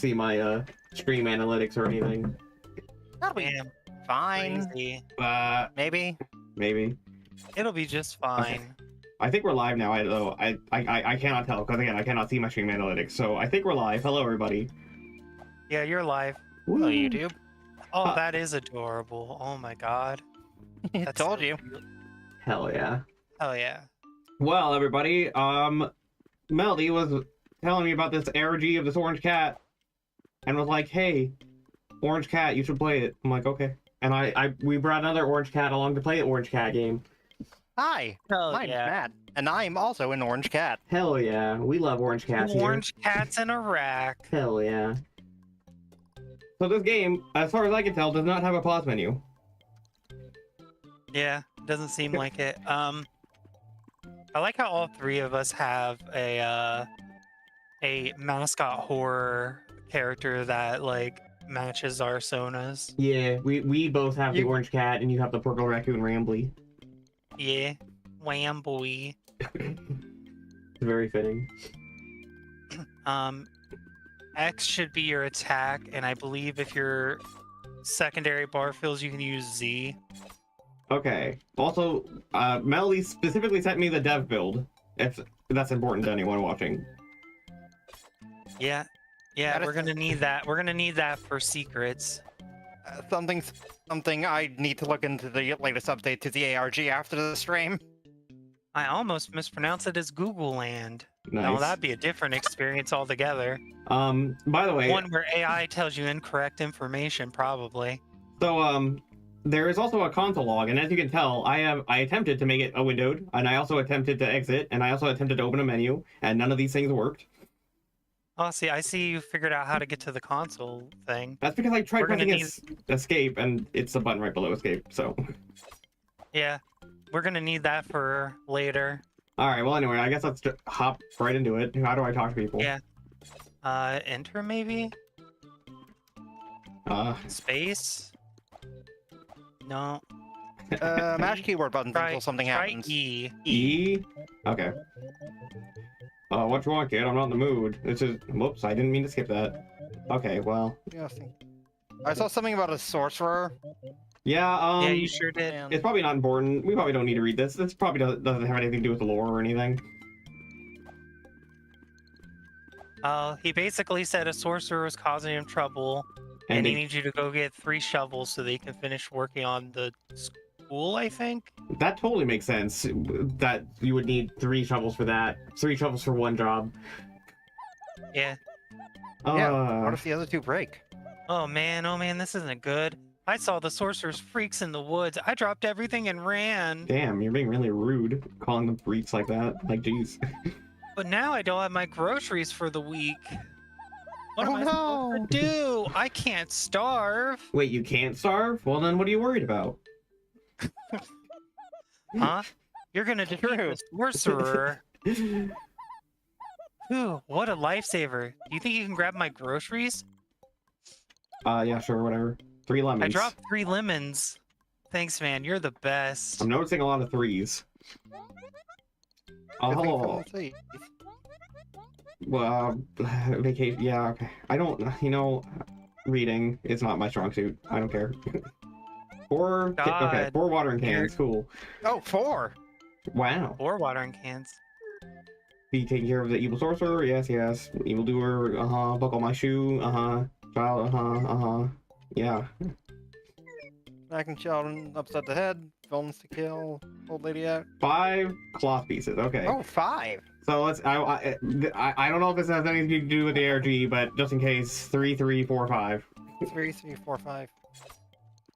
see my stream analytics or anything. That'll be fine. Crazy. Maybe. Maybe. It'll be just fine. I think we're live now. I cannot tell because again I cannot see my stream analytics. So I think we're live. Hello everybody. Yeah, you're live. Hello, YouTube. Oh, that is adorable. Oh my god. I told you. Hell yeah. Oh yeah. Well, everybody, Melody was telling me about this ARG of this orange cat, and was like, "Hey, orange cat, you should play it." I'm like, "Okay." And we brought another orange cat along to play the orange cat game. Hi, Hell my name's yeah. Matt, and I'm also an orange cat. Hell yeah, we love orange cats here. Orange cats in a rack. Hell yeah. So this game, as far as I can tell, does not have a pause menu. Yeah, doesn't seem like it. I like how all three of us have a mascot horror character that like matches our sonas. Yeah, we both have the orange cat, and you have the purple raccoon Rambly. Yeah, wham boy. It's very fitting. X should be your attack, and I believe if your secondary bar fills, you can use Z. Okay. Also, Melody specifically sent me the dev build, if that's important to anyone watching. Yeah, we're gonna need that. We're gonna need that for secrets. Something I need to look into the latest update to the ARG after the stream. I almost mispronounced it as GiggleLand. Nice. No, that'd be a different experience altogether. By the way, One where AI tells you incorrect information, probably. so, there is also a console log, and as you can tell, I attempted to make it a windowed, and I also attempted to exit, and I also attempted to open a menu, and none of these things worked. Oh, see, I see you figured out how to get to the console thing. That's because I tried We're gonna pressing escape, and it's a button right below escape, so. Yeah, we're gonna need that for later. Alright, well anyway, I guess let's just hop right into it. How do I talk to people? Yeah. Enter maybe? Space? No. Mash keyboard buttons until something Try happens. E. E? Okay. What you want, kid? I'm not in the mood. This is... Whoops, I didn't mean to skip that. Okay, well... Yeah, I saw something about a sorcerer. Yeah, Yeah, you sure did. it's probably not important. We probably don't need to read this. This probably doesn't have anything to do with the lore or anything. He basically said a sorcerer was causing him trouble, and he needs you to go get 3 shovels so they can finish working on the school, I think? That totally makes sense. That you would need 3 shovels for that. 3 shovels for one job. Yeah. Yeah, what if the other 2 break? Oh man, this isn't good. I saw the sorcerer's freaks in the woods. I dropped everything and ran. Damn, you're being really rude, calling them freaks like that. Like, jeez. But now I don't have my groceries for the week. What am I no! supposed to do? I can't starve. Wait, you can't starve? Well, then what are you worried about? Huh? You're gonna defeat the sorcerer. Ooh, what a lifesaver. Do you think you can grab my groceries? Yeah, sure, whatever. 3 lemons. I dropped 3 lemons. Thanks, man. You're the best. I'm noticing a lot of 3s. Oh, well, vacation. Yeah, okay. I don't, reading is not my strong suit. I don't care. 4, okay, 4 watering cans, cool. Oh, 4! Wow. 4 watering cans. Be taking care of the evil sorcerer? Yes, yes. Evildoer, buckle my shoe, child, yeah. Back and child upset the head, villains to kill, old lady out. 5 cloth pieces, okay. Oh, 5! So let's, I don't know if this has anything to do with the ARG, but just in case, 3, 3, 4, 5. 3, 3, 4, 5.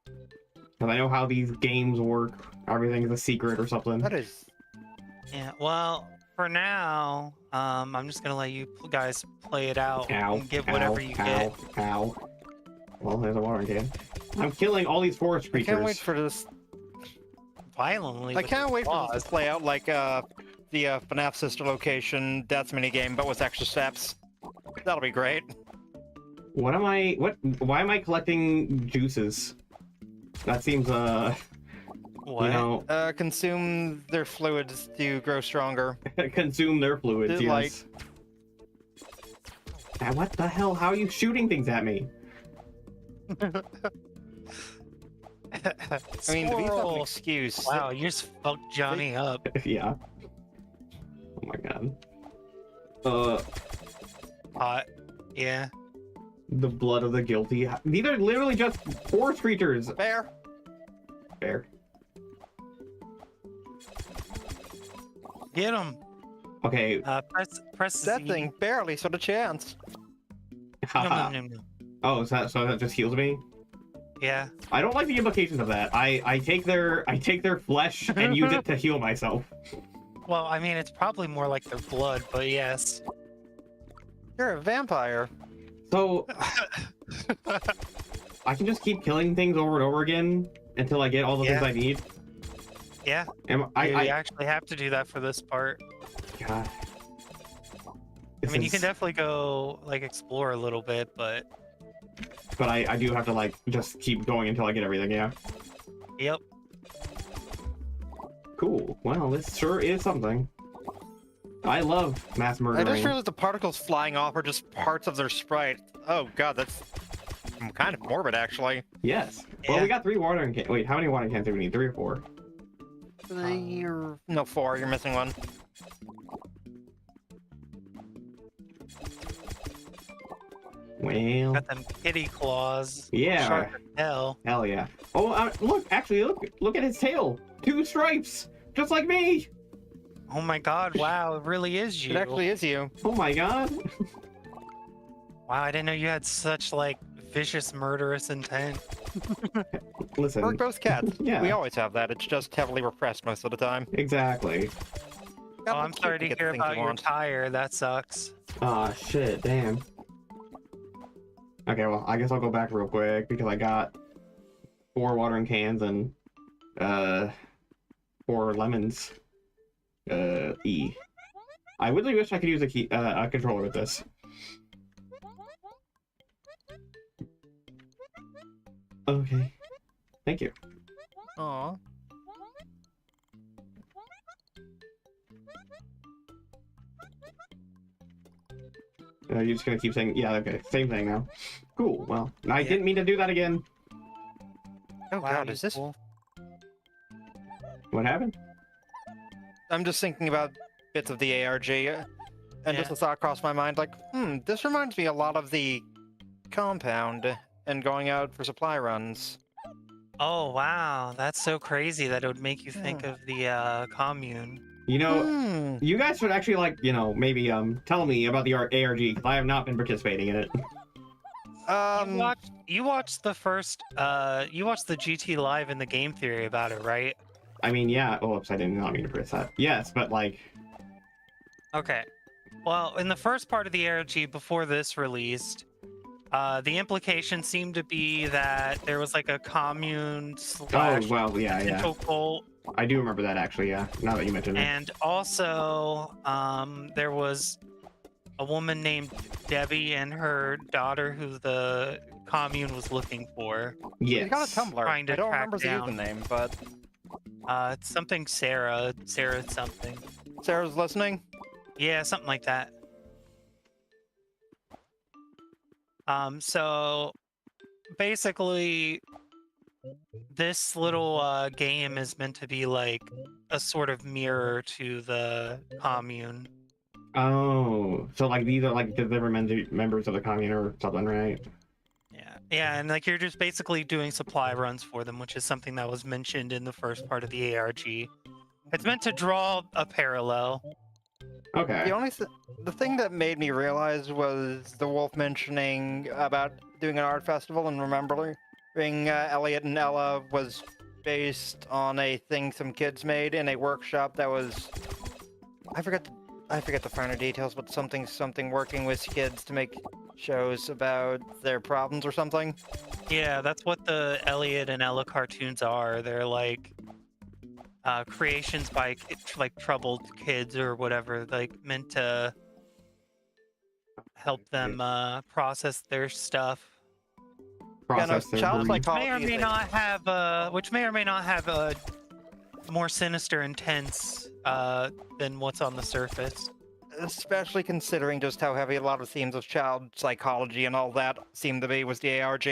Because I know how these games work. Everything is a secret or something. That is... Yeah, well, for now, I'm just gonna let you guys play it out and get whatever you get. Ow. Well, there's a watering can. I'm killing all these forest creatures. I can't wait for this. Violently. I can't wait for this to play out like the FNAF sister location deaths minigame, but with extra steps. That'll be great. Why am I collecting juices? That seems, What? Consume their fluids to grow stronger. consume their fluids, yes. What the hell? How are you shooting things at me? I mean, the beast has an Squirrel. excuse. Wow, you just fucked Johnny up. Yeah. Oh my god. Hot. Yeah. The blood of the guilty. These are literally just forest creatures. Bear. Fair. Get him. Okay. Press That Z. thing barely stood a chance. Haha. Nom, nom, nom. Oh, so that just heals me? Yeah. I don't like the implications of that. I take their flesh and use it to heal myself. Well, I mean, it's probably more like their blood, but yes. You're a vampire. So I can just keep killing things over and over again until I get all the things I need. Yeah. I You actually have to do that for this part. God. I mean, you can definitely go like explore a little bit, but I do have to like just keep going until I get everything. Yeah. yep. Cool. Well, this sure is something. I love mass I murdering. just realized the particles flying off are just parts of their sprite. Oh god, that's kind of morbid, actually. Yes. Well, Yeah. we got 3 watering cans. Wait, how many watering cans do we need? 3 or 4? No, 4. You're missing one. Well, Got them kitty claws. yeah. Sharp as hell. Hell yeah. Oh, look! Actually, look at his tail. 2 stripes, just like me. Oh my god, wow, it really is you. It actually is you. Oh my god. Wow, I didn't know you had such like vicious murderous intent. Listen. We're both cats. Yeah. We always have that. It's just heavily repressed most of the time. Exactly. Oh, I'm sorry to hear about your tire. That sucks. Ah, shit. Damn. Okay, well, I guess I'll go back real quick because I got 4 watering cans and 4 lemons. E. I really wish I could use a controller with this. Okay. Thank you. Aw. You're just gonna keep saying, yeah, okay, same thing now. Cool, well, I Yeah. didn't mean to do that again. Oh Wow, god, you is this... fool. What happened? I'm just thinking about bits of the ARG, and just Yeah. a thought crossed my mind, like, this reminds me a lot of the compound and going out for supply runs. Oh wow, that's so crazy that it would make you think of the commune. You know, you guys should actually, like, you know, maybe tell me about the ARG, because I have not been participating in it. You watched the first you watched the GT live in the game theory about it, right? I mean, yeah. Oh, oops, I did not mean to press that. Yes, but like... Okay. Well, in the first part of the ARG before this released, the implication seemed to be that there was like a commune Oh, well, yeah, potential cult. I do remember that, actually, yeah. Now that you mention it. And also, there was a woman named Debbie and her daughter who the commune was looking for. Yes. You got a Tumblr. Trying to I don't track remember the down. username, but It's something Sarah something. Sarah's listening. Yeah, something like that. So basically, this little game is meant to be like a sort of mirror to the commune. Oh, so like these are like the different members of the commune or something, right? Yeah, and like you're just basically doing supply runs for them, which is something that was mentioned in the first part of the ARG. It's meant to draw a parallel. Okay. The thing that made me realize was the wolf mentioning about doing an art festival and remembering Eliot and Ella was based on a thing some kids made in a workshop that was... I forget the finer details, but something working with kids to make shows about their problems or something. Yeah, that's what the Eliot and Ella cartoons are. They're like creations by like troubled kids or whatever, like meant to help them process their stuff. Process Yeah, no, their child grief. psychology May or may is not have which may or may not have more sinister intents than what's on the surface. especially considering just how heavy a lot of themes of child psychology and all that seem to be with the ARG.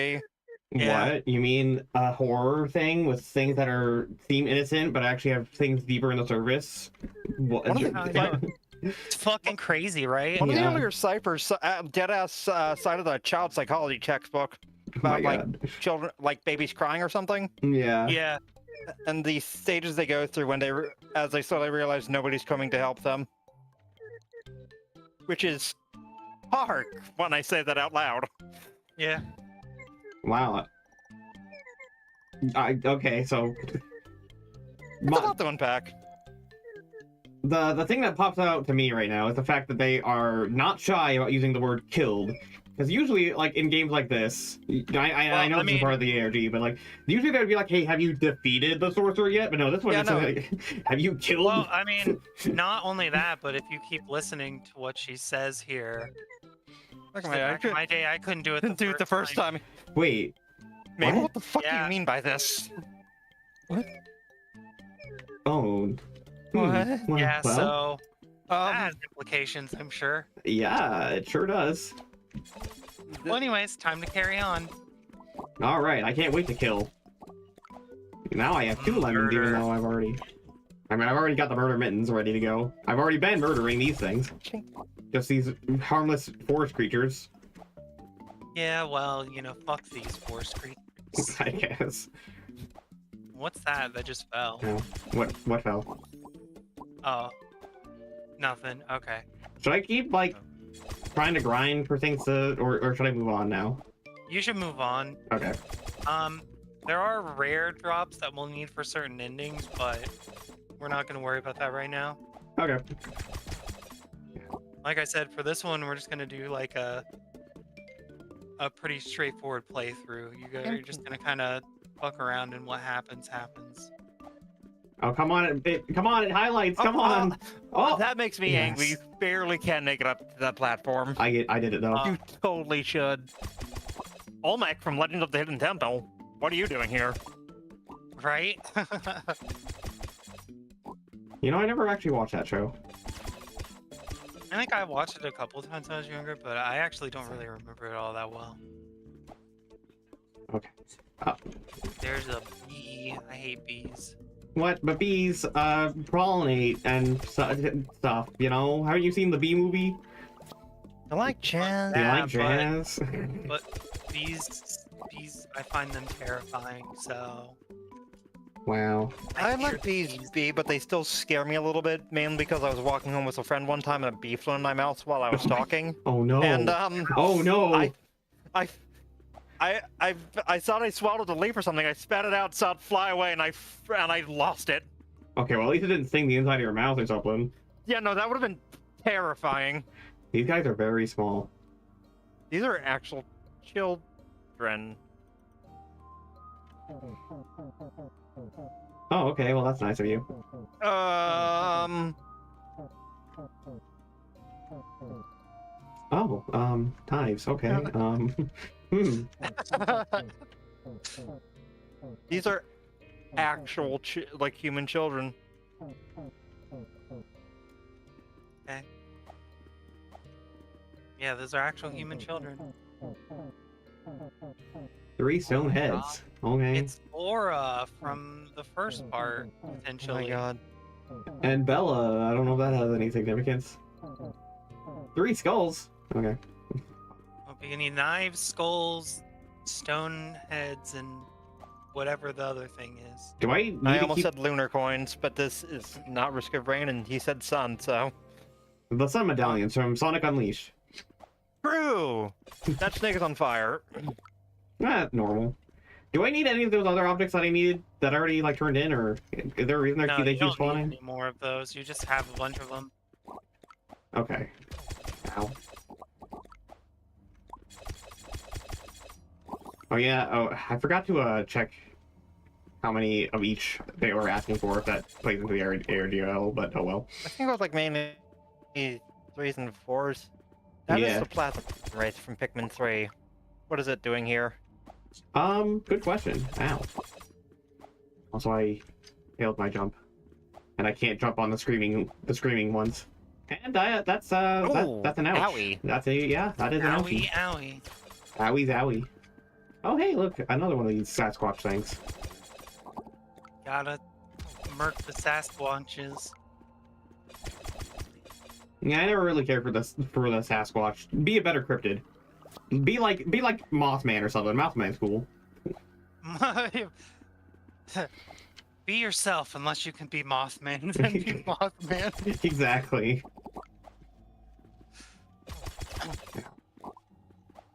Yeah. What? You mean a horror thing with things that seem innocent but actually have things deeper in the surface? What? One of the- It's fucking crazy, right? One of the Yeah. earlier ciphers, dead-ass side of the child psychology textbook My about like God. children, like babies crying or something, Yeah. Yeah. and the stages they go through when as they slowly realize nobody's coming to help them, which is hard when I say that out loud. Yeah. Wow. Okay, so It's a lot to unpack. the thing that pops out to me right now is the fact that they are not shy about using the word killed. Because usually, like, in games like this, I know this is part of the ARG, but, like, usually they would be like, hey, have you defeated the sorcerer yet? But no, this one Yeah, is no. like, have you killed? Well, I mean, not only that, but if you keep listening to what she says here, Look, just man, I back in my day, I couldn't do it. didn't do it the first time. Wait, Mabel, What? what the fuck do Yeah. you mean by this? oh. What? Well, Yeah. So that Um, has implications, I'm sure. yeah, it sure does. Well, anyways, time to carry on. All right, I can't wait to kill. Now I have 2 lemons, even Murder. though I've already got the murder mittens ready to go. I've already been murdering these things. Just these harmless forest creatures, Yeah. Well, you know, fuck these forest creatures. I guess. What's that? That just fell. Oh, what fell? Oh. Nothing. Okay. Should I keep like trying to grind for things to, or should I move on now? You should move on. Okay. There are rare drops that we'll need for certain endings, but we're not going to worry about that right now. Okay. Like I said, for this one, we're just going to do like a pretty straightforward playthrough. You're just going to kind of fuck around and what happens, happens. Oh, come on, come on, it highlights, come on. Oh, that makes me yes. angry. You barely can make it up to that platform. I did it though. You totally should. Olmec from Legend of the Hidden Temple. What are you doing here? Right? You know, I never actually watched that show. I think I watched it a couple times when I was younger, but I actually don't really remember it all that well. Okay. There's a bee. I hate bees. What? But bees pollinate and stuff, you know? Haven't you seen the bee movie? I like jazz. Do you Yeah, like but- jazz? But bees, I find them terrifying, so... Wow. I fear like bees, but they still scare me a little bit, mainly because I was walking home with a friend one time and a bee flew in my mouth while I was talking. Oh no. And Oh no. I thought I swallowed a leaf or something. I spat it out, saw it fly away, and I lost it. Okay, well at least it didn't sting the inside of your mouth or something. Yeah, no, that would have been terrifying. These guys are very small. These are actual children. Oh, okay, well that's nice of you. Oh, knives, okay. These are actual like human children. Yeah, those are actual human children. 3 stone heads. Okay. It's Laura from the first part, Oh potentially. my god. And Bella, I don't know if that has any significance. 3 skulls. Okay. Well, you need knives, skulls, stone heads, and whatever the other thing is. Do I need I to almost keep said lunar coins, but this is not Risk of Rain, and he said sun, so. the sun medallions from Sonic Unleashed? True! That snake is on fire. Normal. Do I need any of those other objects that I needed that I already like turned in, or is there a reason No, they you keep don't need spawning? any more of those. You just have a bunch of them. Okay. Ow. Oh yeah. Oh, I forgot to check how many of each they were asking for. If that plays into the ARGL, but oh well. I think it was like mainly 3s and 4s. That is Yeah. the plasma race from Pikmin 3. What is it doing here? Good question. Ow. Also, I failed my jump, and I can't jump on the screaming ones. And that's Ooh, that's an ouch. owie. That's a that is an Owie, ouchie. owie. Owie zowie. Oh hey, look, another one of these Sasquatch things. Gotta murk the Sasquatches. Yeah, I never really cared for the Sasquatch. Be a better cryptid. Be like Mothman or something. Mothman's cool. Be yourself unless you can be Mothman. Then be Mothman. Exactly.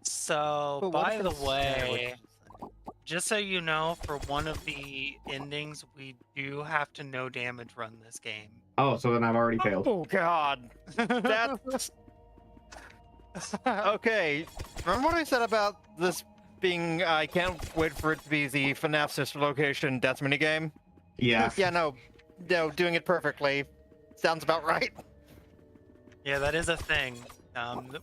So, But what by if the it's- way, just so you know, for one of the endings, we do have to no damage run this game. Oh, so then I've already failed. Oh god. That's okay. Remember what I said about this being? I can't wait for it to be the FNAF sister location death minigame. Yeah. Yeah, no, doing it perfectly. Sounds about right. Yeah, that is a thing.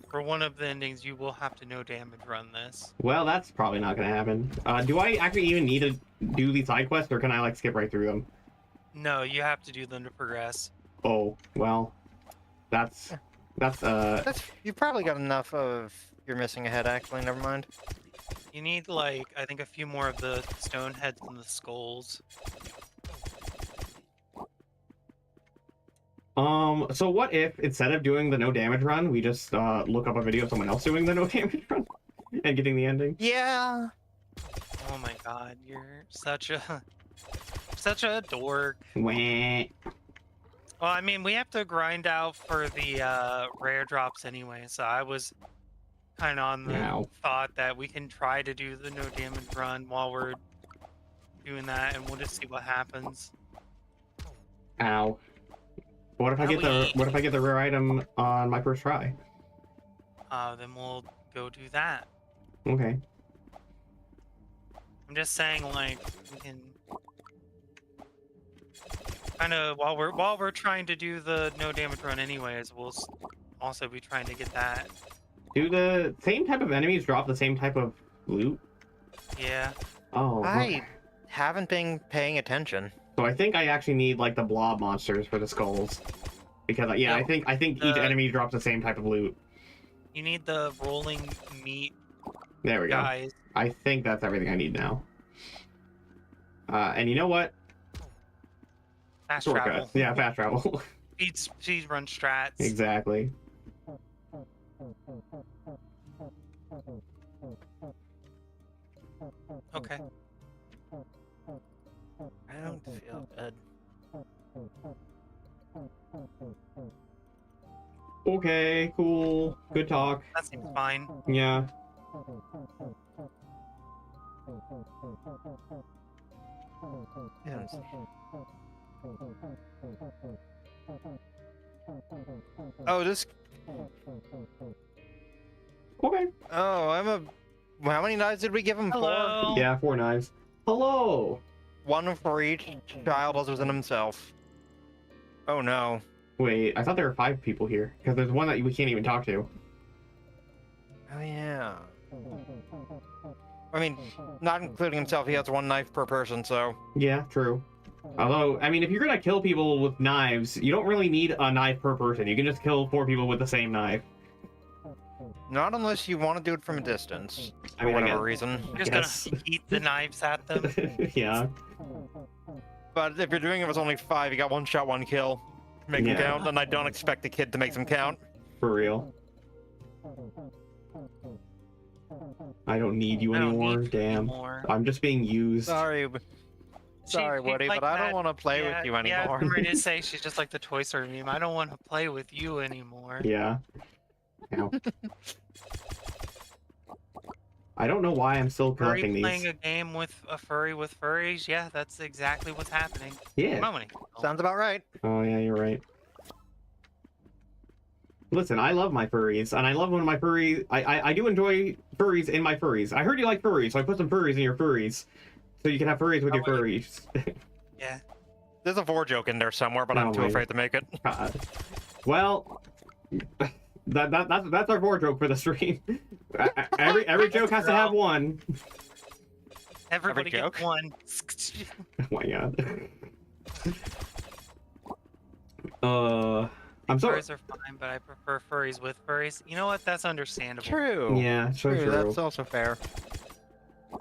For one of the endings, you will have to no damage run this. Well, that's probably not gonna happen. Do I actually even need to do these side quests, or can I like skip right through them? No, you have to do them to progress. Oh, well, that's You've probably got enough of you're missing a head. Actually, never mind. You need, like, I think a few more of the stone heads and the skulls. So what if instead of doing the no damage run, we just look up a video of someone else doing the no damage run and getting the ending? Yeah. Oh my god, you're such a dork. Wah. Well, I mean, we have to grind out for the rare drops anyway, so I was kind of on the Ow. thought that we can try to do the no damage run while we're doing that, and we'll just see what happens. Ow. What if I get the rare item on my first try? Then we'll go do that. Okay. I'm just saying, like, we can kind of while we're trying to do the no damage run anyways, we'll also be trying to get that. Do the same type of enemies drop the same type of loot? Yeah. Oh. I haven't been paying attention. So I think I actually need like the blob monsters for the skulls, because yeah, No, I think each enemy drops the same type of loot. You need the rolling meat There we go. guys. I think that's everything I need now. And you know what? Fast Shortcuts. travel. Yeah, fast travel. Speed run strats. Exactly. Okay. I don't feel good. Okay, cool. Good talk. That seems fine. Yeah. Yes. Oh, this. Okay. Oh, how many knives did we give him? Hello. Yeah, 4 knives. Hello. 1 for each child other than himself. Oh no. Wait, I thought there were 5 people here, because there's one that we can't even talk to. Oh yeah. I mean, not including himself, he has 1 knife per person, so. Yeah, true. Although, I mean, if you're gonna kill people with knives, you don't really need a knife per person. You can just kill 4 people with the same knife. Not unless you want to do it from a distance. I For mean, I whatever guess- reason. You're just Yes. gonna eat the knives at them. Yeah. But if you're doing it with only 5, you got 1 shot, 1 kill. Make them Yeah. count, and I don't expect the kid to make them count. For real. I don't need you I don't anymore. need you Damn. anymore. I'm just being used. Sorry, sorry, She's Woody, like but I that- don't want to play yeah, with you Yeah, anymore. I'm ready to say she's just like the Toy Story meme. I don't want to play with you anymore. Yeah. Ow. I don't know why I'm still Furry collecting playing these. a game with a furry with furries? Yeah, that's exactly what's happening. Yeah. Moment. Sounds about right. Oh, yeah, you're right. Listen, I love my furries, and I love when my furries... I do enjoy furries in my furries. I heard you like furries, so I put some furries in your furries. So you can have furries with your Oh, furries. Yeah. There's a 4 joke in there somewhere, but I'm Oh too my- afraid to make it. God. Well... That's our 4 joke for the stream. Every joke has to have one. Everybody joke? gets one. Oh my god. I'm so Furries are fine, but I prefer furries with furries. You know what? That's understandable. True. yeah, so true. That's also fair. Oh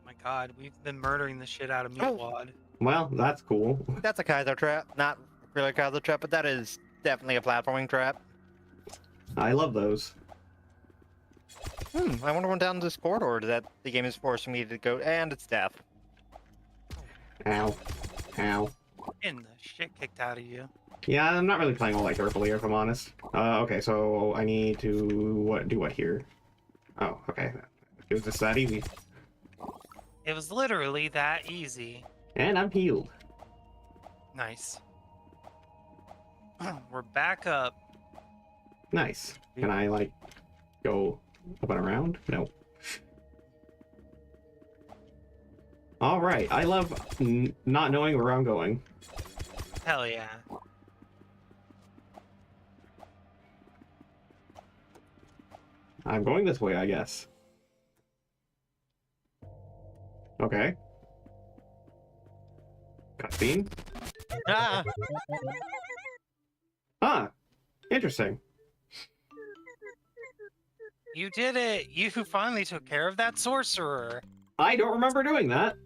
my god, we've been murdering the shit out of Oh. Meatwad. Well, that's cool. That's a Kaiser trap. Not really a Kaiser trap, but that is definitely a platforming trap. I love those. I wonder when down this corridor that the game is forcing me to go, and it's death. Ow. Ow. Getting the shit kicked out of you. Yeah, I'm not really playing all that carefully, if I'm honest. Okay, so I need to do what here? Oh, okay. It was just that easy. It was literally that easy. And I'm healed. Nice. We're back up. Nice. Can I, like, go up and around? No. Alright, I love not knowing where I'm going. Hell yeah. I'm going this way, I guess. Okay. Cutscene? Ah! Huh. Interesting. You did it! You finally took care of that sorcerer! I don't remember doing that.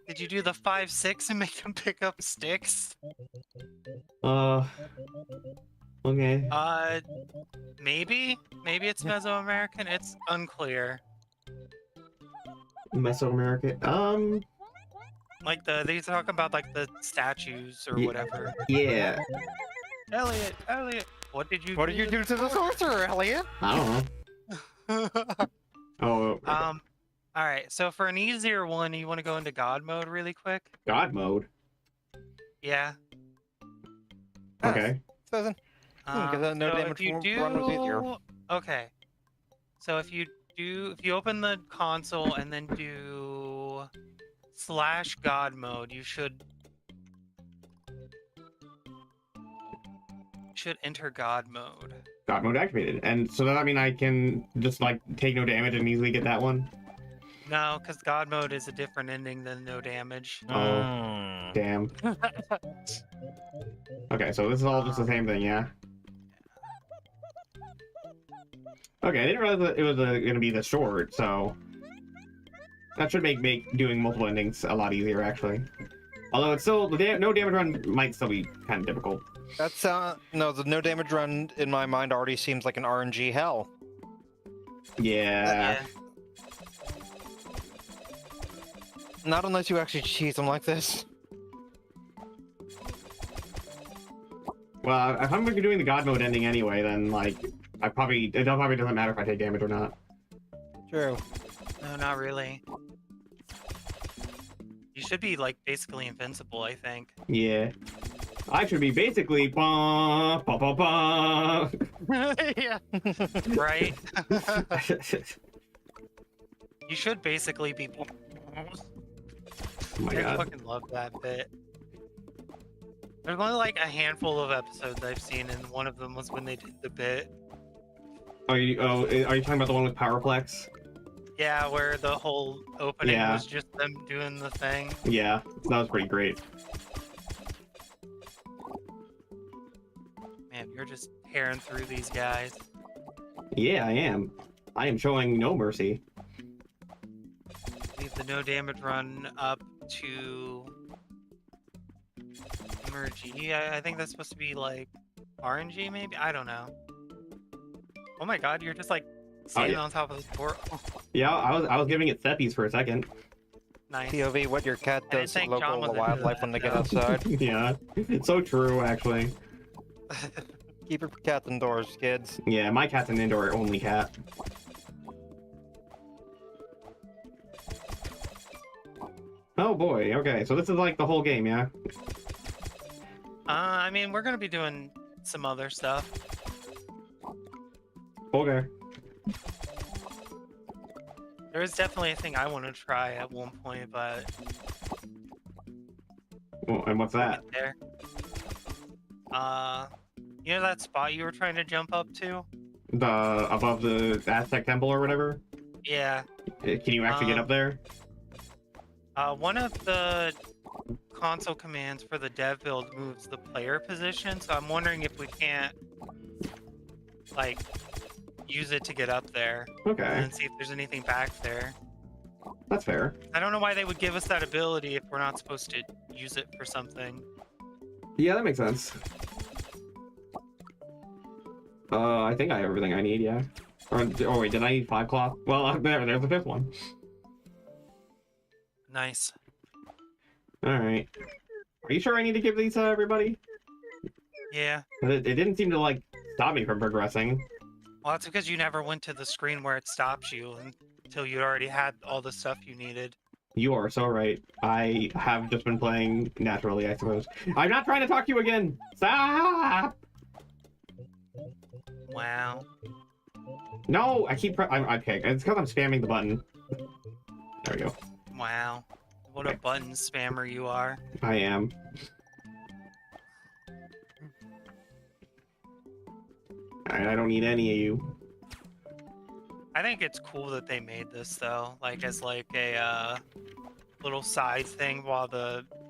Did you do the 5-6 and make him pick up sticks? Okay. Maybe? Maybe it's Mesoamerican? It's unclear. Mesoamerican. Like they talk about like the statues or Ye- whatever. Yeah. Elliot, what did you What did you do to the sorcerer, Eliot? I don't know. Oh, Alright, so for an easier one, you want to go into God mode really quick? God mode. Yeah. Okay. Doesn't. Because that no so damage if you run was easier. Okay. So if you open the console and then do /God mode, you should enter God mode. God mode activated. And so does that mean I can just, like, take no damage and easily get that one? No, because God mode is a different ending than no damage. Oh, damn. Okay, so this is all just the same thing, yeah? Okay, I didn't realize that it was gonna be this short, so... That should make doing multiple endings a lot easier, actually. Although it's still... The no damage run might still be kind of difficult. That's, no, the no damage run in my mind already seems like an RNG hell. Yeah. Not unless you actually cheese them like this. Well, if I'm gonna be doing the God mode ending anyway, then, like... it probably doesn't matter if I take damage or not. True. No, not really. You should be like basically invincible, I think. Yeah. I should be basically bah, bah, bah, bah. Yeah. Right? You should basically be. Oh my I god. fucking love that bit. There's only like a handful of episodes I've seen, and one of them was when they did the bit. Are you talking about the one with Powerplex? Yeah, where the whole opening Yeah. was just them doing the thing. Yeah, that was pretty great. Man, you're just tearing through these guys. Yeah, I am. I am showing no mercy. Leave the no damage run up to MRG. I think that's supposed to be like RNG, maybe? I don't know. Oh my god, you're just like standing on top of this door. Oh, Yeah, I was giving it Theppies for a second. nice. POV, what your cat I didn't does to think John local was into wildlife that, when they get though. outside. Yeah, it's so true, actually. Keep your cats indoors, kids. Yeah, my cat's an indoor-only cat. Oh boy, okay, so this is like the whole game, yeah? I mean, we're gonna be doing some other stuff. Okay. There is definitely a thing I want to try at one point, but Well, and what's we'll that? get there. You know that spot you were trying to jump up to? Above the Aztec temple or whatever? Yeah. Can you actually get up there? One of the console commands for the dev build moves the player position, so I'm wondering if we can't, like, use it to get up there. Okay. And then see if there's anything back there. That's fair. I don't know why they would give us that ability if we're not supposed to use it for something. Yeah, that makes sense. I think I have everything I need, yeah. Oh wait, did I need 5 cloth? Well, there's the 5th one. Nice. Alright. Are you sure I need to give these to everybody? Yeah. 'Cause it didn't seem to, like, stop me from progressing. Well, that's because you never went to the screen where it stops you until you already had all the stuff you needed. You are so right. I have just been playing naturally, I suppose. I'm not trying to talk to you again! Stop! Wow. No, I keep okay, it's because I'm spamming the button. There we go. Wow. What a button spammer you are. I am. Alright, I don't need any of you. I think it's cool that they made this though, like as like a little side thing while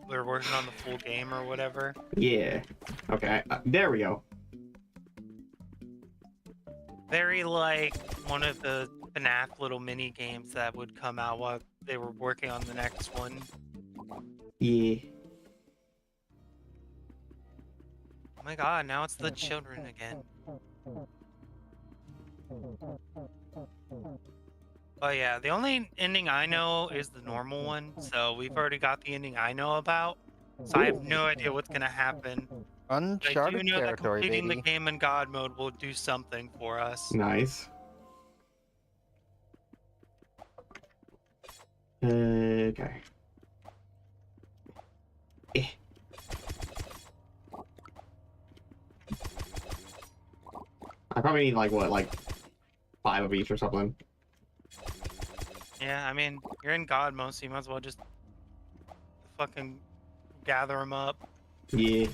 we're working on the full game or whatever. Yeah. Okay, there we go. Very like one of the FNAF little mini games that would come out while they were working on the next one. Yeah. Oh my god, now it's the children again. Oh yeah, the only ending I know is the normal one, so we've already got the ending I know about. So I have no idea what's gonna happen. I do Uncharted know that territory, completing baby. the game in God mode will do something for us. Nice. Okay. Eh. I probably need like what, like 5 of each or something. Yeah, I mean, you're in God mode, so you might as well just fucking gather them up. Yeah.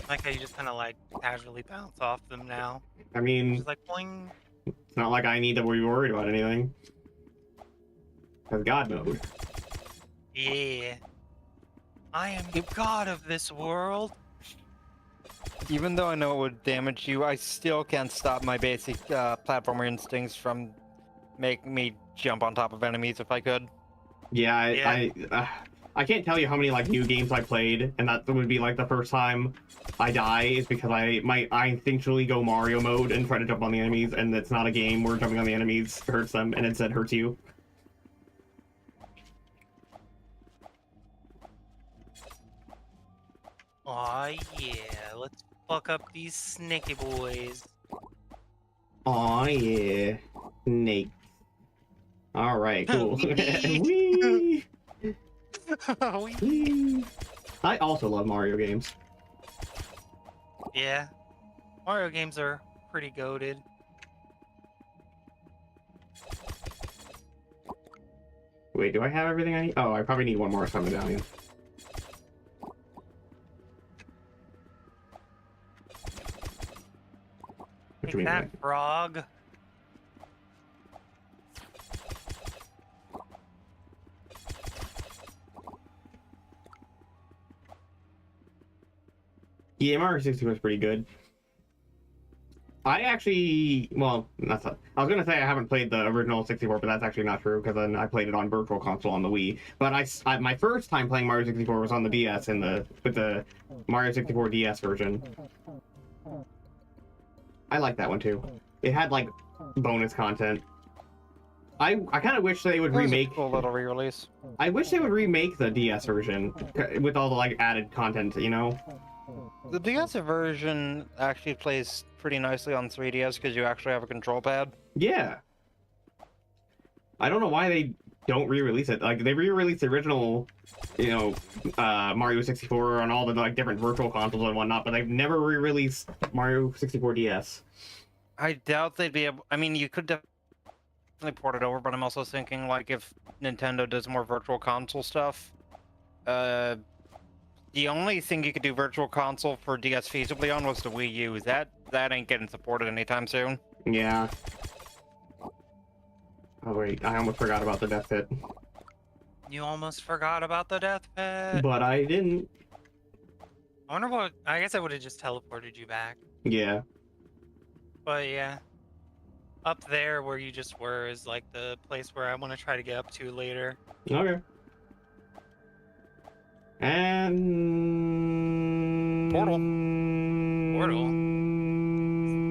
Like how you just kind of like casually bounce off them now. I mean, Just like boing. it's not like I need to be worried about anything. Cause God mode. Yeah. I am the god of this world. Even though I know it would damage you, I still can't stop my basic platformer instincts from making me jump on top of enemies if I could. Yeah, Yeah. I can't tell you how many like new games I played, and that would be like the first time I die is because I instinctually go Mario mode and try to jump on the enemies, and it's not a game where jumping on the enemies hurts them, and instead hurts you. Aw, yeah. Let's fuck up these snaky boys. Aw, yeah. Snake. Alright, cool. Whee! Whee! I also love Mario games. Yeah. Mario games are pretty goated. Wait, do I have everything I need? Oh, I probably need one more summon medallion. What you Take mean, that, right? frog. Yeah, Mario 64 was pretty good. I actually, well, that's not, I was gonna say I haven't played the original 64, but that's actually not true because then I played it on Virtual Console on the Wii. But my first time playing Mario 64 was on the DS with the Mario 64 DS version. I like that one too. It had like bonus content. I kind of wish they would It was a remake. cool little re-release. I wish they would remake the DS version with all the like added content, you know. The DS version actually plays pretty nicely on 3DS because you actually have a control pad. Yeah. I don't know why they don't re-release it. Like they re-released the original, you know, Mario 64 on all the like different virtual consoles and whatnot, but they've never re-released Mario 64 DS. I doubt they'd be able. I mean, you could definitely port it over, but I'm also you The only thing you could do Virtual Console for DS feasibly on was the Wii U. That ain't getting supported anytime soon. Yeah. Oh wait, I almost forgot about the death pit. You almost forgot about the death pit. But I didn't. I wonder what. I guess I would have just teleported you back. Yeah. But yeah, up there where you just were is like the place where I want to try to get up to later. Okay. And Portal.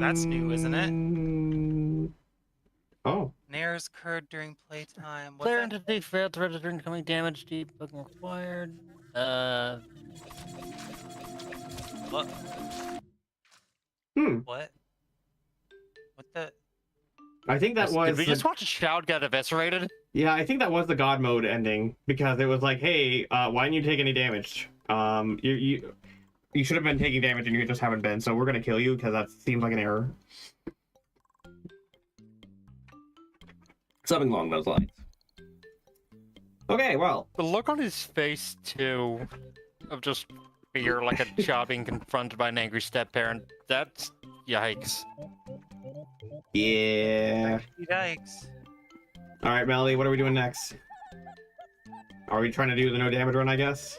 That's new, isn't it? Oh. Nares occurred during playtime. What's Player that? entity failed to register incoming damage. Debugging required. What? Hmm. What? What the? I think that was. Did we just watch a child get eviscerated? Yeah, I think that was the God mode ending because it was like, hey, why didn't you take any damage? You should have been taking damage and you just haven't been. So we're gonna kill you because that seems like an error. Something along those lines. Okay, well. The look on his face too, of just fear, like a child being confronted by an angry step-parent. That's yikes. Yeah. Yikes. All right, Melody, what are we doing next? Are we trying to do the no damage run, I guess?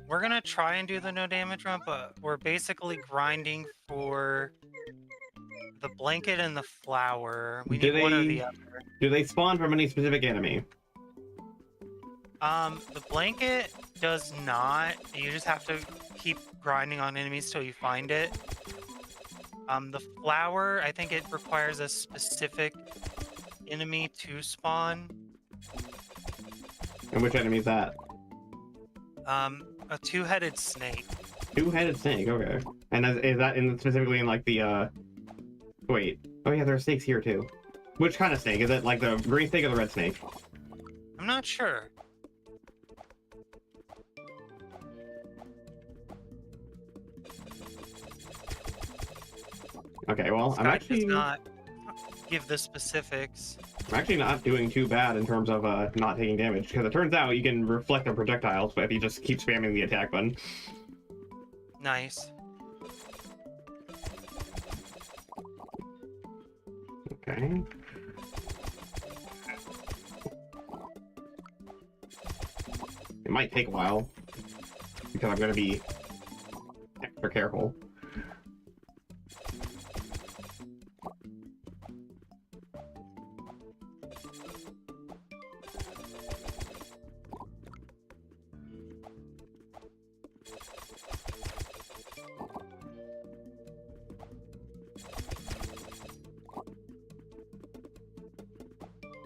We're gonna try and do the no damage run, but we're basically grinding for the blanket and the flower. We need one or the other. Do they spawn from any specific enemy? The blanket does not. You just have to keep grinding on enemies till you find it. The flower, I think it requires a specific enemy to spawn. And which enemy is that? A two-headed snake. Two-headed snake, okay. And is that specifically in like the, wait. Oh yeah, there are snakes here too. Which kind of snake? Is it like the green snake or the red snake? I'm not sure. Okay, well, Sky I'm does not give the specifics. I'm actually not doing too bad in terms of not taking damage, because it turns out you can reflect on projectiles, but if you just keep spamming the attack button. Nice. Okay. It might take a while, because I'm going to be extra careful.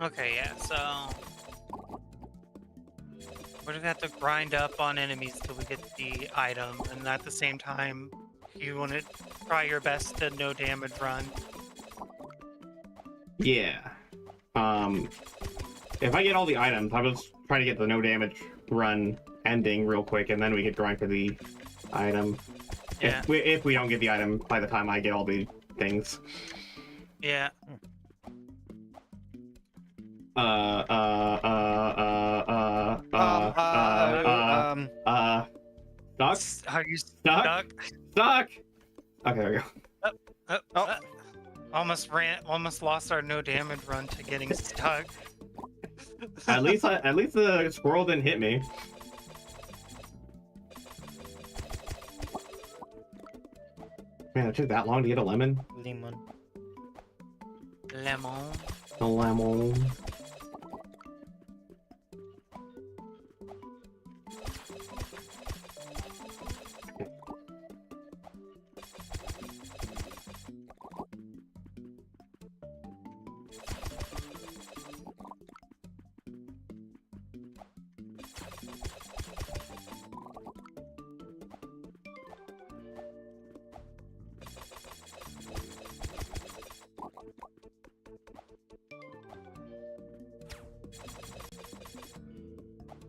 Okay, yeah, so we're gonna have to grind up on enemies till we get the item, and at the same time, you want to try your best to no damage run. Yeah. If I get all the items, I'll just try to get the no damage run ending real quick, and then we could grind for the item. Yeah. If we don't get the item by the time I get all the things. Yeah. Stuck? Are you Stuck? stuck? Stuck! Okay, there we go. Almost lost our no damage run to getting stuck. At least the squirrel didn't hit me. Man, it took that long to get a lemon. Lemon. Lemon. A lemon.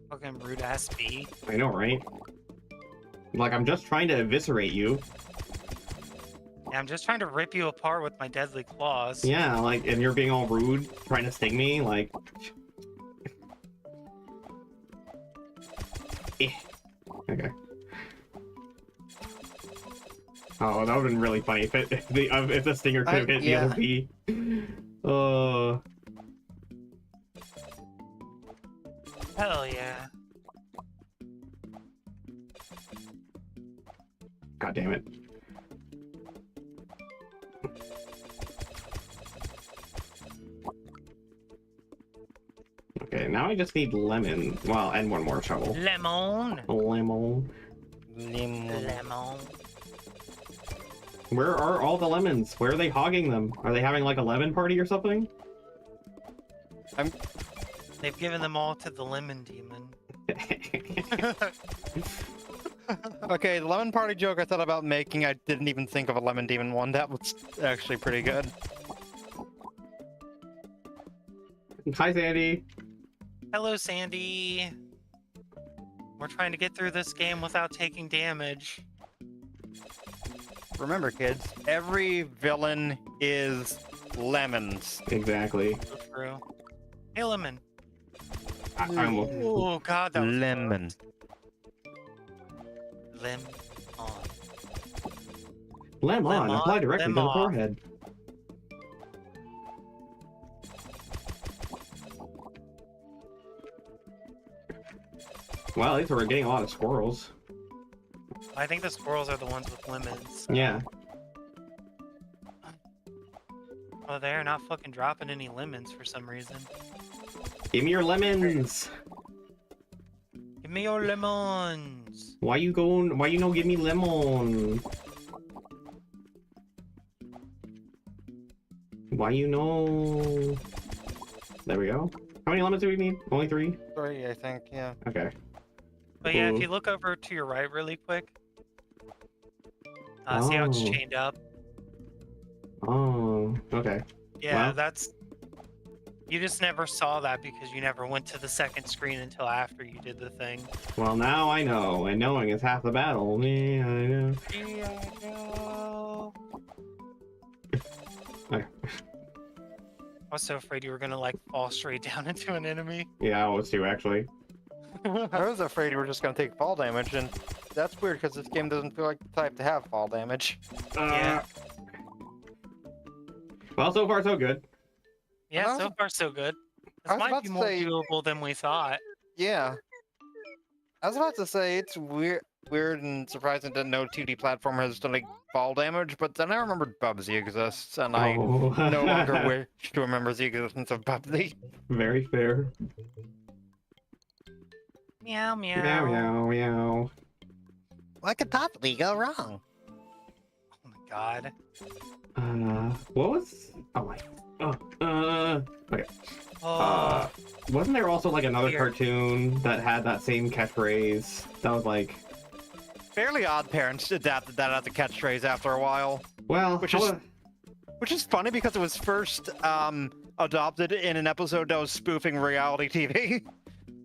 Fucking rude ass bee. I know, right? Like, I'm just trying to eviscerate you. Yeah, I'm just trying to rip you apart with my deadly claws. Yeah, like, and you're being all rude, trying to sting me, like... Eh. Okay. Oh, that would have been really funny if the stinger could have hit the other bee. Hell yeah. God damn it. Okay, now I just need lemon. Well, and one more shovel. Lemon. Lemon. Lemon. Where are all the lemons? Where are they hogging them? Are they having like a lemon party or something? They've given them all to the lemon demon. Okay, the lemon party joke I thought about making, I didn't even think of a lemon demon one. That was actually pretty good. Hi, Sandy. Hello, Sandy. We're trying to get through this game without taking damage. Remember, kids, every villain is lemons. Exactly. So true. Hey, lemon. Oh, God, that was Lemon. Lemon. lemon. Apply directly to the lemon. forehead. Well, at least we're getting a lot of squirrels. I think the squirrels are the ones with lemons. Yeah. Oh, they're not fucking dropping any lemons for some reason. Give me your lemons. Give me your lemons. Why you no give me lemon? Why you no? There we go. How many lemons do we need? Only 3? 3, I think, yeah. Okay. But yeah, if Ooh. you look over to your right really quick, see how it's Oh. chained up? Oh, okay. Yeah, Wow. that's... You just never saw that because you never went to the second screen until after you did the thing. Well, now I know, and knowing is half the battle. Yeah, I know. Yeah, I know. Okay. I was so afraid you were gonna like fall straight down into an enemy. Yeah, I was too, actually. I was afraid you were just going to take fall damage, and that's weird because this game doesn't feel like the type to have fall damage. Yeah. Well, so far so good. Yeah, so far so good. I This was might about be to more say- doable than we thought. Yeah. I was about to say, it's weird and surprising that no 2D platformer has done like fall damage, but then I remembered Bubsy exists, and I Oh. no longer wish to remember the existence of Bubsy. Very fair. Meow meow. Meow, meow, meow. What could possibly go wrong? Oh my god. What was... Oh my... Okay. Oh, Wasn't there also like another Weird. cartoon that had that same catchphrase? That was like... Fairly Odd Parents adapted that as a catchphrase after a while, Well, Which is funny because it was first adopted in an episode that was spoofing reality TV,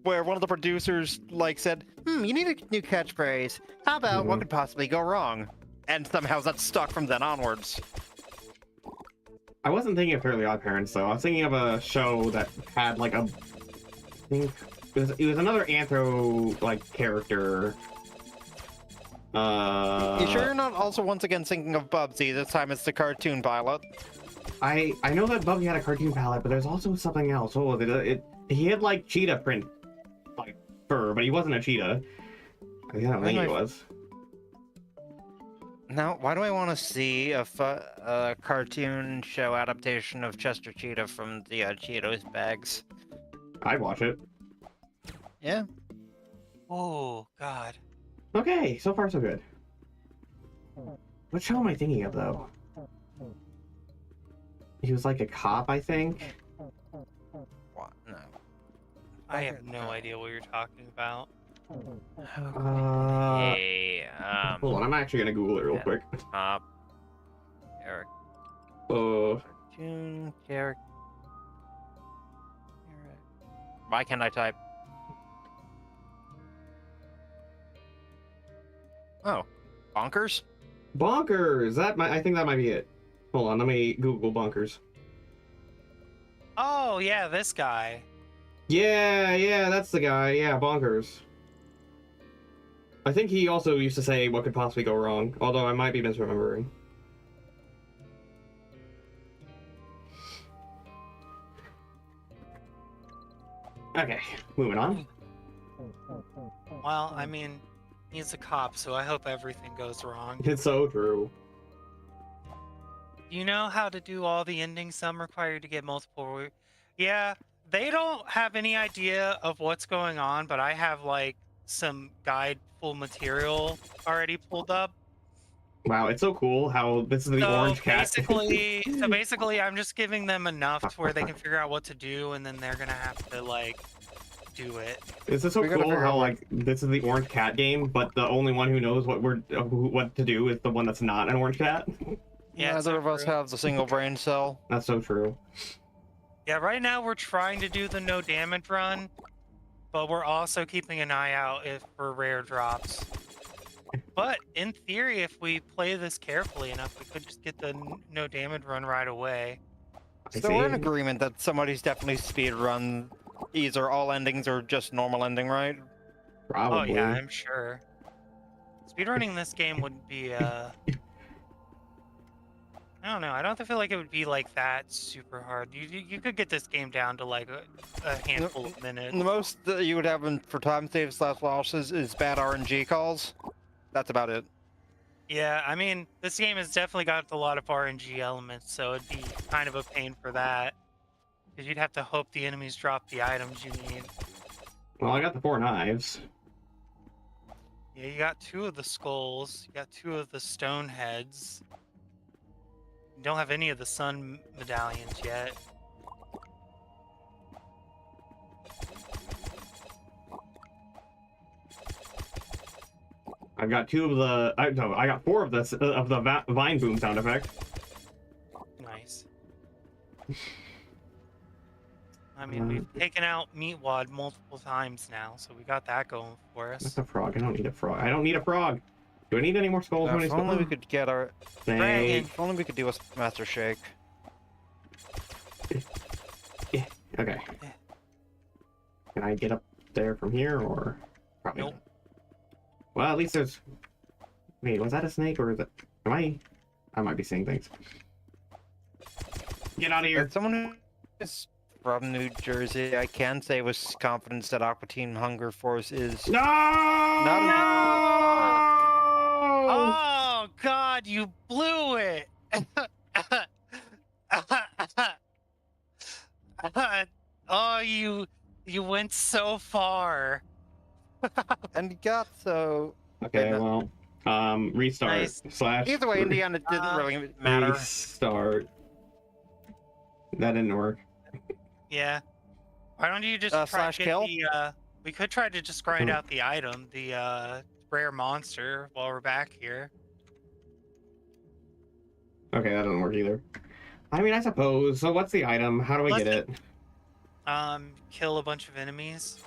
where one of the producers like said, you need a new catchphrase. How about what could possibly go wrong? And somehow that's stuck from then onwards. I wasn't thinking of Fairly Odd Parents, though. I was thinking of a show that had like a... I think it was another anthro like character. You sure you're not also once again thinking of Bubsy? This time it's the cartoon pilot. I know that Bubsy had a cartoon palette, but there's also something else. What was it? He had like cheetah print, like fur, but he wasn't a cheetah. I don't think he was. Now, why do I want to see a cartoon show adaptation of Chester Cheetah from the Cheetos bags? I'd watch it. Yeah. oh god. Okay, so far so good. What show am I thinking of, though? He was like a cop, I think. What? No. I have no idea what you're talking about. Hey, Hold on, I'm actually gonna Google it real quick. Eric. Cartoon character. Why can't I type? Oh, bonkers? Bonkers! I think that might be it. Hold on, let me Google Bonkers. Oh yeah, this guy. Yeah, that's the guy. Yeah, Bonkers. I think he also used to say what could possibly go wrong, although I might be misremembering. Okay, moving on. Well, I mean, he's a cop, so I hope everything goes wrong. It's so true. You know how to do all the endings some require to get multiple... Yeah, they don't have any idea of what's going on, but I have, like, some guide full material already pulled up. Wow, it's so cool how this is the orange cat. Basically, I'm just giving them enough to where they can figure out what to do, and then they're gonna have to, like, do it. This is so cool how, like, this is the orange cat game, but the only one who knows what what to do is the one that's not an orange cat. Yeah, neither of us have the single brain cell. That's so true. Yeah, right now we're trying to do the no damage run, but we're also keeping an eye out for rare drops. But in theory, if we play this carefully enough, we could just get the no damage run right away. So we're in agreement that somebody's definitely speed run either all endings or just normal ending, right? Probably. Oh yeah, I'm sure. Speedrunning this game would be I don't know. I don't feel like it would be like that super hard. You could get this game down to like a handful of minutes. The most that you would have for time saves / losses is bad RNG calls. That's about it. Yeah, I mean, this game has definitely got a lot of RNG elements, so it'd be kind of a pain for that. Because you'd have to hope the enemies drop the items you need. Well, I got the 4 knives. Yeah, you got 2 of the skulls. You got 2 of the stone heads. You don't have any of the sun medallions yet. I've got 2 of the. I got 4 of the vine boom sound effect. Nice. I mean, we've taken out Meatwad multiple times now, so we got that going for us. That's a frog. I don't need a frog. I don't need a frog. Do I need any more skulls? If only we could get our. Dragon. If only we could do a master shake. Yeah. Okay. Yeah. Can I get up there from here, or probably Nope. not? Well, at least there's. Wait, was that a snake, or is it? Am I? I might be seeing things. Get out of here! As someone who is from New Jersey, I can say with confidence that Aqua Teen Hunger Force is No! Oh God, you blew it! Oh, you went so far. and got so. Okay, Wait, well, restart Nice. slash. Either way, in the end, it didn't really matter. Restart. That didn't work. Yeah. Why don't you just try slash to get kill? the we could try to just grind out the item, the rare monster, while we're back here. Okay, that doesn't work either. I mean, I suppose. So what's the item? How do I get it? Kill a bunch of enemies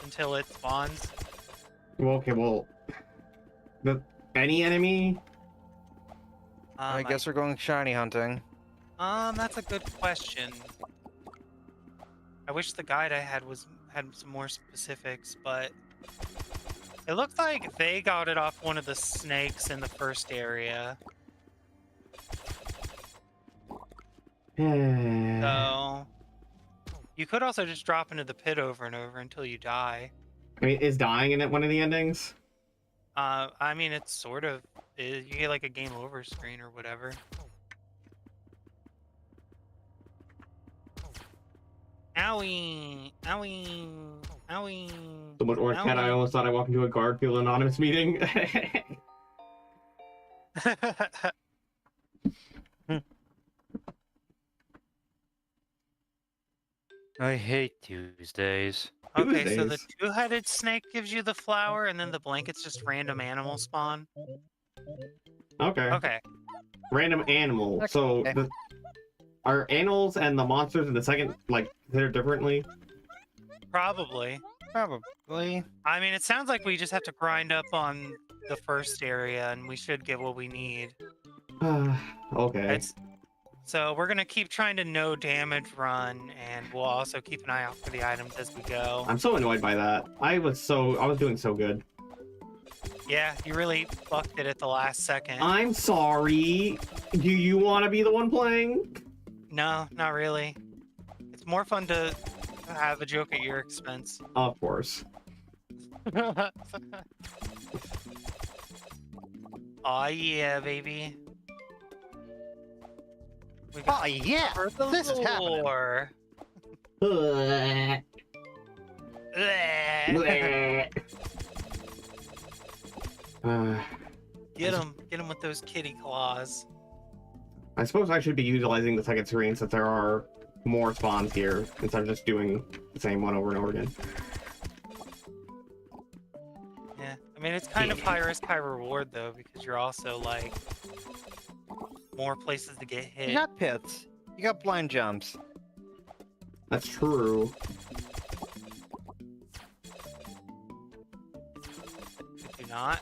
until it spawns. Well, okay, well, any enemy? I guess we're going shiny hunting. That's a good question. I wish the guide I had had some more specifics, but it looked like they got it off one of the snakes in the first area. So you could also just drop into the pit over and over until you die. I mean, is dying in it one of the endings? I mean, it's sort of. You get like a game over screen or whatever. Owie! Owie! Owie! So much orange cat, I almost thought I walked into a Garfield anonymous meeting. I hate Tuesdays. Okay, so the Tuesdays. two-headed snake gives you the flower, and then the blanket's just random animal spawn. Okay. Okay. Random animal. So, Okay. are animals and the monsters in the second, like, considered differently? Probably. Probably. I mean, it sounds like we just have to grind up on the first area, and we should get what we need. Okay. So we're gonna keep trying to no damage run, and we'll also keep an eye out for the items as we go. I'm so annoyed by that. I was doing so good. Yeah, you really fucked it at the last second. I'm sorry. Do you want to be the one playing? No, not really. It's more fun to have a joke at your expense. Of course. Aw, yeah, baby. We Oh yeah, for the this is happening. lore. Bleh. Bleh. Bleh. Get him with those kitty claws. I suppose I should be utilizing the second screen since there are more spawns here instead of just doing the same one over and over again. Yeah, I mean, it's kind of high risk, high reward though, because you're also like more places to get hit. You got pits. You got blind jumps. That's true. If you not,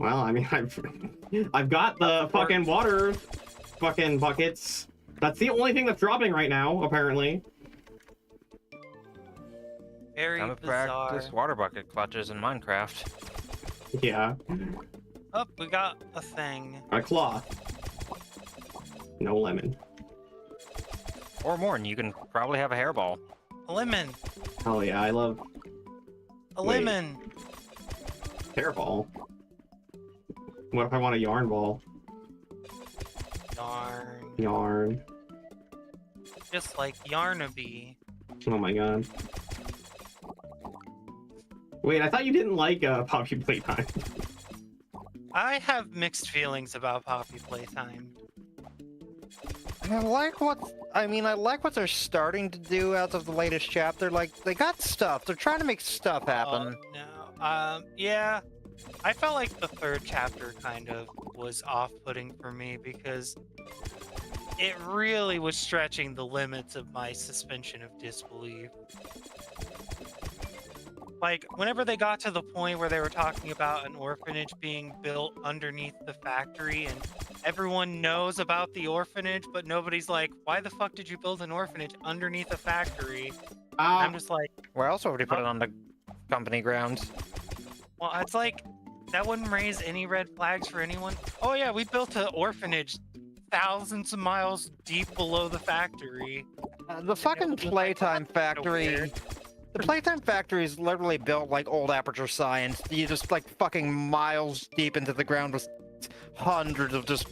Well, I mean, I've got the fucking water fucking buckets. That's the only thing that's dropping right now, apparently. very I'm a bizarre. practice water bucket clutches in Minecraft. Yeah. Oh, we got a thing. A cloth. No lemon. Or more, and you can probably have a hairball. A lemon. Oh yeah, I love A Wait. lemon. hairball. What if I want a yarn ball? Darn. Yarn. Just like Yarnaby. Oh my god. Wait, I thought you didn't like Poppy Playtime. I have mixed feelings about Poppy Playtime. I like what they're starting to do as of the latest chapter. Like, they got stuff. They're trying to make stuff happen. No. Yeah. I felt like the third chapter kind of was off-putting for me because it really was stretching the limits of my suspension of disbelief. Like, whenever they got to the point where they were talking about an orphanage being built underneath the factory and everyone knows about the orphanage, but nobody's like, why the fuck did you build an orphanage underneath a factory? I'm just like, Where else would you put it on the company grounds? well, it's like, that wouldn't raise any red flags for anyone. Oh yeah, we built an orphanage thousands of miles deep below the factory. The fucking Playtime factory. weird. The Playtime factory is literally built like old Aperture Science. You just like fucking miles deep into the ground with hundreds of just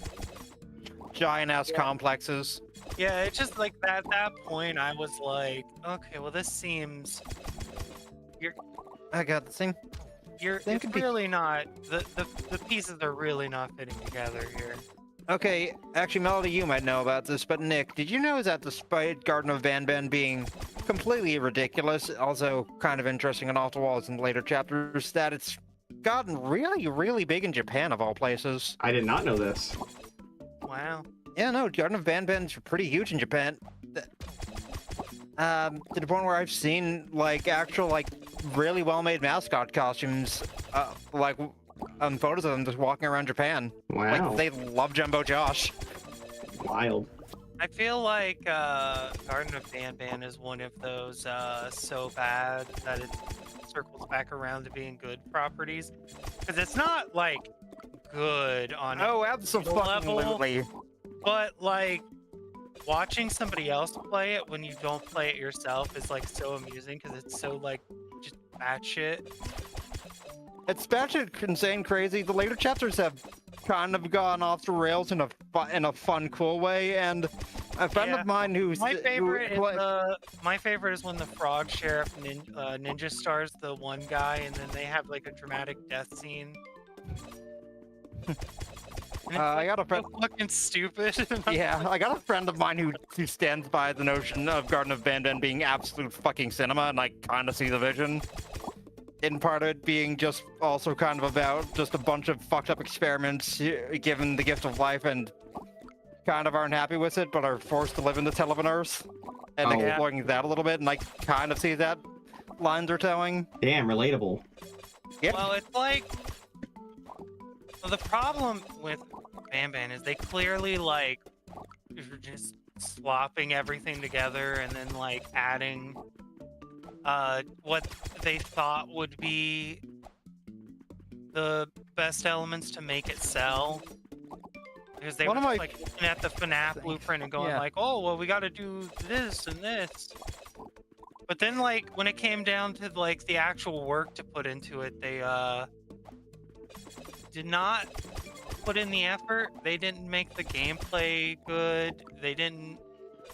giant ass complexes. Yeah, it's just like at that point I was like, okay, well this seems I got the same. it's really not the pieces are really not fitting together here. Okay, actually, Melody, you might know about this, but Nick, did you know that despite Garden of Banban being completely ridiculous, also kind of interesting and off the walls in later chapters, that it's gotten really, really big in Japan, of all places? I did not know this. Wow. Yeah, no, Garden of Banban's pretty huge in Japan. To the point where I've seen, like, actual, like, really well-made mascot costumes, like, on photos of them just walking around Japan. Wow. Like, they love Jumbo Josh. Wild. I feel like Garden of Banban is one of those so bad that it circles back around to being good properties. Because it's not, like, good on Oh, level, absolutely. but, like, watching somebody else play it when you don't play it yourself is, like, so amusing because it's so, like, just batshit. It's batshit insane crazy. The later chapters have kind of gone off the rails in a fun, cool way, and a friend of mine who's my favorite is when the frog sheriff ninja stars the one guy, and then they have like a dramatic death scene. I got a friend. So fucking stupid. Yeah, I got a friend of mine who stands by the notion of Garden of Banban being absolute fucking cinema, and I kind of see the vision. In part of it being just also kind of about just a bunch of fucked up experiments given the gift of life and kind of aren't happy with it, but are forced to live in the Televinerse and exploring that a little bit, and I kind of see that lines are towing. Damn, relatable. Yep. Well, it's like the problem with Banban is they clearly like are just slopping everything together and then like adding what they thought would be the best elements to make it sell. Because they were just, like looking at the FNAF blueprint and going like, oh, well, we got to do this and this. But then, like, when it came down to like the actual work to put into it, they did not put in the effort. They didn't make the gameplay good. They didn't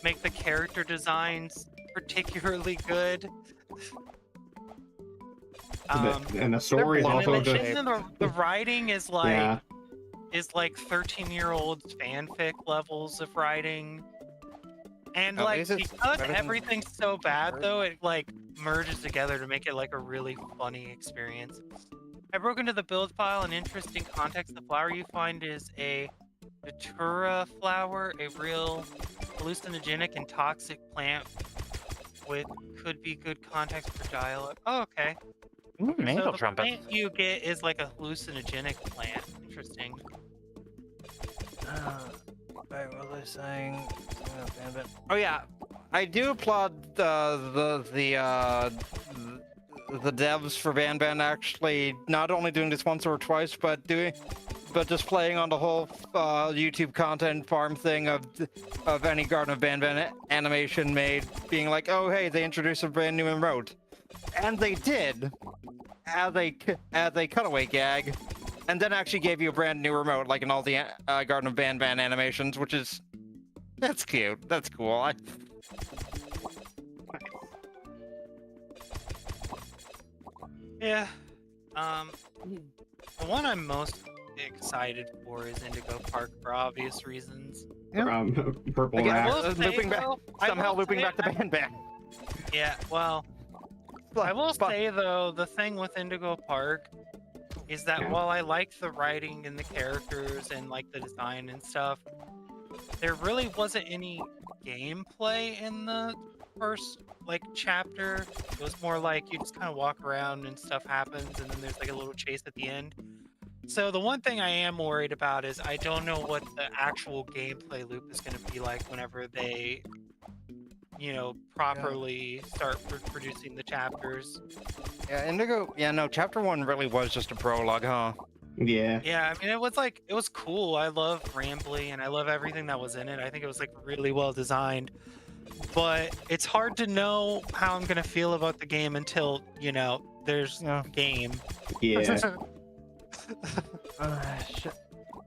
make the character designs particularly good. And the story is also just... The writing is like... is like 13-year-old fanfic levels of writing. And like, because everything's so bad though, it like merges together to make it like a really funny experience. I broke into the build file, and interesting context. The flower you find is a datura flower, a real hallucinogenic and toxic plant with could be good context for dialogue. Oh, okay. Mango so trumpet. The plant you get is like a hallucinogenic plant. Interesting. Wait, what was I saying? Oh yeah, I do applaud the devs for Ban actually not only doing this once or twice, but just playing on the whole YouTube content farm thing of any Garden of Ban animation made, being like, oh hey, they introduced a brand new emote, and they did as a cutaway gag. And then actually gave you a brand new remote, like in all the Garden of Ban animations, which is... That's cute. That's cool. Yeah. The one I'm most excited for is Indigo Park for obvious reasons. Purple Again, Rack. Looping back, somehow looping back to Ban. Yeah, well... I will say, though, the thing with Indigo Park is that while I like the writing and the characters and like the design and stuff, there really wasn't any gameplay in the first like chapter. It was more like you just kind of walk around and stuff happens, and then there's like a little chase at the end. So the one thing I am worried about is I don't know what the actual gameplay loop is going to be like whenever they, you know, properly start producing the chapters. Yeah, Indigo. Yeah, no, chapter 1 really was just a prologue, huh? Yeah. Yeah, I mean, it was cool. I love Rambly and I love everything that was in it. I think it was like really well designed. But it's hard to know how I'm gonna feel about the game until, you know, there's a game. Yeah. Shit.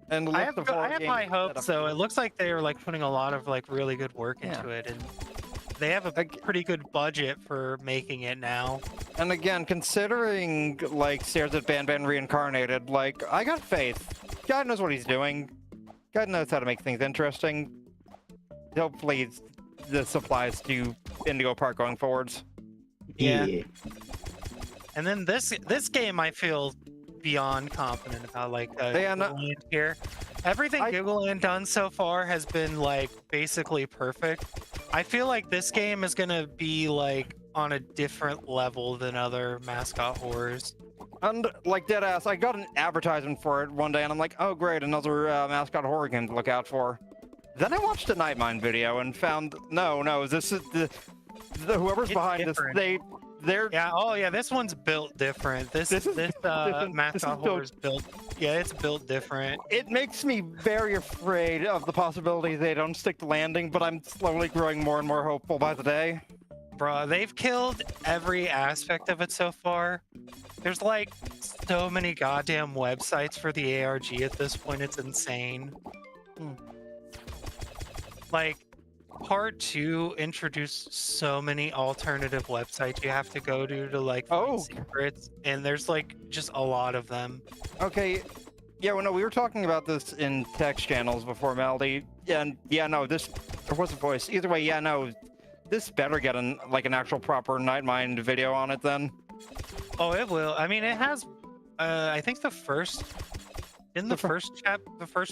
And I have high hopes, so it looks like they're like putting a lot of like really good work into it, and they have a pretty good budget for making it now. And again, considering like Stairs at Ban reincarnated, like I got faith. God knows what he's doing. God knows how to make things interesting. Hopefully, this applies to Indigo Park going forwards. Yeah. And then this game, I feel beyond confident about. Like GiggleLand here, everything GiggleLand done so far has been like basically perfect. I feel like this game is gonna be like on a different level than other mascot horrors. And like deadass, I got an advertisement for it one day, and I'm like, oh great, another mascot horror game to look out for. Then I watched a Nightmind video and found no, this is the whoever's behind different. this. They're this one's built different. This mascot horror is built. Yeah, it's built different. It makes me very afraid of the possibility they don't stick to landing, but I'm slowly growing more and more hopeful by the day. Bruh, they've killed every aspect of it so far. There's like so many goddamn websites for the ARG at this point, it's insane. Like, Part 2 introduced so many alternative websites you have to go to like find secrets, and there's like just a lot of them. Okay, yeah, well, no, we were talking about this in text channels before, Melody, and yeah, no, there was a voice. Either way, yeah, no, this better get an actual proper Nightmind video on it then. Oh, it will. I mean, it has. I think the first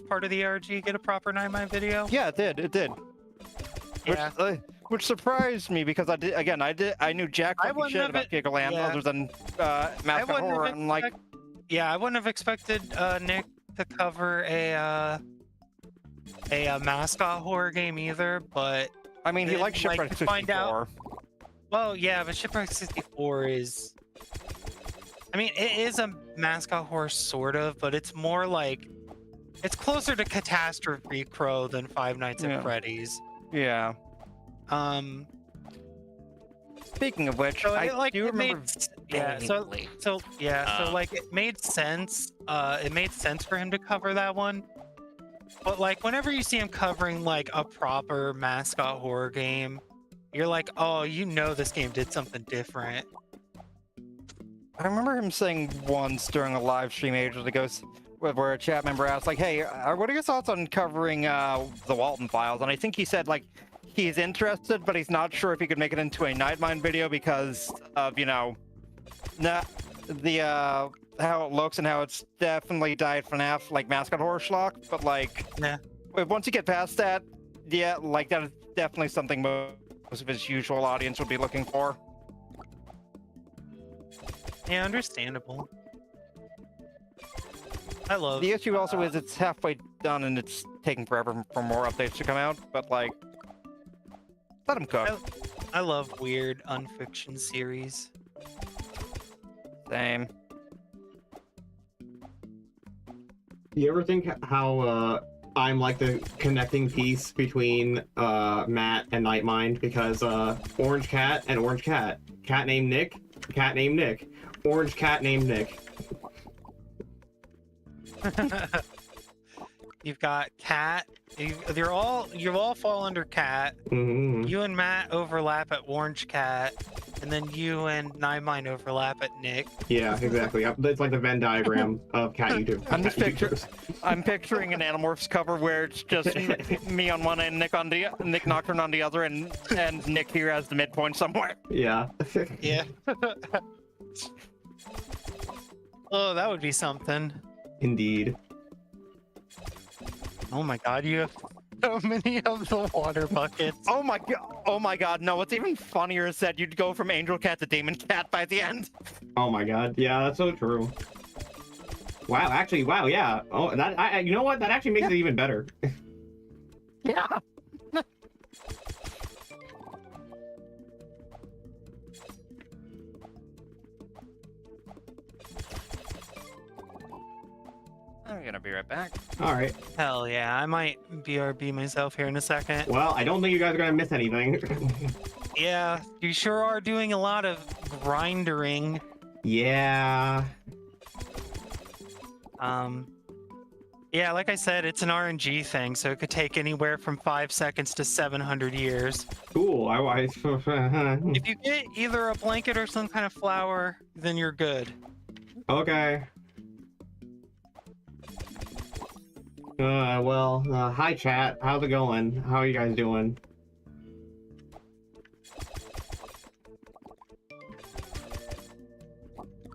part of the ARG get a proper Nightmind video. Yeah, it did. It did. Yeah. Which surprised me because I knew jack fucking shit about GiggleLand other than mascot horror, and like. Yeah, I wouldn't have expected Nick to cover a mascot horror game either, but I mean, he likes Shipwreck 64. Well, yeah, but Shipwreck 64 is. I mean, it is a mascot horse, sort of, but it's more like. It's closer to Catastrophe Crow than Five Nights at Freddy's. Yeah. Speaking of which, So I like, do remember. So like it made sense. It made sense for him to cover that one. But like, whenever you see him covering like a proper mascot horror game, you're like, oh, you know, this game did something different. I remember him saying once during a live stream ages ago, where a chat member asked, like, hey, what are your thoughts on covering the Walton Files? And I think he said, like, he's interested, but he's not sure if he could make it into a Nightmind video because of, you know, how it looks and how it's definitely died FNAF, like, mascot horror schlock. But, like, yeah, once you get past that, yeah, like, that is definitely something most of his usual audience would be looking for. Yeah, understandable. I love. The issue also is it's halfway done and it's taking forever for more updates to come out, but like, let him cook. I love weird unfiction series. Same. You ever think how I'm like the connecting piece between Matt and Nightmind? Because Orange Cat and Orange Cat. Cat named Nick, cat named Nick. Orange Cat named Nick. You've got Cat. You all fall under Cat. Mm-hmm. You and Matt overlap at Orange Cat, and then you and Nightmind overlap at Nick. Yeah, exactly. It's like the Venn diagram of cat YouTube. I'm picturing an Animorphs cover where it's just me on one end, Nick Nocturne on the other, and Nick here as the midpoint somewhere. Yeah. Yeah. Oh, that would be something. Indeed. Oh my god, you have so many of the water buckets. Oh my god, no, what's even funnier is that you'd go from Angel Cat to Demon Cat by the end. Oh my god, yeah, that's so true. Wow, actually, wow, yeah. Oh, that you know what? That actually makes it even better. Yeah. I'm gonna be right back. All right. Hell yeah, I might BRB myself here in a second. Well, I don't think you guys are gonna miss anything. Yeah, you sure are doing a lot of grindering. Yeah. Yeah, like I said, it's an RNG thing, so it could take anywhere from 5 seconds to 700 years. Cool. If you get either a blanket or some kind of flower, then you're good. Okay. Well, hi chat. How's it going? How are you guys doing?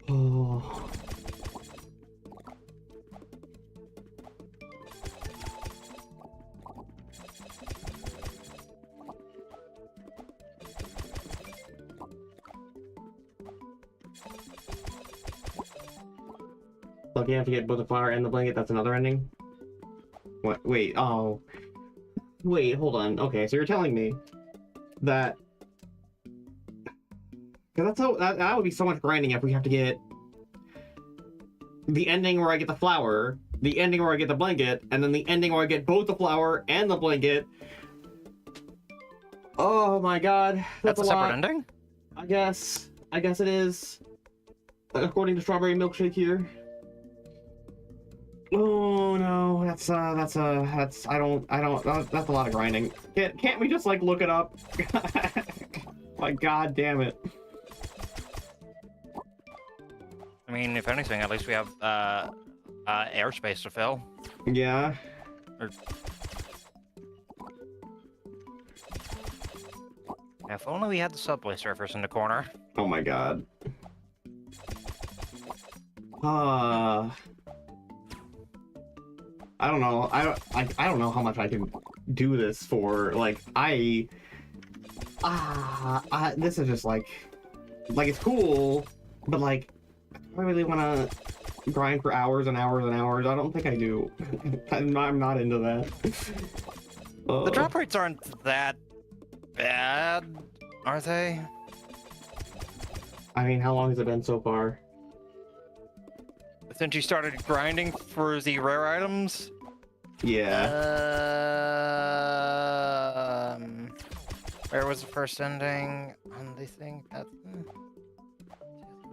Oh. Lucky enough to get both the flower and the blanket. That's another ending. What? Wait. Oh. Wait. Hold on. Okay. So you're telling me that because that's so that would be so much grinding if we have to get the ending where I get the flower, the ending where I get the blanket, and then the ending where I get both the flower and the blanket. Oh my god. That's a separate lot. ending? I guess it is. According to Strawberry Milkshake here. Oh no, that's I don't that's a lot of grinding. Can't we just like look it up? Like god damn it. I mean, if anything, at least we have airspace to fill. Yeah. If only we had the subway surfers in the corner. Oh my god. I don't know. I don't know how much I can do this for. Like this is just like it's cool, but like I really want to grind for hours and hours and hours. I don't think I do. I'm not into that. The drop rates aren't that bad, are they? I mean, how long has it been so far? Since you started grinding for the rare items? Yeah. Where was the first ending on the thing? That's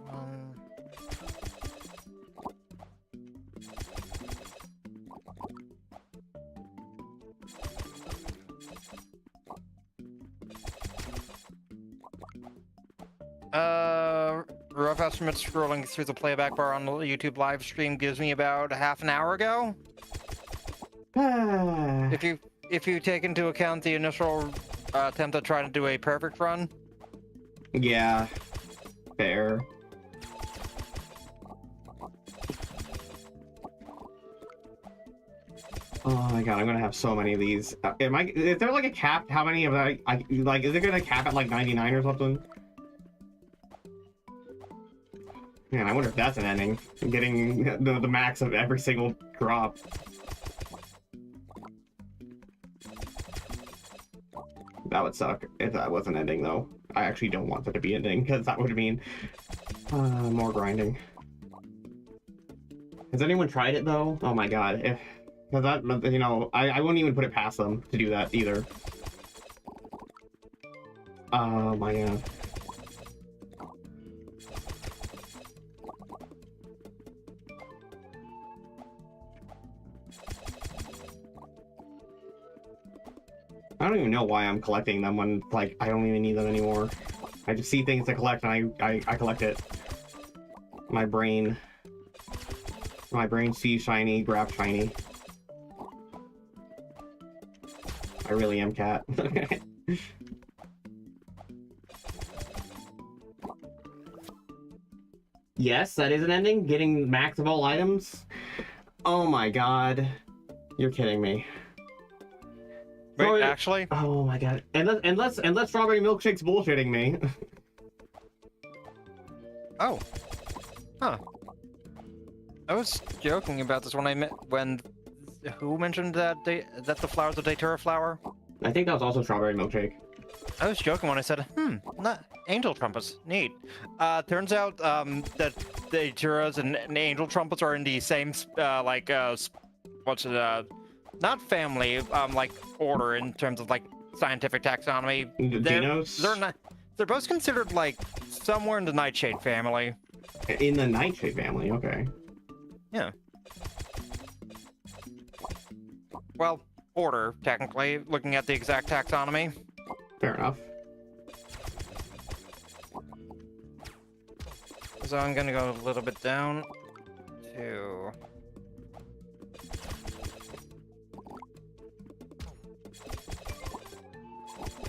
one. Rough estimate scrolling through the playback bar on the YouTube live stream gives me about half an hour ago. If you take into account the initial attempt at trying to do a perfect run. Yeah. Fair. Oh my god, I'm gonna have so many of these. Is there like a cap? How many of that? Like, is it gonna cap at like 99 or something? Man, I wonder if that's an ending. Getting the max of every single drop. That would suck if that was an ending, though. I actually don't want that to be ending, because that would mean more grinding. Has anyone tried it, though? Oh my god. Because that, you know, I wouldn't even put it past them to do that, either. Oh my god. I don't even know why I'm collecting them when, like, I don't even need them anymore. I just see things to collect and I collect it. My brain sees shiny, grab shiny. I really am cat. Yes, that is an ending. Getting max of all items. Oh my god. You're kidding me. Wait, actually? Oh my god. Unless strawberry milkshake's bullshitting me. Oh. Huh. I was joking about this when I met who mentioned that that the flower's a Datura flower? I think that was also strawberry milkshake. I was joking when I said, not angel trumpets. Neat. Turns out that Daturas and angel trumpets are in the same not family, like order in terms of like scientific taxonomy. They're both considered like somewhere in the nightshade family. In the nightshade family, okay. Yeah. Well, order, technically, looking at the exact taxonomy. Fair enough. So I'm gonna go a little bit down to...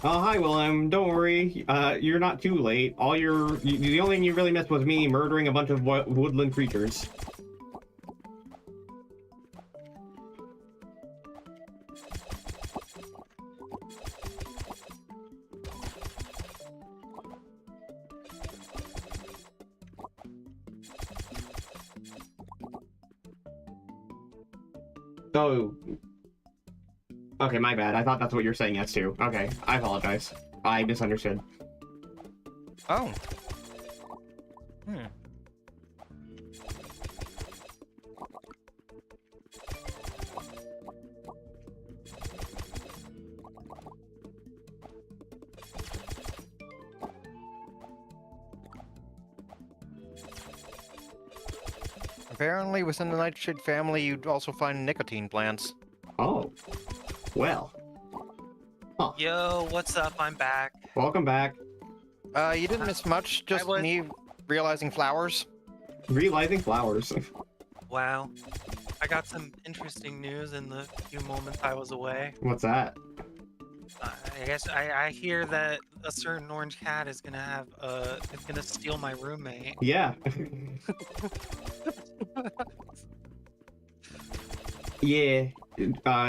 Oh, hi, Willem. Don't worry. You're not too late. The only thing you really missed was me murdering a bunch of woodland creatures. So... Okay, my bad. I thought that's what you're saying yes to. Okay, I apologize. I misunderstood. Oh. Apparently, within the nightshade family, you'd also find nicotine plants. Oh. Well. Huh. Yo, what's up? I'm back. Welcome back. You didn't miss much, just me realizing flowers. Realizing flowers. Wow. I got some interesting news in the few moments I was away. What's that? I guess I hear that a certain orange cat is gonna have is gonna steal my roommate. Yeah. Yeah.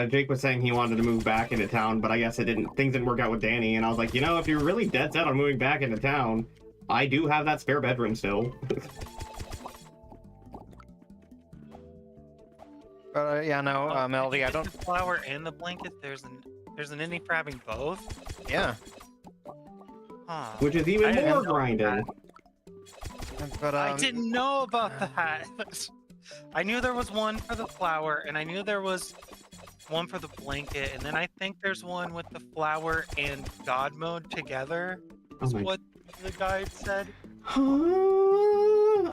Jake was saying he wanted to move back into town, but I guess things didn't work out with Danny, and I was like, you know, if you're really dead set on moving back into town, I do have that spare bedroom still. Yeah, no, Melody, I don't... The flower and the blanket, there's an indie for having both? Yeah. Huh. Which is even more grinding. But I didn't know about that. I knew there was one for the flower, and I knew there was one for the blanket, and then I think there's one with the flower and God mode together. Is what the guide said.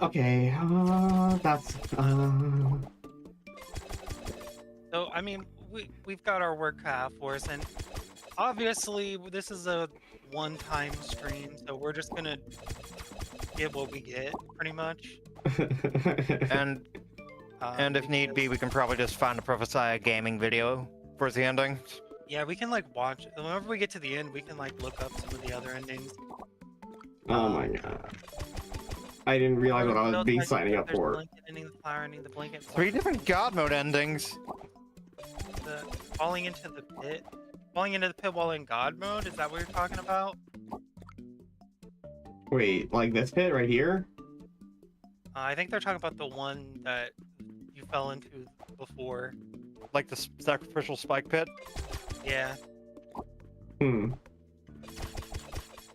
Okay, that's So I mean, we've got our work cut out for us, and obviously this is a one-time stream, so we're just gonna get what we get, pretty much. and if need be, we can probably just find a Prophesy Gaming video for the ending. Yeah, we can like watch. Whenever we get to the end, we can like look up some of the other endings. Oh my god. I didn't realize what I was being signing up for. Ending the flower, ending the blanket. 3 different God mode endings. The falling into the pit. Falling into the pit while in God mode? Is that what you're talking about? Wait, like this pit right here? I think they're talking about the one that you fell into before. Like the sacrificial spike pit? Yeah. Hmm.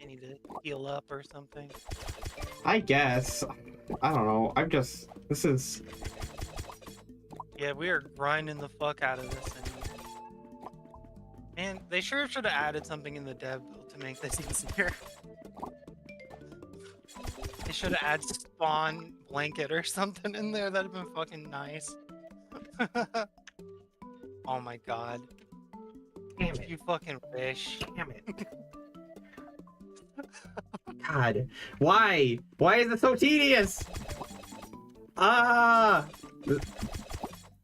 You need to heal up or something. I guess. I don't know. This is... Yeah, we are grinding the fuck out of this. And they sure should have added something in the dev build to make this easier. They should have added spawn blanket or something in there. That'd have been fucking nice. Oh my god. Damn it. You fucking wish. Damn it. God. Why? Why is it so tedious? Ah!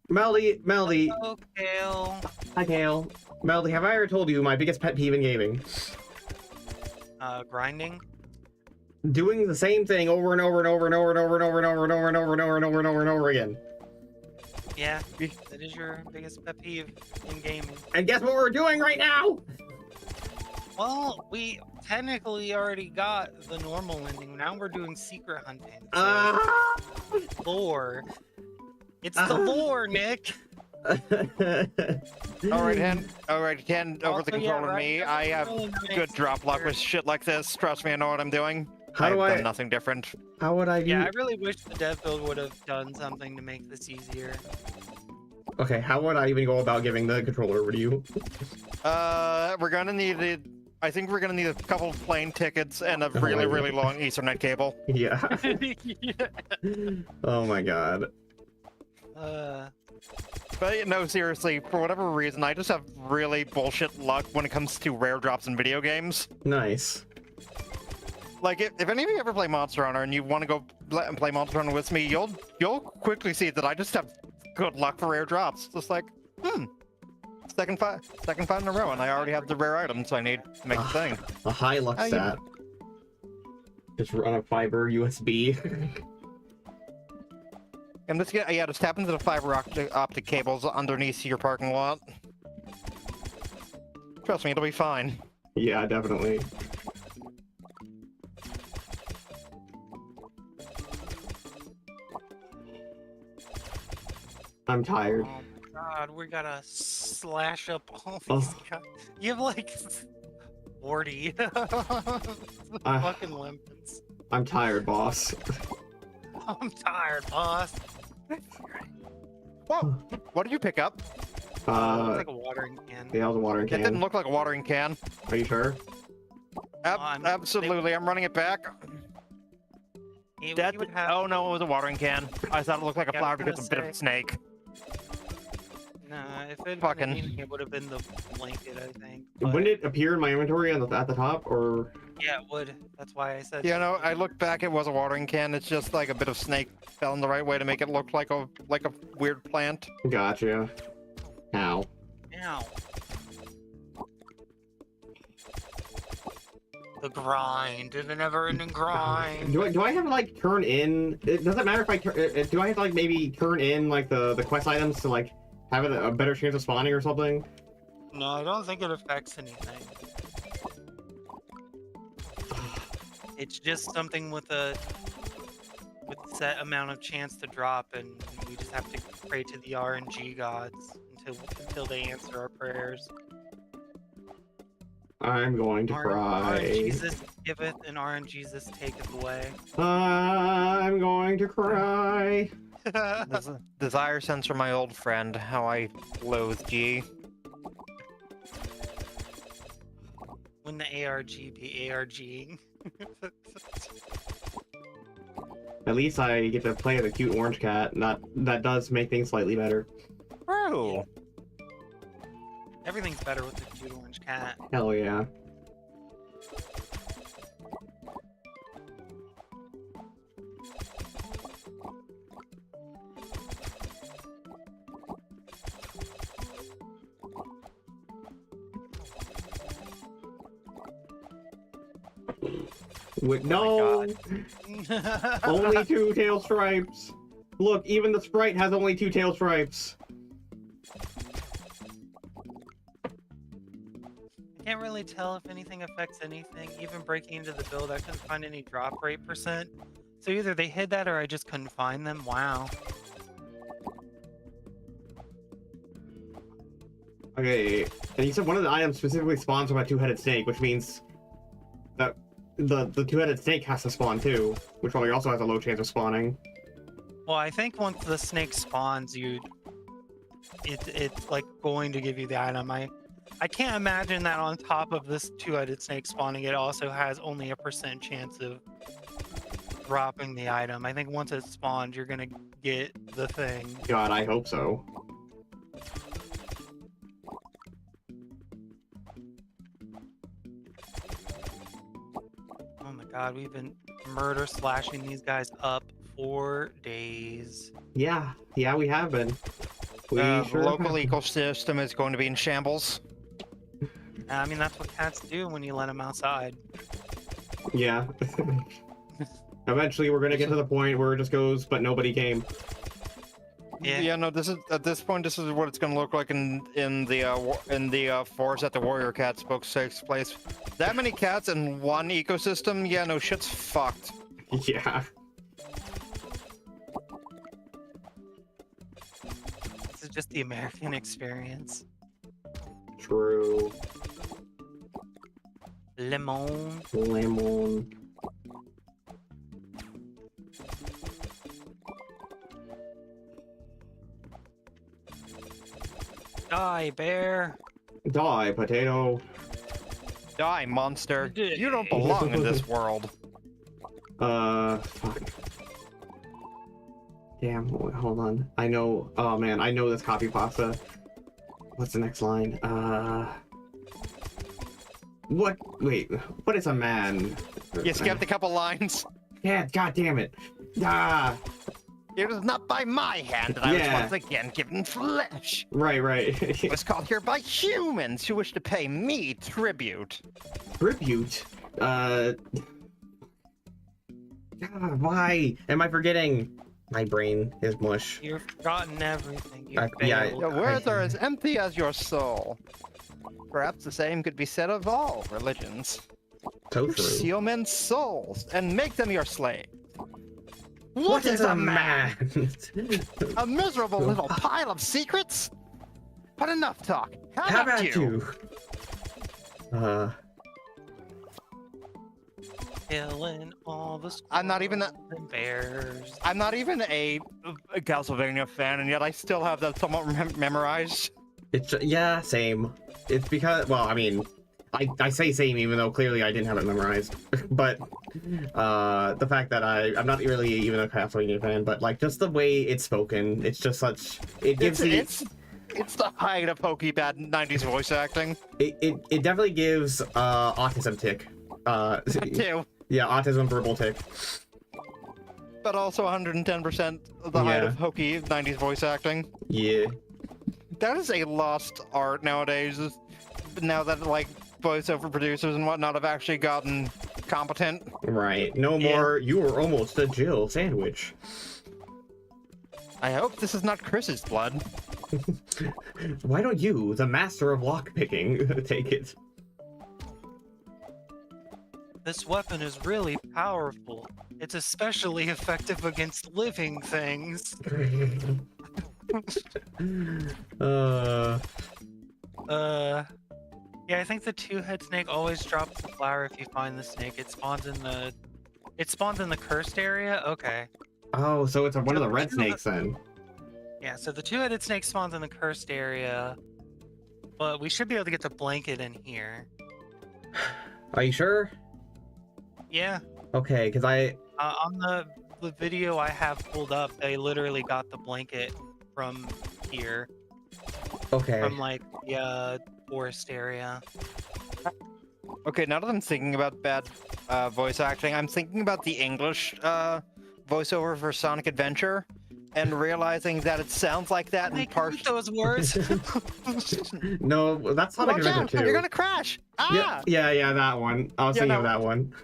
Melody. Oh, Kale. Hi, Kale. Melody, have I ever told you my biggest pet peeve in gaming? Grinding? Doing the same thing over and over and over and over and over and over and over and over and over and over and over and over and over again. Yeah, that is your biggest pet peeve in gaming. And guess what we're doing right now? Well, we technically already got the normal ending. Now we're doing secret hunting. So lore. It's the lore, Nick. Alright, hand over the Also, controller yeah, me. right, I have really nice good drop luck with here. shit like this. Trust me, I know what I'm doing. How do I've I- done nothing different. How would I do... Yeah, I really wish the dev build would have done something to make this easier. Okay, how would I even go about giving the controller over to you? We're gonna need it. I think we're gonna need a couple of plane tickets and a really, really long Ethernet cable. Yeah. Oh my god. But no, seriously, for whatever reason, I just have really bullshit luck when it comes to rare drops in video games. Nice. Like, if any of you ever play Monster Hunter and you want to go play Monster Hunter with me, you'll quickly see that I just have good luck for rare drops. Just like, second fight in a row, and I already have the rare items I need to make the thing. A high luck stat. Just run a fiber USB. And just just tap into the fiber optic cables underneath your parking lot. Trust me, it'll be fine. Yeah, definitely. I'm tired. Oh my god, we gotta slash up all these guys. You have like 40 fucking lemons. I'm tired, boss. I'm tired, boss. Whoa! What did you pick up? Looks like a watering can. Yeah, it was a watering It didn't can. look like a watering can. Are you sure? Absolutely, I'm running it back. You would have... Oh no, it was a watering can. I thought it looked like a Yeah, I flower was because of a bit of gonna a snake. Nah, if it Fucking- it would have been the blanket, I think. But... Wouldn't it appear in my inventory at the top, or? Yeah, it would. That's why I said. You know, I looked back, it was a watering can. It's just like a bit of snake fell in the right way to make it look like a weird plant. Gotcha. Ow. Ow. The grind, the never-ending grind. Do I have to like turn in? It doesn't matter if I do I have to like maybe turn in like the quest items to like have a better chance of spawning or something? No, I don't think it affects anything. It's just something with a set amount of chance to drop, and we just have to pray to the RNG gods until they answer our prayers. I'm going to cry. RNGesus giveth and RNGesus taketh away. I'm going to cry. Desire sense from my old friend, how I loathe G. When the ARG be ARGing. At least I get to play the cute orange cat. That does make things slightly better. True. Everything's better with the cute orange cat. Hell yeah. Wait, no! Only 2 tail stripes! Look, even the sprite has only 2 tail stripes. I can't really tell if anything affects anything. Even breaking into the build, I couldn't find any drop rate %. So either they hid that or I just couldn't find them. Wow. Okay, and you said one of the items specifically spawns from a 2-headed snake, which means that the 2-headed snake has to spawn too, which probably also has a low chance of spawning. Well, I think once the snake spawns, it's like going to give you the item. I can't imagine that on top of this 2-headed snake spawning, it also has only a % chance of dropping the item. I think once it spawned, you're gonna get the thing. God, I hope so. Oh my god, we've been murder slashing these guys up for days. Yeah, we have been. We The sure local have. ecosystem is going to be in shambles. I mean, that's what cats do when you let them outside. Yeah. Eventually, we're gonna get to the point where it just goes, but nobody came. Yeah. No, this is at this point. This is what it's going to look like in the forest that the warrior cat spoke takes place. That many cats in one ecosystem? Yeah, no shit's fucked. Yeah. This is just the American experience. True. Lemon. Lemon. Die, bear. Die, potato. Die, monster. You don't belong in this world. Fuck. Damn, hold on. I know, oh man, I know this copy pasta. What's the next line? What? Wait, what is a man? You skipped a couple lines. Yeah, god damn it. Ah, It was not by my hand that I Yeah. was once again given flesh. right. It was called here by humans who wish to pay me tribute. Tribute? God, why am I forgetting? My brain is mush. You've forgotten everything. You Yeah, failed. Your words are as empty as your soul. Perhaps the same could be said of all religions. So You true. steal men's souls and make them your slaves. What is a man? A miserable little pile of secrets? But enough talk. How about you? Killing all the I'm not even squirrels and bears. I'm not even a Castlevania fan, and yet I still have that somewhat memorized. It's yeah, same. It's because, well, I mean, I say same even though clearly I didn't have it memorized. But the fact that I'm not really even a Castlevania fan, but like just the way it's spoken, it's just such. It gives It's the height of hokey bad 90s voice acting. it definitely gives autism tick. Too. Yeah, autism verbal tick. But also 110% of the height Yeah. of hokey 90s voice acting. Yeah. That is a lost art nowadays. Now that like voiceover producers and whatnot have actually gotten competent. Right. No more. You were almost a Jill sandwich. I hope this is not Chris's blood. Why don't you, the master of lockpicking, take it? This weapon is really powerful. It's especially effective against living things. Yeah, I think the two-head snake always drops the flower if you find the snake. It spawns in the cursed area. Okay. Oh, so it's one of the red two- snakes then. Yeah, so the two-headed snake spawns in the cursed area, but we should be able to get the blanket in here. Are you sure? Yeah. Okay, because On the video I have pulled up, they literally got the blanket from here, okay. from like the forest area. Okay, now that I'm thinking about bad voice acting, I'm thinking about the English voiceover for Sonic Adventure, and realizing that it sounds like that in parts. Those words. No, that's Sonic Watch Adventure out! 2. You're gonna crash! Ah! Yeah, that one. I was Yeah, thinking of no. that one.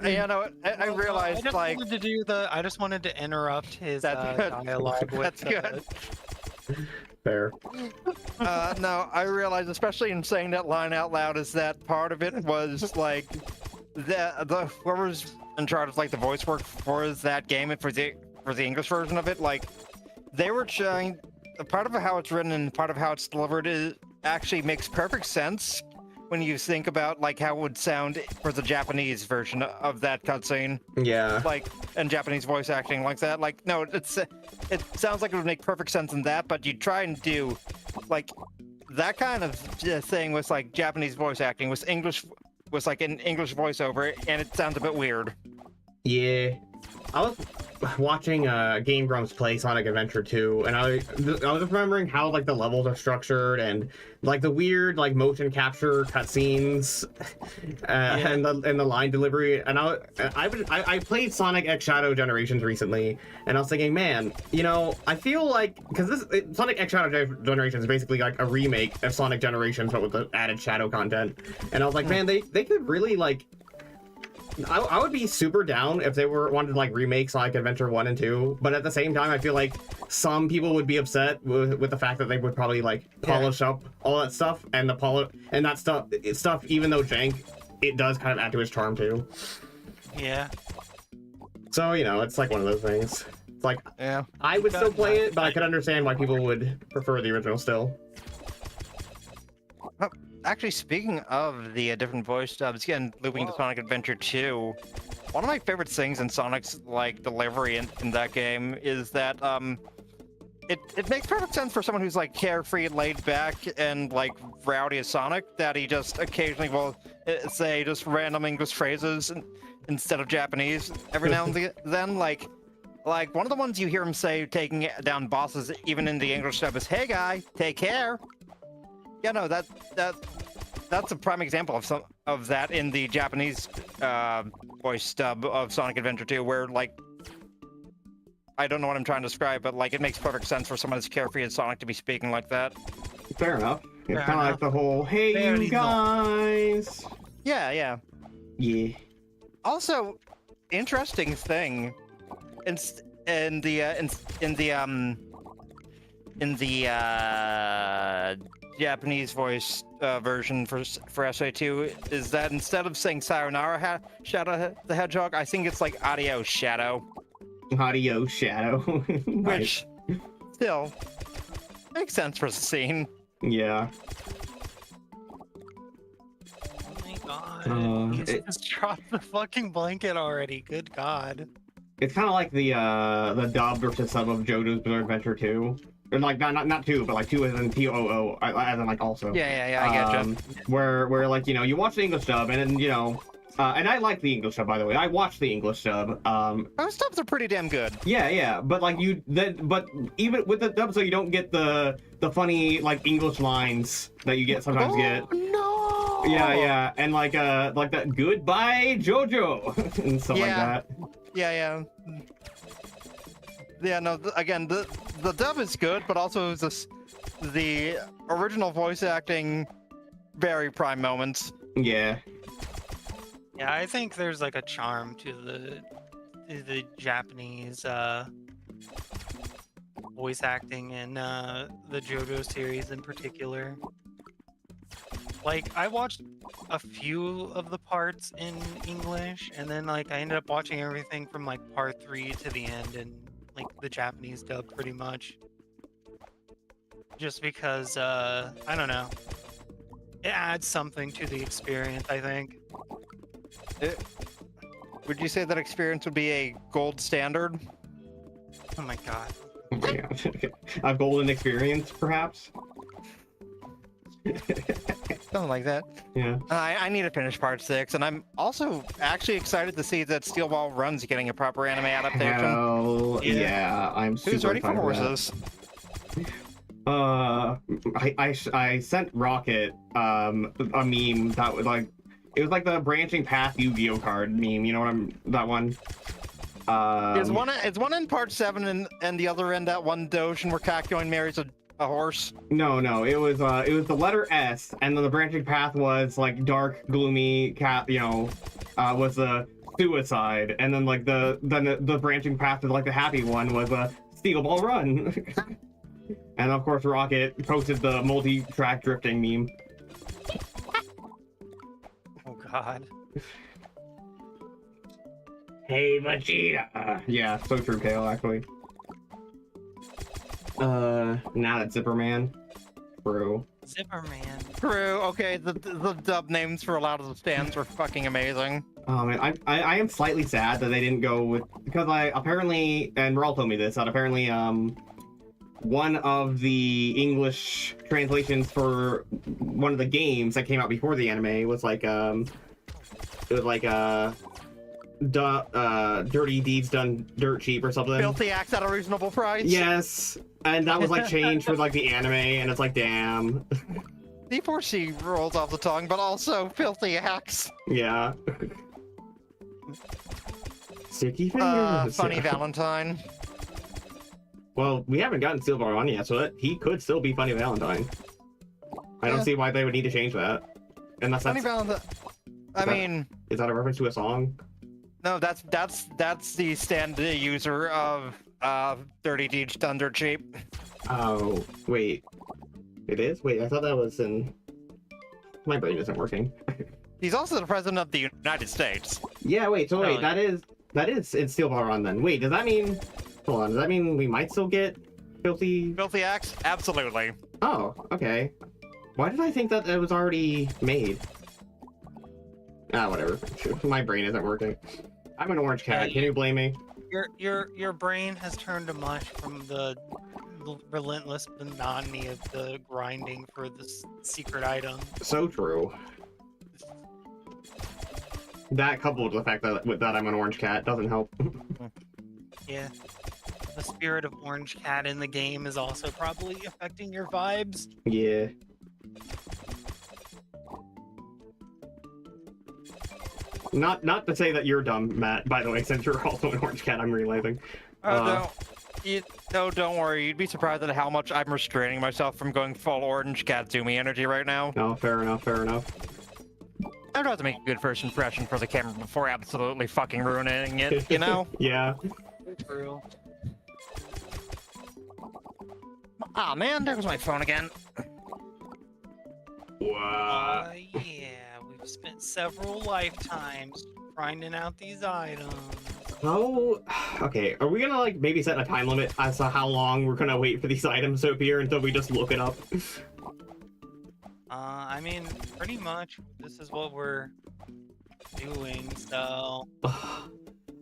Yeah, no, I realized like I just wanted to interrupt his That's good. dialogue with That's good. Fair. No, I realized, especially in saying that line out loud, is that part of it was like the whoever's in charge of like the voice work for that game and for the English version of it, like they were trying. Part of how it's written and part of how it's delivered actually makes perfect sense when you think about like how it would sound for the Japanese version of that cutscene. Yeah. Like, and Japanese voice acting like that. Like, no, it sounds like it would make perfect sense in that, but you try and do like that kind of thing with like Japanese voice acting was like an English voiceover, and it sounds a bit weird. Yeah. I was watching Game Grumps play Sonic Adventure 2, and I was just remembering how like the levels are structured and like the weird like motion capture cutscenes and the line delivery. And I played Sonic X Shadow Generations recently, and I was thinking, man, you know, I feel like because Sonic X Shadow Generations is basically like a remake of Sonic Generations but with the added Shadow content, and I was like, man, they could really like. I would be super down if they wanted to like remake Sonic Adventure 1 and 2, but at the same time I feel like some people would be upset with the fact that they would probably like polish up all that stuff, and that stuff even though jank, it does kind of add to its charm too. Yeah. So, you know, it's like one of those things. It's like, Yeah. I would still play it, but I could understand why people would prefer the original still. Actually, speaking of the different voice dubs, again, looping to Sonic Adventure 2, one of my favorite things in Sonic's like delivery in that game is that it makes perfect sense for someone who's like carefree, laid back, and like rowdy as Sonic, that he just occasionally will say just random English phrases instead of Japanese every now and then. Like one of the ones you hear him say taking down bosses even in the English dub is, "Hey guy, take care." Yeah, no, that's a prime example of that in the Japanese voice dub of Sonic Adventure 2, where like I don't know what I'm trying to describe, but like it makes perfect sense for someone as carefree as Sonic to be speaking like that. Fair enough. It's Fair kind of like enough. the whole, hey Fair you guys. Yeah. Yeah. Also, interesting thing in the Japanese voice version for SA2 is that instead of saying Sayonara Shadow the Hedgehog, I think it's like Adios Shadow. Adios Shadow. Nice. Which still makes sense for the scene. Yeah. Oh my god. He's just dropped the fucking blanket already. Good god. It's kind of like the dub versus sub of JoJo's Bizarre Adventure 2. Or like not 2, but like 2 as in TOO, as in like also. Yeah, I get you. Where like, you know, you watch the English dub and then, you know, and I like the English dub, by the way. I watched the English dub. Those dubs are pretty damn good. Yeah, but like but even with the dub, so you don't get the funny like English lines that you get sometimes get. No. Yeah, and like that goodbye JoJo and stuff like that. Yeah. Yeah, no, again, the dub is good, but also the original voice acting, very prime moments. Yeah. Yeah, I think there's like a charm to the Japanese voice acting in the JoJo series in particular. Like, I watched a few of the parts in English, and then like I ended up watching everything from like part 3 to the end in like the Japanese dub pretty much. Just because I don't know. It adds something to the experience, I think. Would you say that experience would be a gold standard? Oh my god. Oh my god. A golden experience, perhaps? Something like that. Yeah. I need to finish part 6, and I'm also actually excited to see that Steel Ball Run's getting a proper anime adaptation. Hell Yeah. yeah, I'm super Who's ready for excited that. horses? I sent Rocket a meme that was like, it was like the branching path Yu-Gi-Oh card meme. You know what that one? Is one in part 7 and the other end that one Dojin where Kakyoin marries a horse? No, it was the letter S, and then the branching path was like dark, gloomy cat. You know, was the suicide, and then like the branching path to like the happy one was a Steel Ball Run. And of course, Rocket posted the multi-track drifting meme. Oh god. Hey, Vegeta! Yeah, so true, Kale, actually. Now that Zipperman. True. Zipperman. True. Okay, the dub names for a lot of the stands were fucking amazing. Oh man, I am slightly sad that they didn't go with, because I apparently, and Raul told me this, that apparently one of the English translations for one of the games that came out before the anime was like it was like dirty deeds done dirt cheap or something. Filthy acts at a reasonable price. Yes, and that was like changed for like the anime, and it's like, damn. D4C rolls off the tongue, but also filthy acts. Yeah. Sticky fingers. Funny Valentine. Well, we haven't gotten Steel Ball on yet, so he could still be Funny Valentine. I don't see why they would need to change that. Unless Funny that's... Valentine. Is that a reference to a song? No, that's the stand user of Dirty Deeds Thunder Cheap. Oh, wait. It is? Wait, I thought that was in... My brain isn't working. He's also the president of the United States. Yeah, wait, so wait, Really? that is in Steel Ball Run then. Wait, does that mean... Hold on, does that mean we might still get Filthy... Filthy acts? Absolutely. Oh, okay. Why did I think that it was already made? Ah, whatever. My brain isn't working. I'm an orange cat. Can you blame me? Your brain has turned to mush from the relentless monotony of the grinding for this secret item. So true. That coupled with the fact that I'm an orange cat doesn't help. Yeah. The spirit of Orange Cat in the game is also probably affecting your vibes. Yeah. Not to say that you're dumb, Matt, by the way, since you're also an orange cat, I'm realizing. Don't worry. You'd be surprised at how much I'm restraining myself from going full orange Katsumi energy right now. No, fair enough, fair enough. I'd have to make a good first impression for the camera before absolutely fucking ruining it, you know? Yeah. True. Ah, man, there was my phone again. Wow. Yeah, we've spent several lifetimes grinding out these items. How... Okay, are we gonna, like, maybe set a time limit as to how long we're gonna wait for these items to appear until we just look it up? I mean, pretty much, this is what we're doing, so...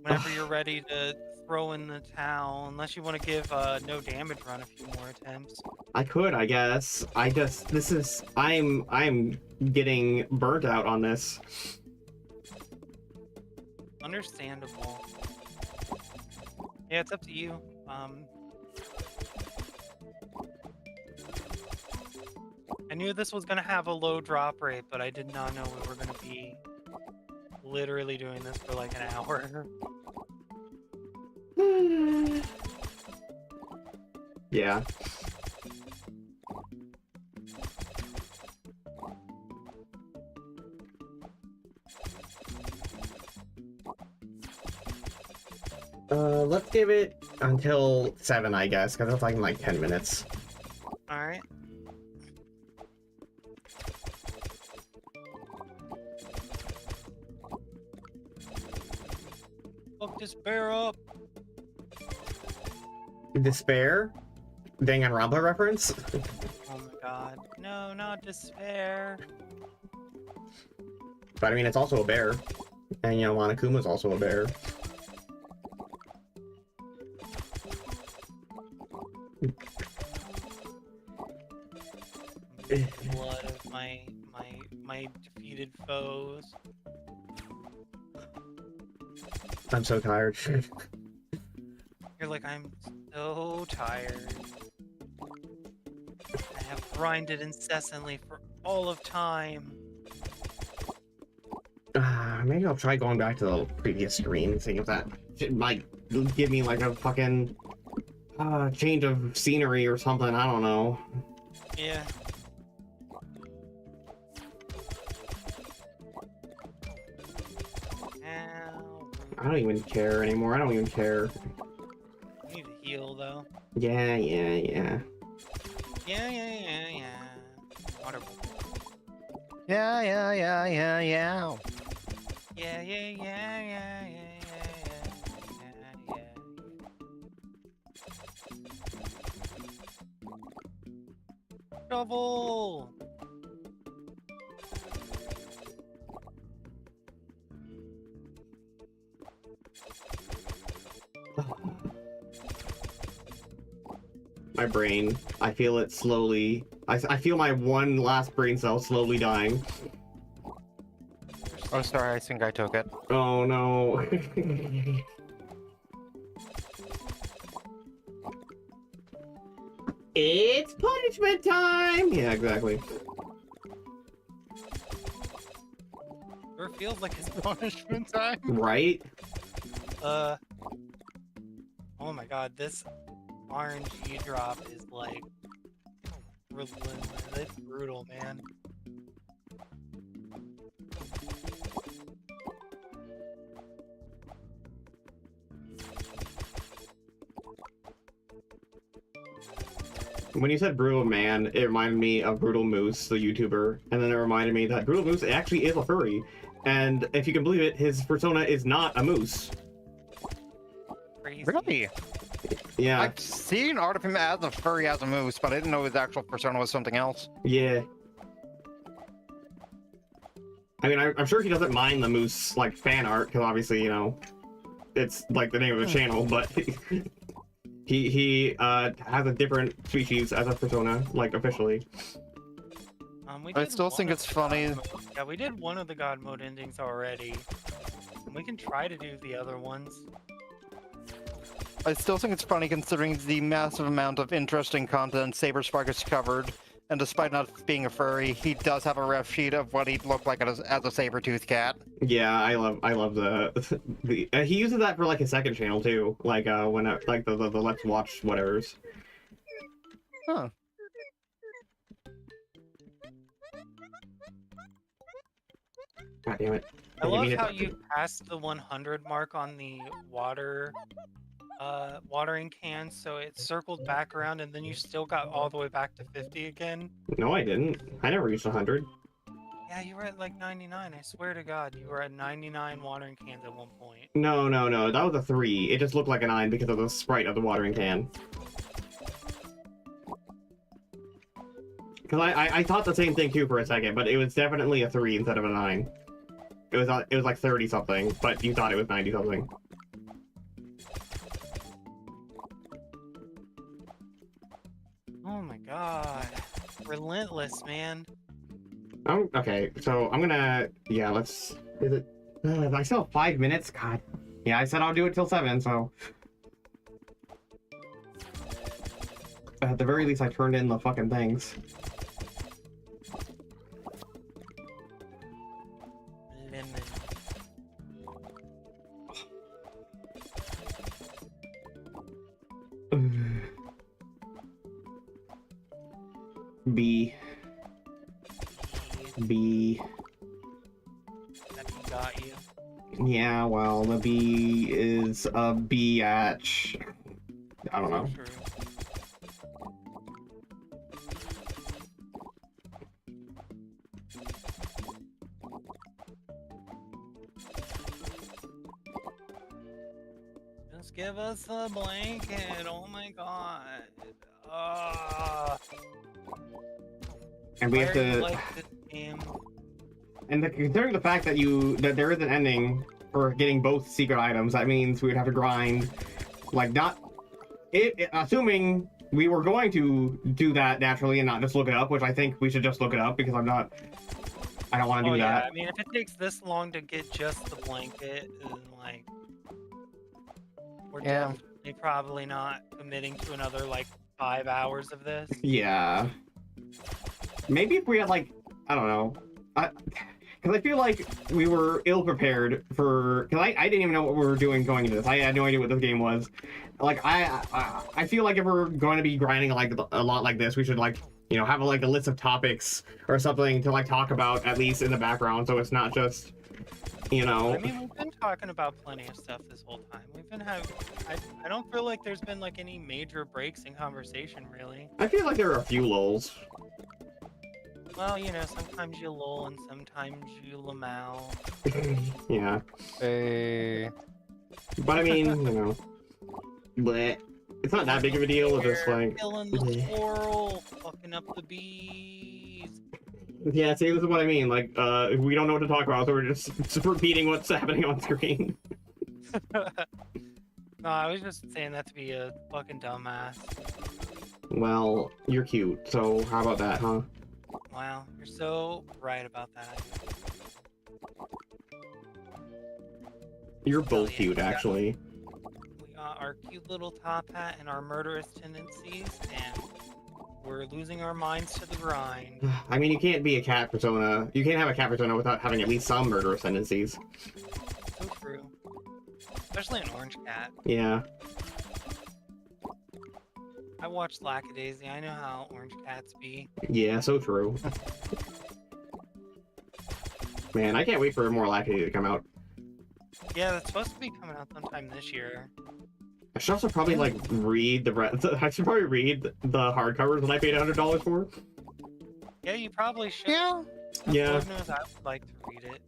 Whenever you're ready to throw in the towel, unless you want to give no damage run a few more attempts. I could, I guess. I'm getting burnt out on this. Understandable. Yeah, it's up to you. I knew this was gonna have a low drop rate, but I did not know we were gonna be literally doing this for like an hour. Yeah. Let's give it until 7, I guess, because it's like in like 10 minutes. Alright. Fuck this bear up. Despair? Danganronpa reference? Oh my god. No, not despair. But I mean, it's also a bear. And, you know, Monokuma's also a bear. Blood of my defeated foes. I'm so tired. You're like, I'm so tired. I have grinded incessantly for all of time. Maybe I'll try going back to the previous screen and seeing if that might give me like a fucking change of scenery or something. I don't know. Yeah. Ow. I don't even care anymore. I don't even care. You need to heal though. Yeah. Yeah. Water. Yeah. Yeah. Shovel. My brain. I feel it slowly. I feel my one last brain cell slowly dying. Oh, sorry, I think I took it. Oh no. It's punishment time! Yeah, exactly. Sure feels like it's punishment time. Right? Oh my god, this RNG drop is like relentless. It's brutal, man. When you said Brutal Man, it reminded me of Brutal Moose, the YouTuber, and then it reminded me that Brutal Moose actually is a furry. And if you can believe it, his persona is not a moose. Crazy. Really? Yeah, I've seen art of him as a furry, as a moose, but I didn't know his actual persona was something else. yeah. I mean, I'm sure he doesn't mind the moose, like, fan art, because obviously, you know, it's, like, the name of the channel, but he has a different species as a persona, like, officially. We I did still one think of it's the funny. God mode- Yeah, we did one of the God mode endings already. And we can try to do the other ones. I still think it's funny considering the massive amount of interesting content Saberspark has covered, and despite not being a furry, he does have a ref sheet of what he'd look like as a saber-toothed cat. Yeah, I love the he uses that for like his second channel too, like when like the Let's Watch whatevers. Huh. God damn it! I love mean how it- you passed the 100 mark on the watering can, so it circled back around, and then you still got all the way back to 50 again. No, I didn't. I never reached 100. Yeah, you were at like 99. I swear to God, you were at 99 watering cans at one point. No, that was a 3. It just looked like a 9 because of the sprite of the watering can. Because I thought the same thing too for a second, but it was definitely a 3 instead of a 9. It was like 30 something, but you thought it was 90 something. Oh my God, relentless, man. Oh, okay, so I'm gonna, yeah, let's, is it, I still have 5 minutes? God. Yeah, I said I'll do it till 7, so. At the very least, I turned in the fucking things. Lemon. B. B. That got you. Yeah, well, the B is a biatch. I don't know. True. Just give us a blanket. Oh my God. And we why have are you to. like this game? And considering the fact that there is an ending for getting both secret items, that means we would have to grind, like assuming we were going to do that naturally and not just look it up, which I think we should just look it up because I don't want to do Yeah, that. I mean, if it takes this long to get just the blanket, then like, we're definitely probably not committing to another like 5 hours of this. Yeah. Maybe if we had like, I don't know, because I feel like we were ill prepared for. Because I didn't even know what we were doing going into this. I had no idea what this game was. Like I feel like if we're going to be grinding like a lot like this, we should like have like a list of topics or something to like talk about at least in the background, so it's not just I mean, we've been talking about plenty of stuff this whole time. We've been having. I don't feel like there's been like any major breaks in conversation, really. I feel like there are a few lulls. Well, sometimes you lull and sometimes you lamau. Yeah. Hey. But I mean, but it's not that big of a deal. It's just like Killing the squirrel, fucking up the bees. Yeah, see, this is what I mean. Like, we don't know what to talk about, so we're just repeating what's happening on screen. No, I was just saying that to be a fucking dumbass. Well, you're cute, so how about that, huh? Wow, you're so right about that. You're both yeah, cute, yeah. actually. We got our cute little top hat and our murderous tendencies, and we're losing our minds to the grind. I mean, you can't be a cat persona. You can't have a cat persona without having at least some murderous tendencies. So true. Especially an orange cat. Yeah. I watched Lackadaisy. I know how orange cats be. Yeah, so true. Man, I can't wait for more Lackadaisy to come out. Yeah, that's supposed to be coming out sometime this year. I should also probably like read I should probably read the hardcovers that I paid $100 for. Yeah, you probably should. Yeah. Yeah. Lord knows I would like to read it.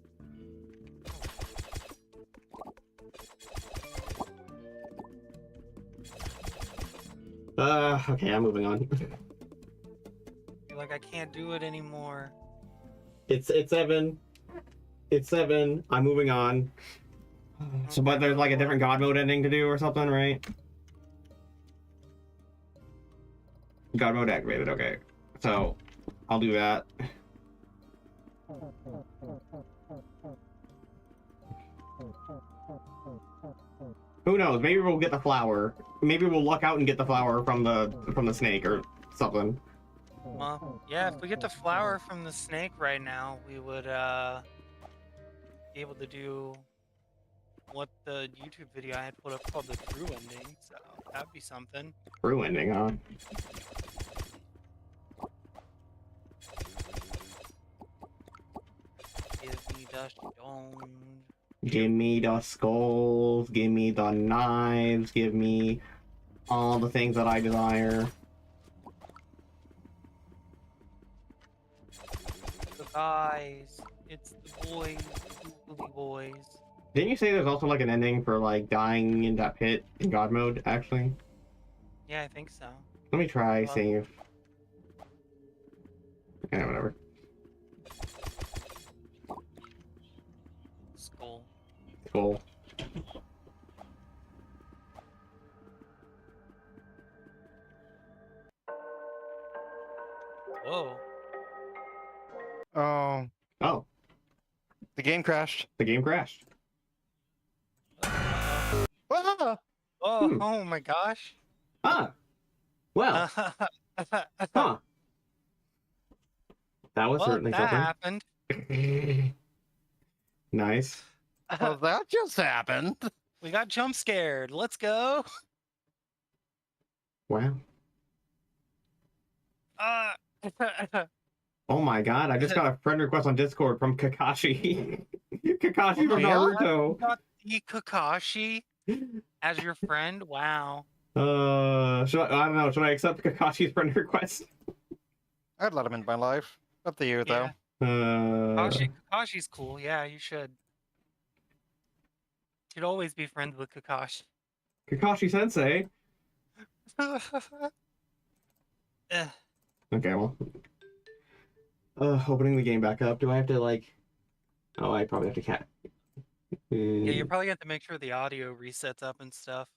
Okay, I'm moving on. You're like, I can't do it anymore. It's 7. It's 7. I'm moving on. So, but there's like a different God mode ending to do or something, right? God mode activated, okay. So, I'll do that. Who knows? Maybe we'll get the flower. Maybe we'll luck out and get the flower from the snake or something. Well, yeah, if we get the flower from the snake right now, we would be able to do what the YouTube video I had put up called the true ending, so that'd be something. True ending, huh? Give me the stone. Give me the skulls, give me the knives, give me all the things that I desire. The guys, it's the boys, the googly boys. Didn't you say there's also like an ending for like dying in that pit in God mode, actually? Yeah, I think so. Let me try Well- seeing if... Yeah, whatever. Skull. Cool. Whoa. Oh, Oh, the game crashed. the game crashed. Uh-oh. Ah! Oh, Hmm. oh my gosh. Ah! Well, huh. That was Well, certainly that something. happened. Nice. Well, that just happened. We got jump scared. Let's go. Wow. Oh my god, I just got a friend request on Discord from Kakashi. Kakashi from Yeah? Naruto. Got the Kakashi as your friend. Wow. I don't know, should I accept Kakashi's friend request? I'd let him in my life. Up to you, Yeah. though. Kakashi's cool. Yeah, you should. You'd always be friends with Kakashi. Kakashi Sensei. Eh. Okay, well. Opening the game back up. Do I have to, like... Oh, I probably have to cat. Yeah, you probably have to make sure the audio resets up and stuff.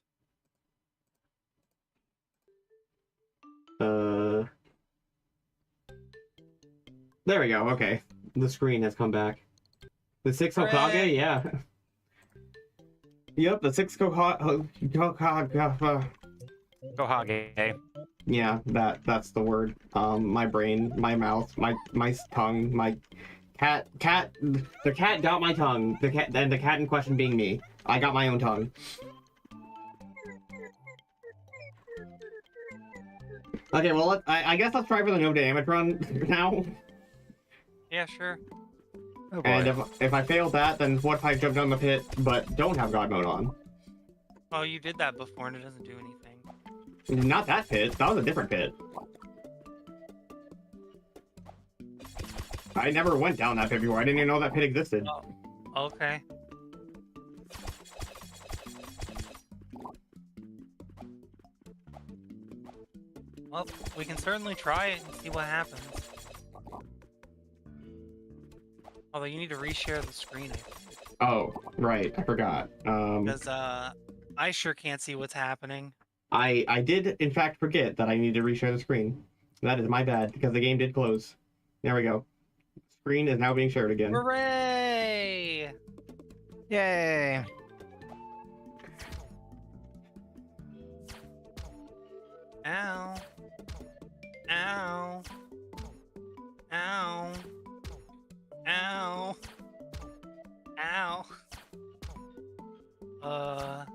There we go, okay. The screen has come back. The 6 Hokage? Hooray! Yeah. Yep, the 6 Hokage. Kohage. Yeah, that's the word. My brain, my mouth, my tongue, my cat. The cat got my tongue. The cat in question being me. I got my own tongue. Okay, well, I guess let's try for the no damage run now. Yeah, sure. Oh And boy. if I failed that, then what if I jump down the pit but don't have God mode on? Oh, you did that before and it doesn't do anything. Not that pit. That was a different pit. I never went down that pit before. I didn't even know that pit existed. Oh, okay. Well, we can certainly try it and see what happens. Although you need to reshare the screen, I think. Oh, right. I forgot. Because I sure can't see what's happening. I did in fact forget that I need to reshare the screen. That is my bad because the game did close. There we go. Screen is now being shared again. Hooray! Yay. Ow. Ow. Ow. Ow. Ow.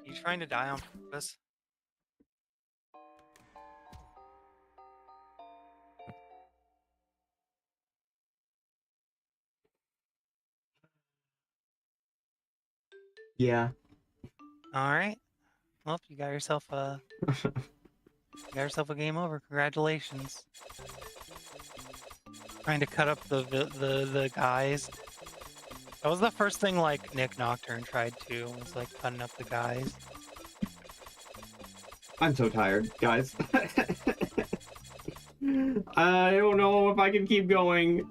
You trying to die on purpose? Yeah. All right. Well, you got yourself a game over. Congratulations. Trying to cut up the guys. That was the first thing like Nick Nocturne tried to, was like cutting up the guys. I'm so tired, guys. I don't know if I can keep going.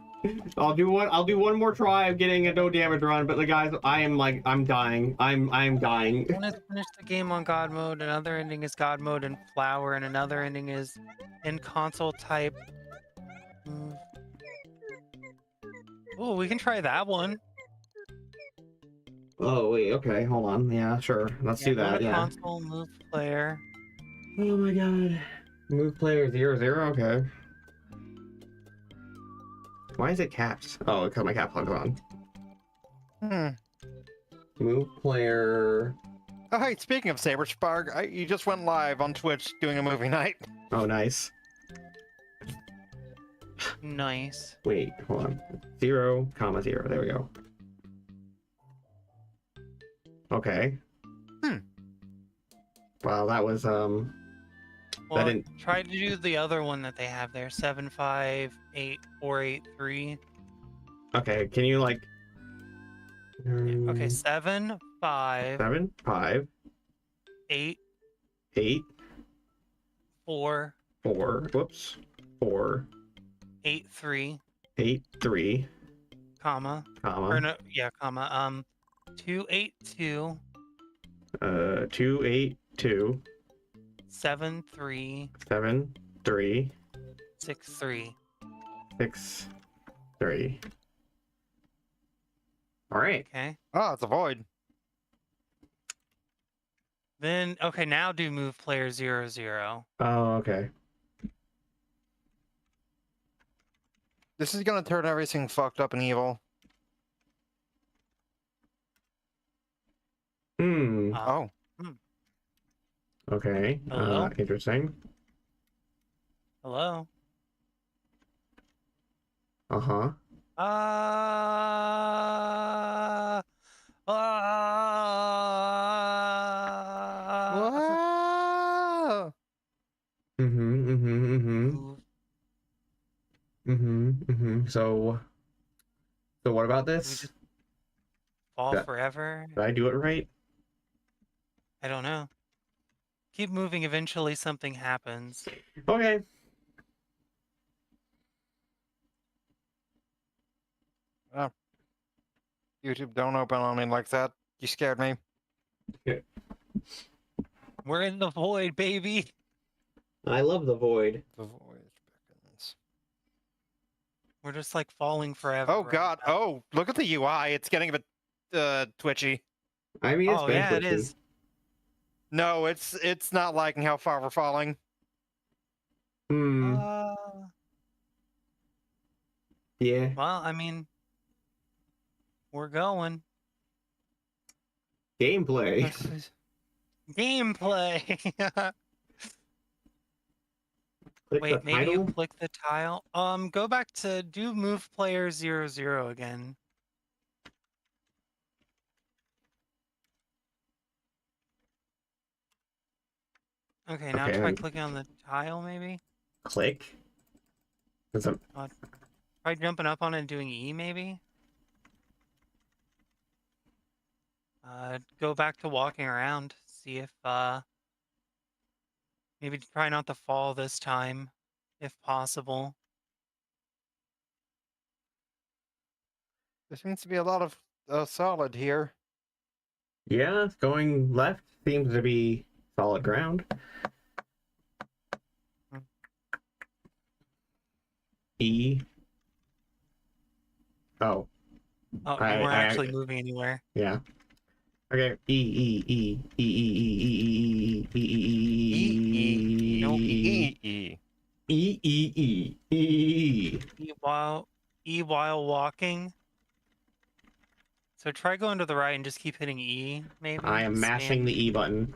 I'll do one more try of getting a no damage run, but the guys, I'm dying. I'm dying. One is finish the game on God mode, another ending is God mode and flower, and another ending is in console type. Oh, we can try that one. Oh wait, okay, hold on. Yeah, sure. Let's do Go that. to Yeah. console, move player. Oh my god. Move player 0, okay. Why is it caps? Oh, because my cap plug's on. Move player. Oh, hey, speaking of JustBored, you just went live on Twitch doing a movie night. Oh, nice. Nice. Wait, hold on. 0, 0. There we go. Okay. Wow, that was Well, didn't... try to do the other one that they have there. 7584883. Okay, can you like? Okay, 7 5 7 5 8 8 4 4. Whoops. 4 8 3 8 3 comma or comma no, yeah, comma 2 8 2 2 8 2 7 3 7 3 6 3. 6 3. All right. Okay. Oh, it's a void. Then okay, now do move player 0 0. Oh, okay. This is gonna turn everything fucked up and evil. Oh. Okay. Hello? Interesting. Hello. Uh-huh. Whoa! So what about We this? just fall That- forever. Did I do it right? I don't know. keep moving. Eventually something happens. Okay. YouTube, don't open on me like that. You scared me. We're in the void, baby. I love the void. The void beckons. We're just like falling forever. Oh right god. now. Oh, look at the UI. It's getting a bit twitchy. I mean, it's Oh been yeah, it twitchy. is. No, it's not liking how far we're falling. Hmm. Yeah. Well, I mean, we're going. Gameplay. This is- Gameplay. Click Wait, the maybe you title. click the tile. Go back to do move player 00 again. Okay, now Okay, try then clicking on the tile, maybe. click. There's a- Try jumping up on it and doing E, maybe. Go back to walking around. See if maybe try not to fall this time, if possible. There seems to be a lot of solid here. Yeah, going left seems to be solid ground. Hmm. E. Oh. Oh, you I weren't actually moving anywhere. Yeah. Okay. No, E. E while walking. So try going to the right and just keep hitting E, maybe. I am mashing Spam the E button.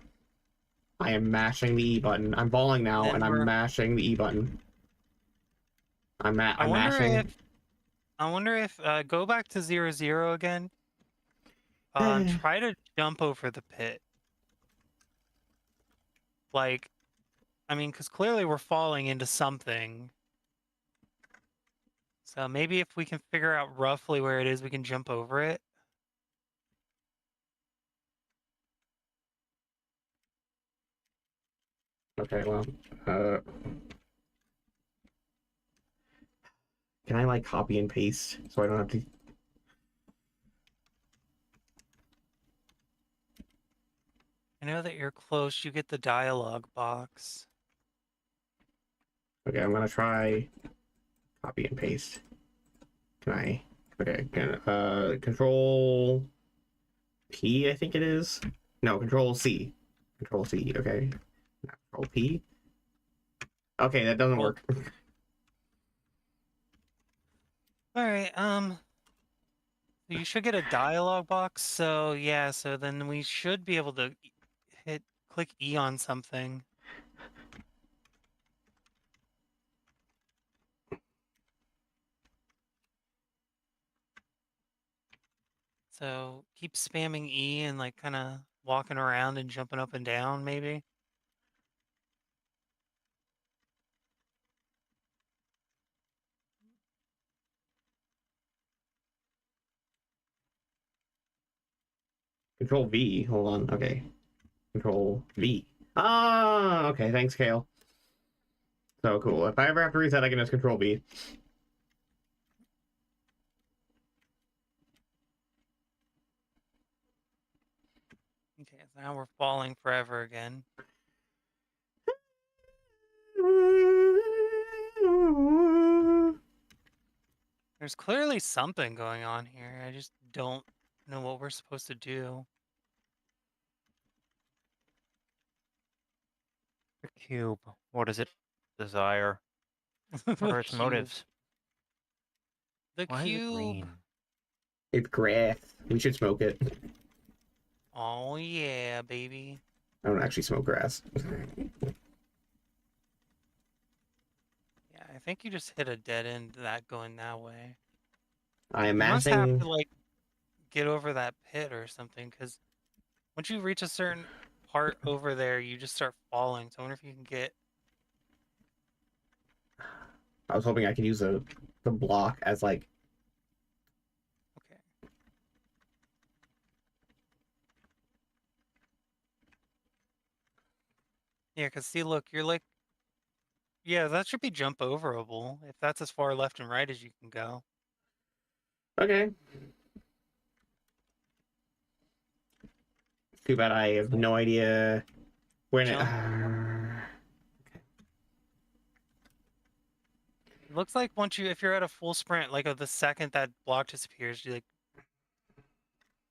I am mashing the E button. I'm falling now, Then and I'm mashing the E button. I'm I wonder mashing. if go back to 00 again. Try to jump over the pit. Like, I mean, because clearly we're falling into something. So maybe if we can figure out roughly where it is, we can jump over it. Okay, well, can I like copy and paste so I don't have to? I know that you're close. You get the dialogue box. Okay, I'm gonna try copy and paste. Can I? Okay, control P, I think it is. No, control C. Control C, okay. Control P. Okay, that doesn't work. All right, you should get a dialogue box. So yeah, so then we should be able to click E on something. So keep spamming E and like kind of walking around and jumping up and down, maybe. Control V, hold on, okay. Control V. Ah, okay, thanks, Kale. So cool. If I ever have to reset, I can just control V. Okay, so now we're falling forever again. There's clearly something going on here. I just don't know what we're supposed to do. The cube. What does it desire? What The are its cube. motives? The Why is it cube. green? It's grass. We should smoke it. Oh yeah, baby. I don't actually smoke grass. Yeah, I think you just hit a dead end that going that way. I am You must have mashing. to like get over that pit or something, because once you reach a certain part over there, you just start falling. So I wonder if you can get. I was hoping I could use the block as like. Okay. Yeah, because see, look, you're like, yeah, that should be jump overable if that's as far left and right as you can go. Okay. Too bad I have no idea when it. Jump. It looks like if you're at a full sprint, like the second that block disappears, you like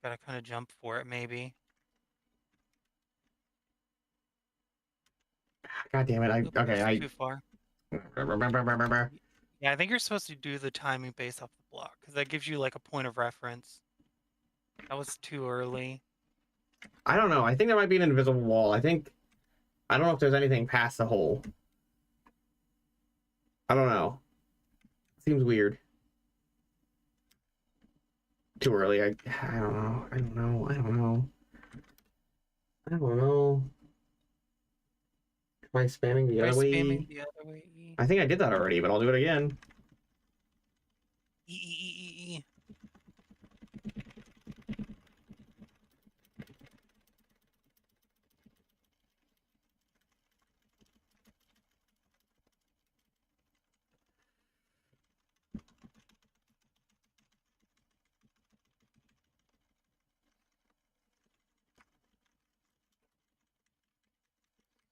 gotta kind of jump for it, maybe. God damn it! Oop, Okay. that's I too far. remember. Yeah, I think you're supposed to do the timing based off the block because that gives you like a point of reference. That was too early. I don't know. I think there might be an invisible wall. I don't know if there's anything past the hole. I don't know. Seems weird. Too early. I don't know. I don't know. I don't know. I don't know. Am I spamming the Try other spamming way? the other way. E. I think I did that already, but I'll do it again. E, e, e, e, e.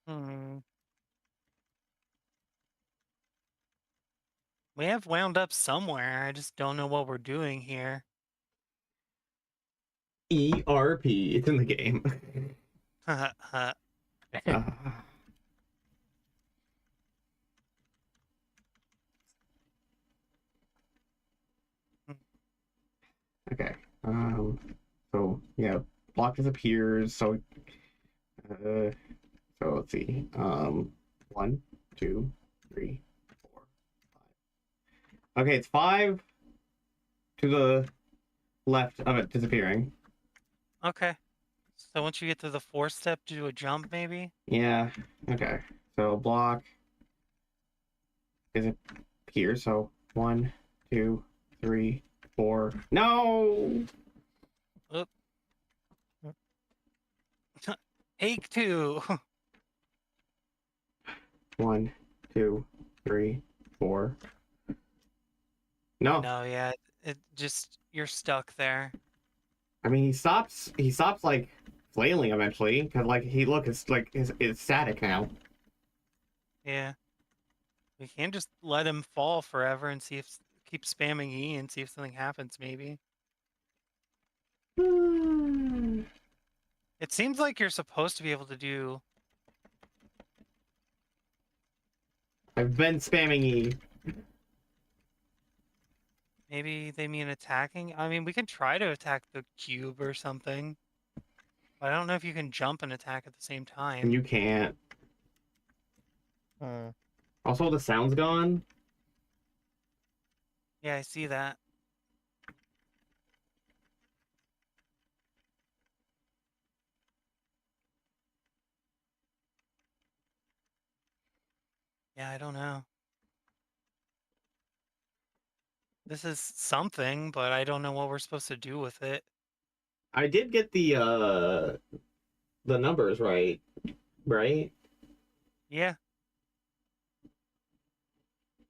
Hmm. We have wound up somewhere. I just don't know what we're doing here. ERP. It's in the game. Haha. Uh, okay. So yeah, block disappears. Uh, so let's see. 1, 2, 3, 4, 5. Okay, it's 5 to the left of it disappearing. Okay. So once you get to the 4th step, do a jump maybe? Yeah. Okay. So block disappears. So 1, 2, 3, 4. No. Oop. Take 2. 1, 2, 3, 4. No. No, yeah, it just you're stuck there. I mean, he stops. He stops like flailing eventually because like it's like it's static now. Yeah. We can't just let him fall forever and see if keep spamming E and see if something happens maybe. It seems like you're supposed to be able to do I've been spamming E. maybe they mean attacking. I mean, we can try to attack the cube or something. But I don't know if you can jump and attack at the same time. You can't. Hmm. Also, the sound's gone. Yeah, I see that. Yeah, I don't know. This is something, but I don't know what we're supposed to do with it. I did get the numbers right, right? Yeah,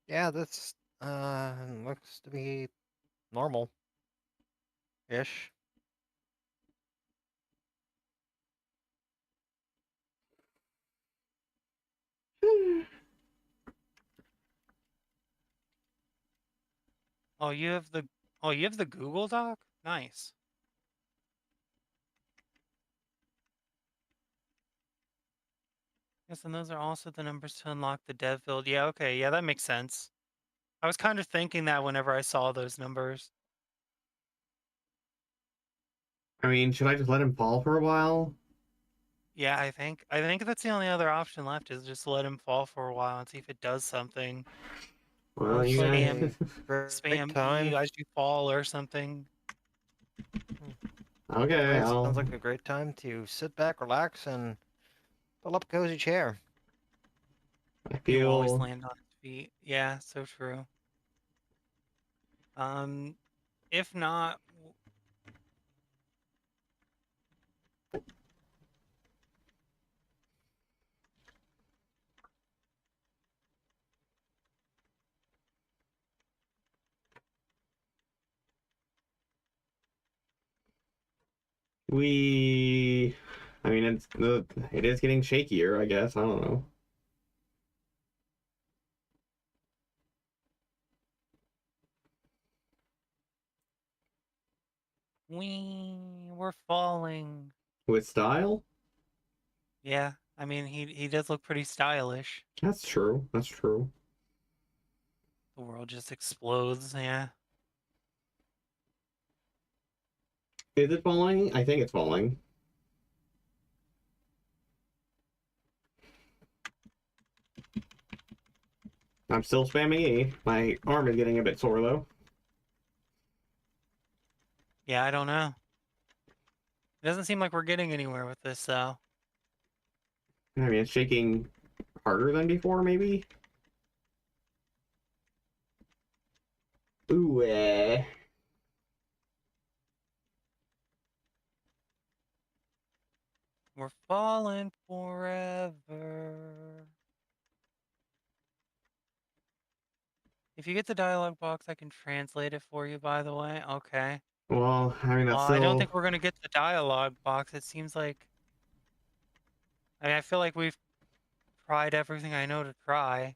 Yeah, this looks to be normal-ish. oh, you have the Google Doc? Nice. Yes, and those are also the numbers to unlock the dev build. Yeah, okay, yeah, that makes sense. I was kind of thinking that whenever I saw those numbers. I mean, should I just let him fall for a while? Yeah, I think that's the only other option left is just let him fall for a while and see if it does something. Well, Or you Like guys. spam great spam E time. as you fall or something. Okay, Anyway, I'll. sounds like a great time to sit back, relax, and pull up a cozy chair. I He will always feel. land on his feet. Yeah, so true. Um, if not, I mean, it is getting shakier, I guess. I don't know. We're falling. With style? Yeah, I mean he does look pretty stylish. That's true. That's true. The world just explodes. Yeah. Is it falling? I think it's falling. I'm still spamming E. My arm is getting a bit sore, though. Yeah, I don't know. It doesn't seem like we're getting anywhere with this, though. I mean, it's shaking harder than before, maybe? Ooh, We're falling forever. If you get the dialogue box, I can translate it for you, by the way. Okay. Well, I mean, that's I don't still... think we're gonna get the dialogue box. It seems like... I mean, I feel like we've tried everything I know to try.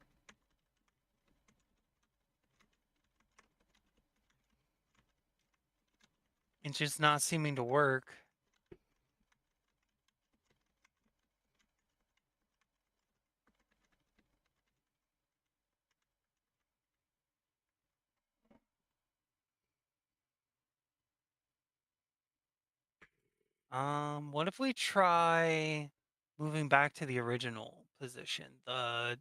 It's just not seeming to work. What if we try moving back to the original position, the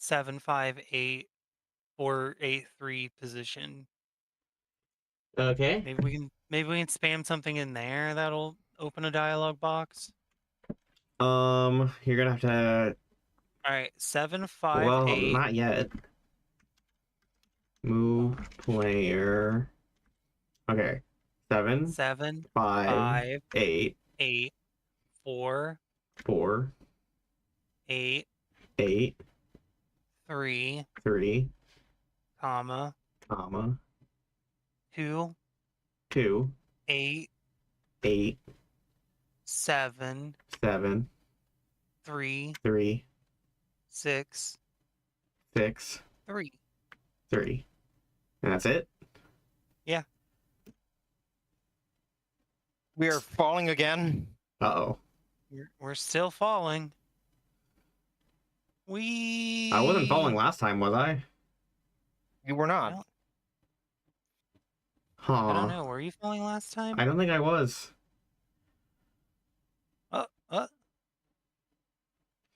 758-483 position? Okay. Maybe we can spam something in there that'll open a dialogue box. You're gonna have to... All right, Well, 758. not yet. Move player. Okay. 7, 7 5, 5 8, 8 4 4, 8 8, 3 3, comma comma, 2 2, 8 8, 7 7, 3 3, 6 6, 3. 3. And that's it? Yeah. We are falling again. Uh-oh. We're still falling. I wasn't falling last time, was I? You were I not. don't, I Huh. don't know. Were you falling last time? I don't think I was.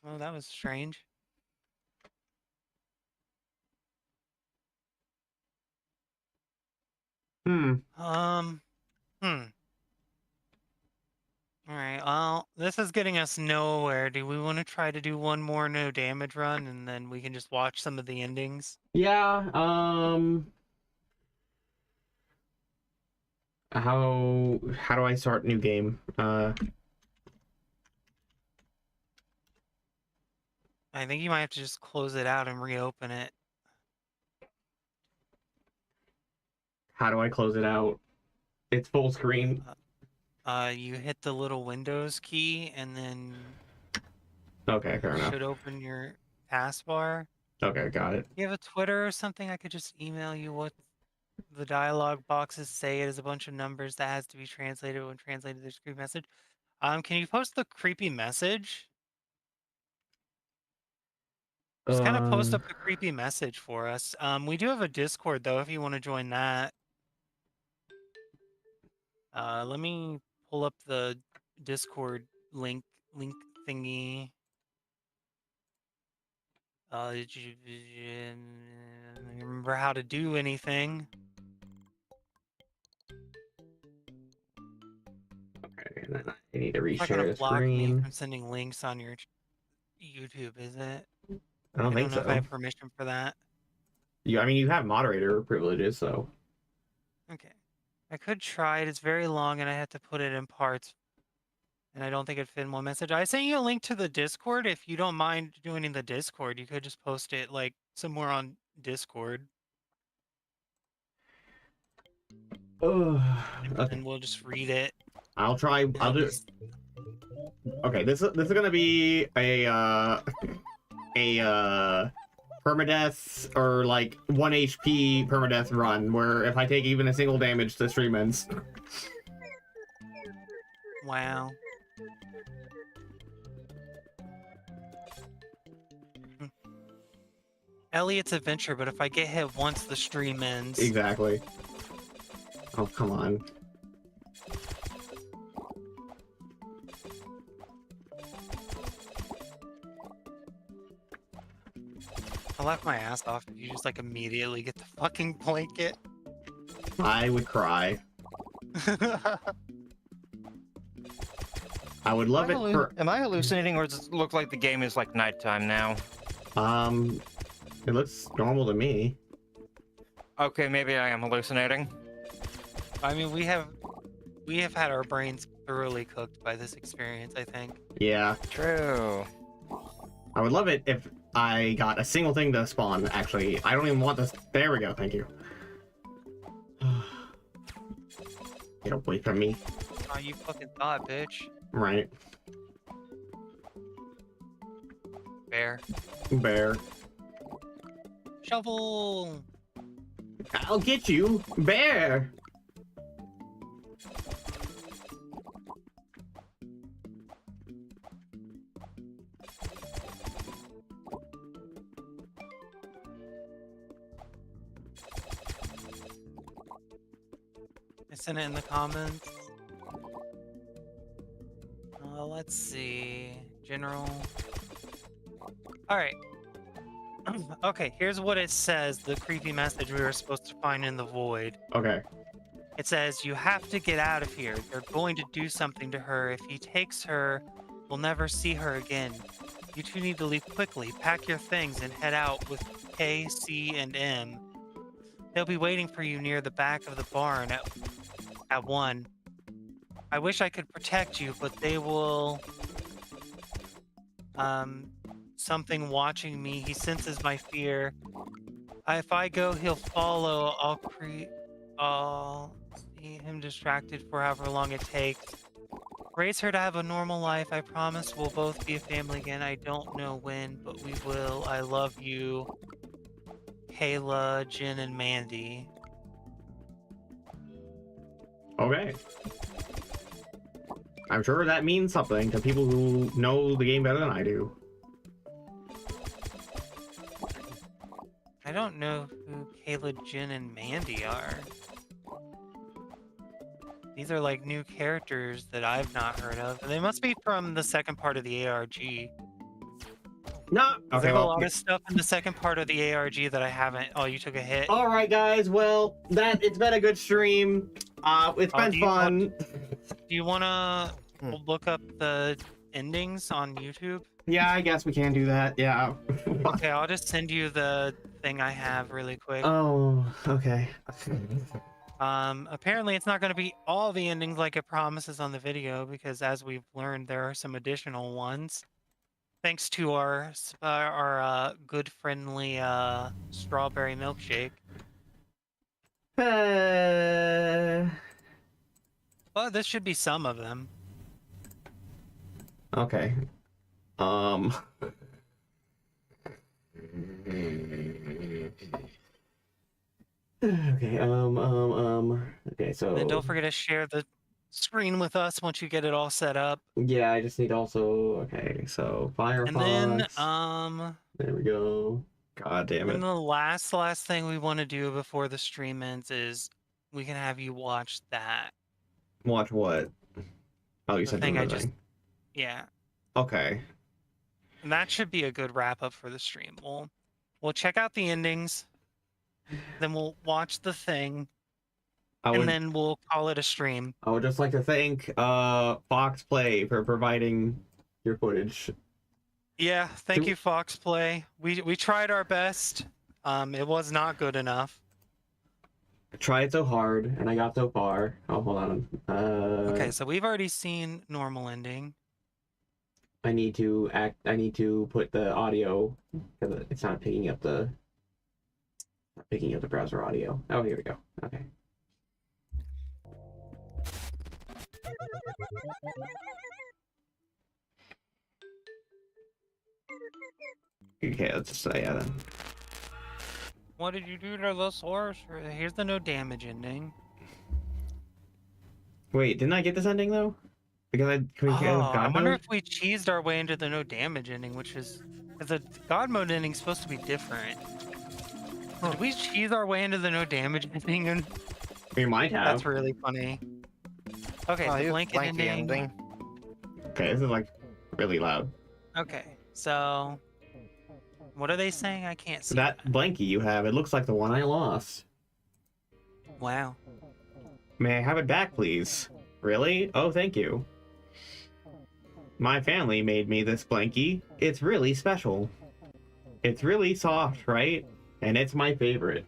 Oh, that was strange. Hmm. Hmm. All right. Well, this is getting us nowhere. Do we want to try to do one more no damage run and then we can just watch some of the endings? Yeah, how do I start new game? I think you might have to just close it out and reopen it. How do I close it out? It's full screen. You hit the little Windows key and then Okay, fair it enough. should open your taskbar. Okay, got it. You have a Twitter or something? I could just email you what the dialogue boxes say. It is a bunch of numbers that has to be translated when translated to creepy message. Can you post the creepy message? Just kind of post up the creepy message for us. We do have a Discord though, if you want to join that. Let me pull up the Discord link thingy. Did you remember how to do anything? Okay, and then I need to It's not gonna reshare the block me screen. from sending links on your YouTube, is it? I don't I don't think know if I so. have permission for that. I mean, you have moderator privileges, so. Okay. I could try it. It's very long and I have to put it in parts. And I don't think it'd fit in one message. I sent you a link to the Discord. If you don't mind joining the Discord, you could just post it like somewhere on Discord. Oh, And okay. we'll just read it. I'll try. I'll do. Okay, this is gonna be a permadeath or like 1 HP permadeath run where if I take even a single damage, the stream ends. Wow. Eliot's adventure, but if I get hit once, the stream ends. Exactly. Oh, come on. I laughed my ass off if you just like immediately get the fucking blanket. I would cry. I would love it for... Am I hallucinating, or does it look like the game is like nighttime now? It looks normal to me. Okay, maybe I am hallucinating. I mean, we have had our brains thoroughly cooked by this experience, I think. Yeah. True. I would love it if I got a single thing to spawn, actually. I don't even want this. There we go, thank you. Get away from me. Oh, you fucking thought, bitch. Right. Bear. Bear. Shovel! I'll get you, bear! I sent it in the comments. Let's see. General. Alright. Okay, here's what it says, the creepy message we were supposed to find in the void. Okay. It says, you have to get out of here. They're going to do something to her. If he takes her, we'll never see her again. You two need to leave quickly. Pack your things and head out with K, C, and M. They'll be waiting for you near the back of the barn at 1. I wish I could protect you, but they will... something watching me. He senses my fear. If I go, he'll follow. I'll see him distracted for however long it takes. Raise her to have a normal life. I promise we'll both be a family again. I don't know when, but we will. I love you. Kayla, Jen, and Mandy. Okay. I'm sure that means something to people who know the game better than I do. I don't know who Kayla, Jen, and Mandy are. These are like new characters that I've not heard of. They must be from the second part of the ARG. No. Okay. There's a Well, lot of stuff in the second part of the ARG that I haven't. Oh, you took a hit. all right, guys. Well, it's been a good stream. It's been fun. Do you wanna look up the endings on YouTube? Yeah, I guess we can do that. Yeah. Okay, I'll just send you the thing I have really quick. Oh, okay. Apparently it's not going to be all the endings like it promises on the video, because as we've learned, there are some additional ones. Thanks to our good friendly strawberry milkshake. Well, this should be some of them. Okay. Okay, okay, so... And don't forget to share the screen with us once you get it all set up. Yeah, I just need also... Okay, so Firefox... And then, there we go. God damn it. and the last thing we want to do before the stream ends is we can have you watch that. Watch what? Oh, you The said thing I another just... thing. Yeah. Okay. And that should be a good wrap-up for the stream. We'll check out the endings, then we'll watch the thing, and then we'll call it a stream. I would just like to thank Fox Play for providing your footage. Yeah, thank you, Fox Play. We tried our best. It was not good enough. I tried so hard, and I got so far. Oh, hold on. Okay, so we've already seen normal ending. I need to put the audio, because it's not picking up the browser audio. Oh, here we go. Okay. Okay, let's just say yeah then. What did you do to this horse? Here's the no damage ending. Wait, didn't I get this ending though? Because can we get Oh, I God wonder mode? if we cheesed our way into the no damage ending, which is because the God mode ending is supposed to be different. So did we cheese our way into the no damage ending? And We might have. that's really funny. Okay, Oh, the here's blanket blanket ending. Okay, this is like really loud. Okay, so what are they saying? I can't see That blankie you have, it looks like the one I lost. Wow. May I have it back, please? Really? Oh, thank you. My family made me this blankie. It's really special. It's really soft, right? And it's my favorite.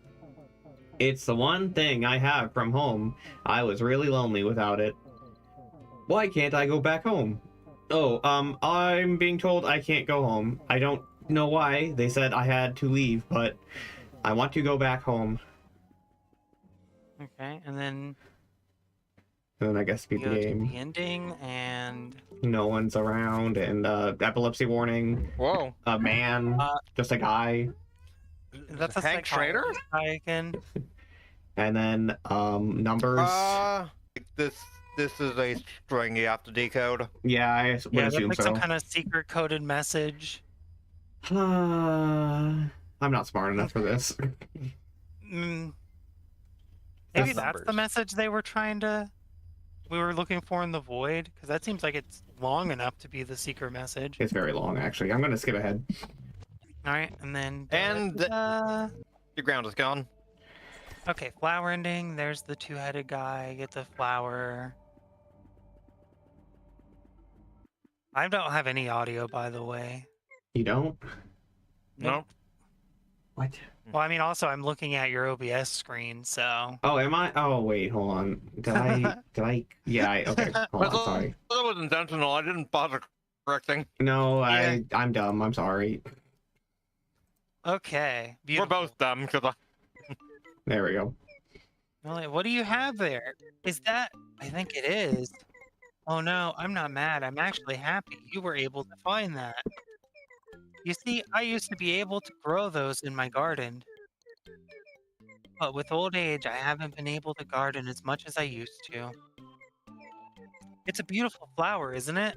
It's the one thing I have from home. I was really lonely without it. Why can't I go back home? Oh, I'm being told I can't go home. I don't know why. They said I had to leave, but I want to go back home. Okay, and then And then I guess beat the go to game. the ending, and No one's around, and epilepsy warning. Whoa. A man, just a guy. that's a Hank Schrader? psychologist guy again. And then numbers. This is a string you have to decode. Yeah, I would Yeah, that's assume like so. some kind of secret coded message. I'm not smart enough for this. Mm, That's maybe that's the numbers. message we were looking for in the void, because that seems like it's long enough to be the secret message. It's very long, actually. I'm gonna skip ahead. All right, and then And your ground is gone. okay, flower ending. There's the two-headed guy. Get the flower. I don't have any audio, by the way. You don't? No. What? Well, I mean, also I'm looking at your OBS screen, so Oh, am I? Oh, wait, hold on. Did I? Yeah, okay. Hold on, sorry. That was intentional. I didn't bother correcting. No, Yeah. I'm dumb. I'm sorry. okay. We're Beautiful. both dumb because There we go. Really, what do you have there? Is that? I think it is. Oh no, I'm not mad. I'm actually happy you were able to find that. You see, I used to be able to grow those in my garden. But with old age, I haven't been able to garden as much as I used to. It's a beautiful flower, isn't it?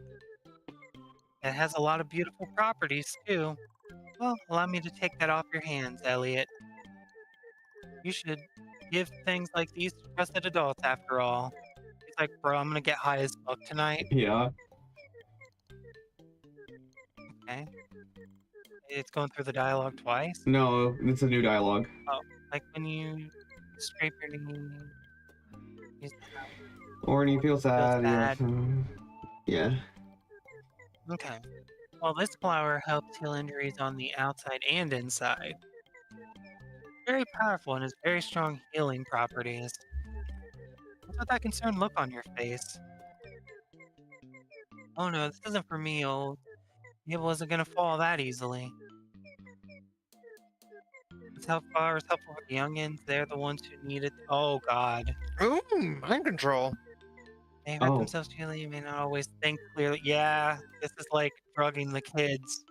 It has a lot of beautiful properties, too. Well, allow me to take that off your hands, Eliot. You should give things like these to trusted adults, after all. He's like, bro, I'm gonna get high as fuck tonight. Yeah. Okay. It's going through the dialogue twice. No, it's a new dialogue. Like when you scrape your knee. Or when you feel sad. sad. Yeah. Okay. Well, this flower helps heal injuries on the outside and inside. Very powerful and has very strong healing properties. What's with that concerned look on your face? Oh no, this isn't for me, old. It wasn't gonna fall that easily. It's helpful for the youngins. They're the ones who need it. Oh god. ooh, mind control. They hurt Oh. themselves truly. You may not always think clearly. Yeah, this is like drugging the kids.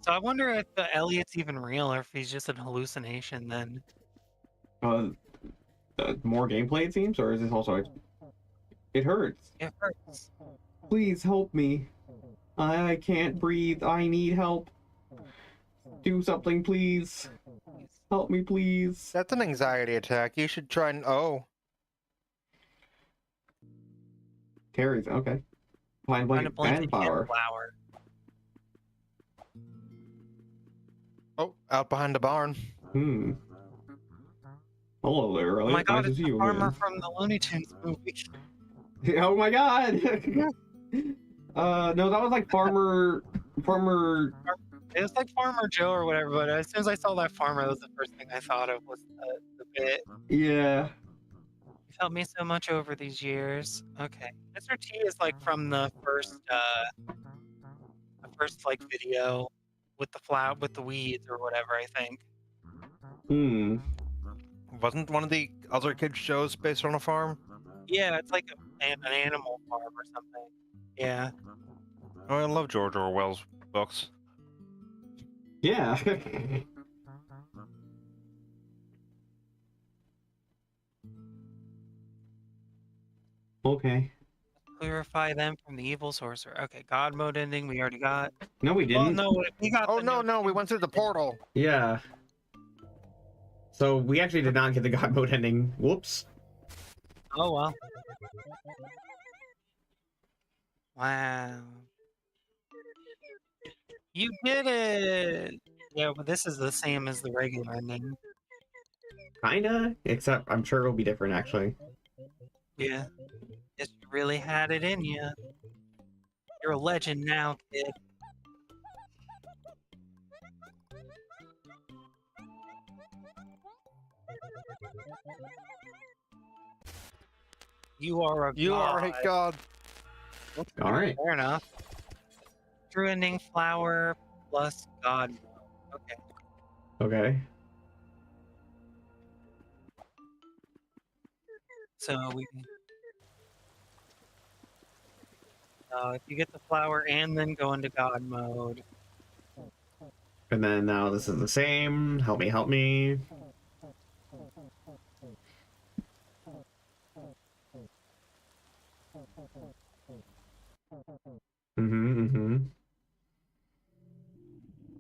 So I wonder if the Eliot's even real or if he's just an hallucination then. More gameplay it seems, or is this also? It hurts. It hurts. Please help me. I can't breathe. I need help. Do something, please. Help me, please. That's an anxiety attack. You should try and Carries. Okay. Pine Find a blanket blanket and and flower. flower. out behind the barn. Hmm. Hello there, Oh my Eliot. god, Nice to it's see the you farmer again. from the Looney Tunes movie. Oh my god! No, that was like Farmer... It was like Farmer Joe or whatever, but as soon as I saw that farmer, that was the first thing I thought of was the bit. Yeah. You've helped me so much over these years. Okay. Mr. T is like from the first like video with the weeds or whatever, I think. Hmm. Wasn't one of the other kids' shows based on a farm? Yeah, it's like an animal farm or something. Yeah. Oh, I love George Orwell's books. Yeah. Okay. Purify them from the evil sorcerer. Okay, God mode ending we already got. No, we Well, didn't. no, we got. Oh the no, no, we went through the portal. Yeah. So we actually did not get the God mode ending. Whoops. Oh well. Wow. You did it! Yeah, but this is the same as the regular ending. Kinda. Except I'm sure it'll be different actually. Yeah. Guess you really had it in you. You're a legend now, kid. You are a You are a god. All right. Fair enough. True ending flower plus God. Okay. Okay. So we. If you get the flower and then go into God mode. And then now this is the same. Help me, help me. Mm-hmm.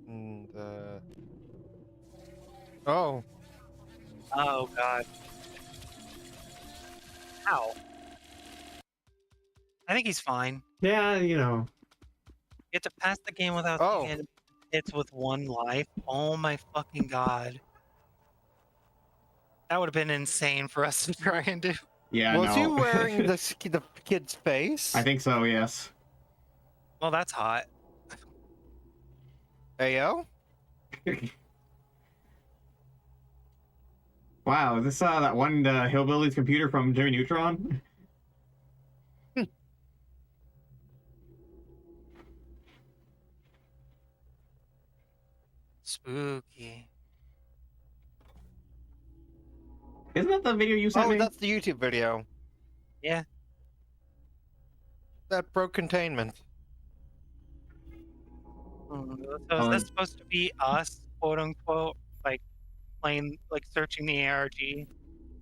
And, oh. Oh God. Ow. I think he's fine. Yeah, you know. You have to pass the game without Oh. taking hits with 1 life. Oh my fucking God. That would have been insane for us to try and do. Yeah, Was he no. wearing the kid's face? I think so, yes. Well, that's hot. Ayo? Wow, is this that one hillbilly's computer from Jimmy Neutron? Spooky. Isn't that the video you sent Oh, me? that's the YouTube video. Yeah. That broke containment. So is this supposed to be us, quote unquote, like playing, like searching the ARG?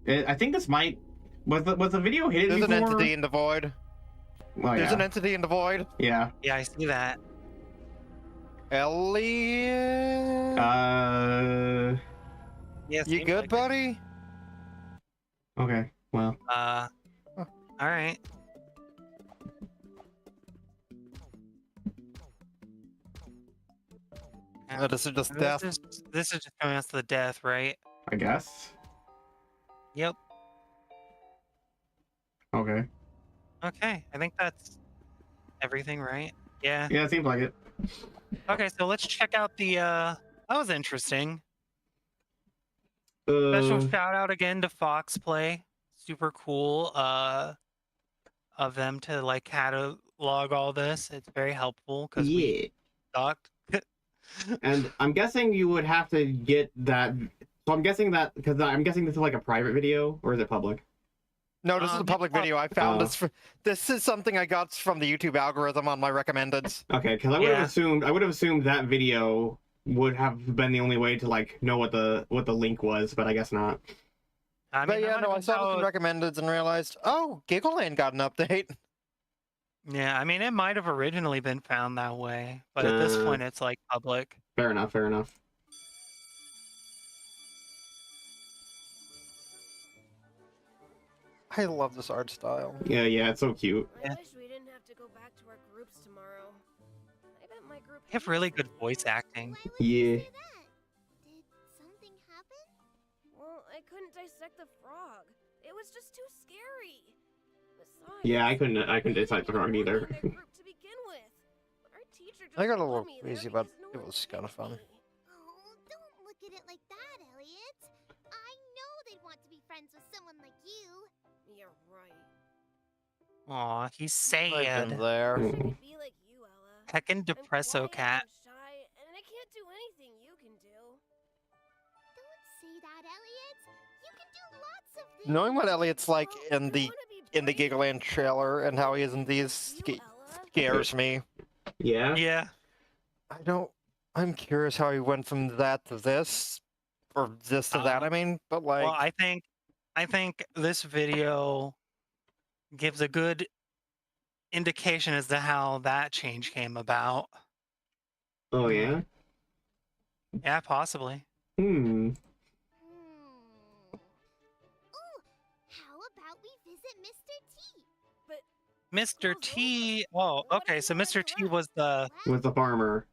I think this might... Was the video hidden There's before? an entity in the void. Well, There's yeah. an entity in the void. Yeah. Yeah, I see that. Eliot? Yeah, You seems good, like buddy? Okay, well. All right. No, this is just death. This is just coming us to the death, right? I guess. Yep. Okay. Okay, I think that's everything, right? Yeah. Yeah, it seems like it. Okay, so let's check out the. That was interesting. Special shout out again to Fox Play. Super cool. Of them to like catalog all this. It's very helpful because we sucked. And I'm guessing you would have to get that. So I'm guessing that because I'm guessing this is like a private video, or is it public? No, this is a public video. I found Oh. this. This is something I got from the YouTube algorithm on my recommendeds. Okay, because I would have assumed that video would have been the only way to like know what the link was, but I guess not. I But mean, yeah, no, I saw this in recommendeds and realized, oh, GiggleLand got an update. Yeah, I mean, it might have originally been found that way, but at this point, it's like public. Fair enough. Fair enough. I love this art style. Yeah, it's so cute. Yeah. I wish we didn't have to go back to our groups tomorrow. I bet my group They have really good voice acting. Why would you Yeah. say that? Did something happen? Well, I couldn't dissect the frog. It was just too scary. Besides, Yeah, I couldn't decide the wrong we either. weren't in their group to begin with. Our teacher just I got a put little me there crazy about because no it. one Was kind of picked fun. me. Oh, don't look at it like that, Eliot. I know they'd want to be friends with someone like you. You're right. Aw, he's I've sad. been there. Mm. Shouldn't be like you, Ella. Heckin' I'm depresso quiet cat. and shy, and I can't do anything you can do. Don't say that, Eliot. You can knowing what Elliot's like Well, in I the wanna be brave. GiggleLand trailer and how he is in these You, Ella? scares me. Yeah. Yeah. I don't. I'm curious how he went from that to this, or this to that. I mean, but like, Well, I think this video gives a good indication as to how that change came about. Oh yeah. Yeah, possibly. Hmm. Hmm. Oh, how about we visit Mr. T? But Mr. Puzzle? T. Oh, What if okay. he So wanted Mr. to T rest? was the Was the farmer,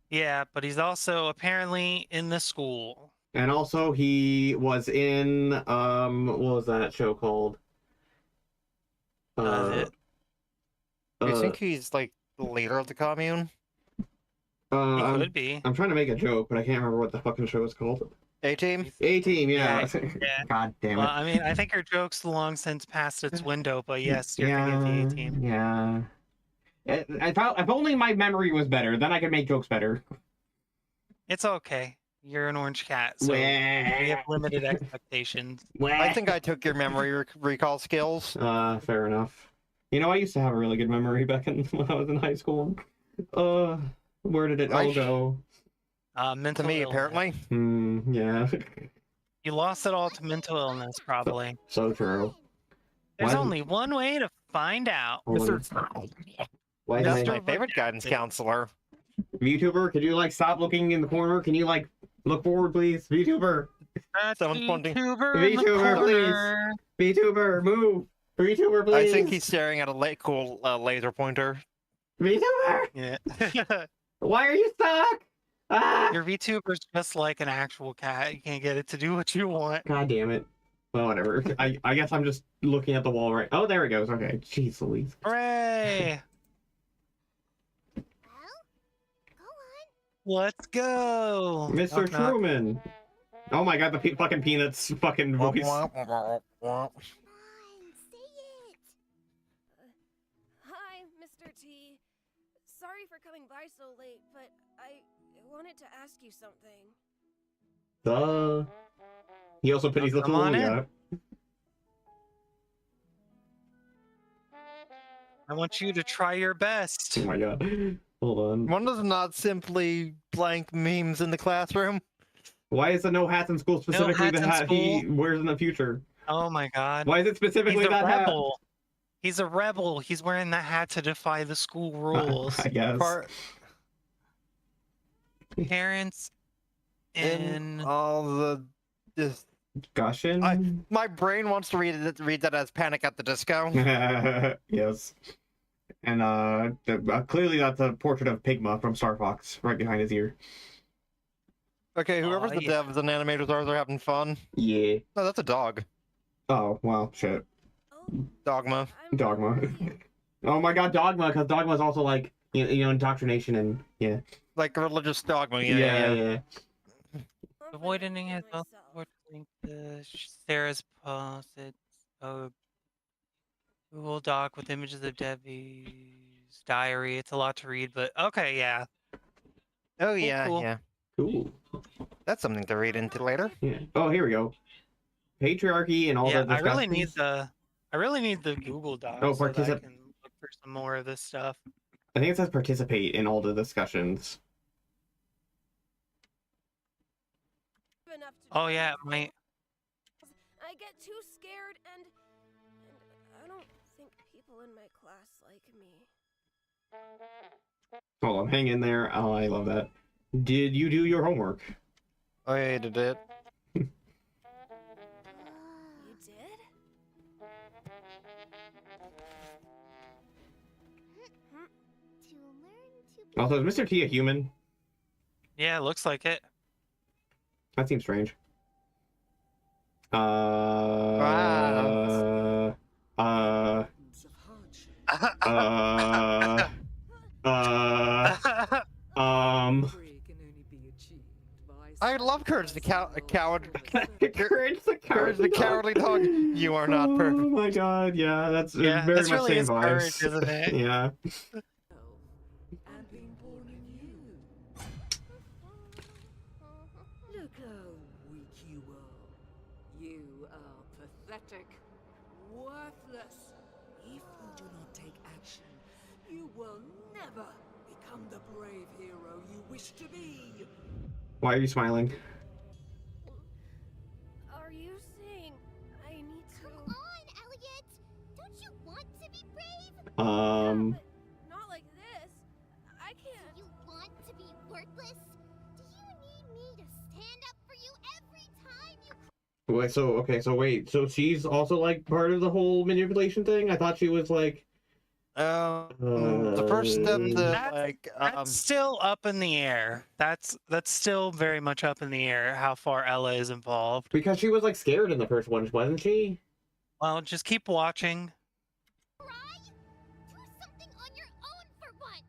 yeah, but he's also apparently in the school. and also he was in what was that show called? Does do you Uh, think he's like the leader of the commune? He I'm, could be. I'm trying to make a joke, but I can't remember what the fucking show is called. A-team? A-Team, yeah. Yeah. God damn Well, it. I mean, I think your joke's long since past its window, but yes, you're thinking of the A team. Yeah. If only my memory was better, then I could make jokes better. It's okay. You're an orange cat, so we have limited expectations. I think I took your memory recall skills. Fair enough. You know, I used to have a really good memory back when I was in high school. Where did it all go? Mental To me, illness. apparently. Yeah. You lost it all to mental illness, probably. So true. There's Why- only one way to find out. Hold on. Why That's did my favorite guidance counselor. VTuber, could you, like, stop looking in the corner? Can you, like, look forward, please? VTuber! That's Someone's pointing. VTuber in the VTuber, please. corner. VTuber, move! VTuber, please! I think he's staring at a cool laser pointer. VTuber! Yeah. Why are you stuck? Ah! Your VTuber's just like an actual cat. You can't get it to do what you want. God damn it. Well, whatever. I guess I'm just looking at the wall right. Oh, there it goes. Okay. Jeez Louise. Hooray! Well, go on. Let's go! Mr. Knock, knock. Truman. Oh my god, the fucking Peanuts fucking voice. Come on, say it. Hi, Mr. T. Sorry for coming by so late, but I wanted to ask you something. He also pities the Come on in. Columbia. I want you to try your best. Oh my god. Hold on. One does not simply blank memes in the classroom. Why is the no hats in school specifically hats the in hat he school? wears in the future? Oh my god. Why is it specifically He's a that hat? rebel. He's a rebel. He's wearing that hat to defy the school rules. I guess. Parents In in all the Discussion? my brain wants to read that as Panic at the Disco. Yes. And clearly that's a portrait of Pigma from Star Fox right behind his ear. Okay, whoever the yeah. devs and animators are, they're having fun. Yeah. No, that's a dog. Oh, well, shit. Oh, Dogma. I'm Dogma. sorry. Oh my god, Dogma, because Dogma is also like, you know, indoctrination and, yeah. Like religious dogma. Yeah. avoid ending his myself. Sarah's post. It's a Google Doc with images of Debbie's diary. It's a lot to read, but okay, yeah. Oh yeah, cool. yeah. Cool. That's something to read into later. Yeah. Oh, here we go. Patriarchy and all Yeah, the I really need discussions. I really need the Google Doc Oh, so that I particip- can look for some more of this stuff. I think it says participate in all the discussions. Enough to Oh do yeah, myself. my I get too scared and I don't think people in my class like me. Hold on, hang in there. Oh, I love that. Did you do your homework? I hated it. You did? To learn to be Also, is Mr. T a human? yeah, it looks like it. That seems strange. I love Courage the coward. Courage the Courage the cowardly dog. You are not Oh perfect. my god, yeah, that's Yeah, very this much really same is vibes. courage, isn't it? Yeah. And being born in you. Look how weak you are. You are pathetic, worthless. If you do not take action, you will never become the brave hero you wish to be. Why are you smiling? Are you saying I need to? Come on, Eliot! Don't you want to be brave? Yeah, but not like this. I can't. Do you want to be worthless? Do you need me to stand up for you every time you Wait, so she's also like part of the whole manipulation thing? I thought she was like The first step to That's- like That's still up in the air. That's still very much up in the air how far Ella is involved. because she was like scared in the first one, wasn't she? Well, just keep watching. cry? Do something on your own for once.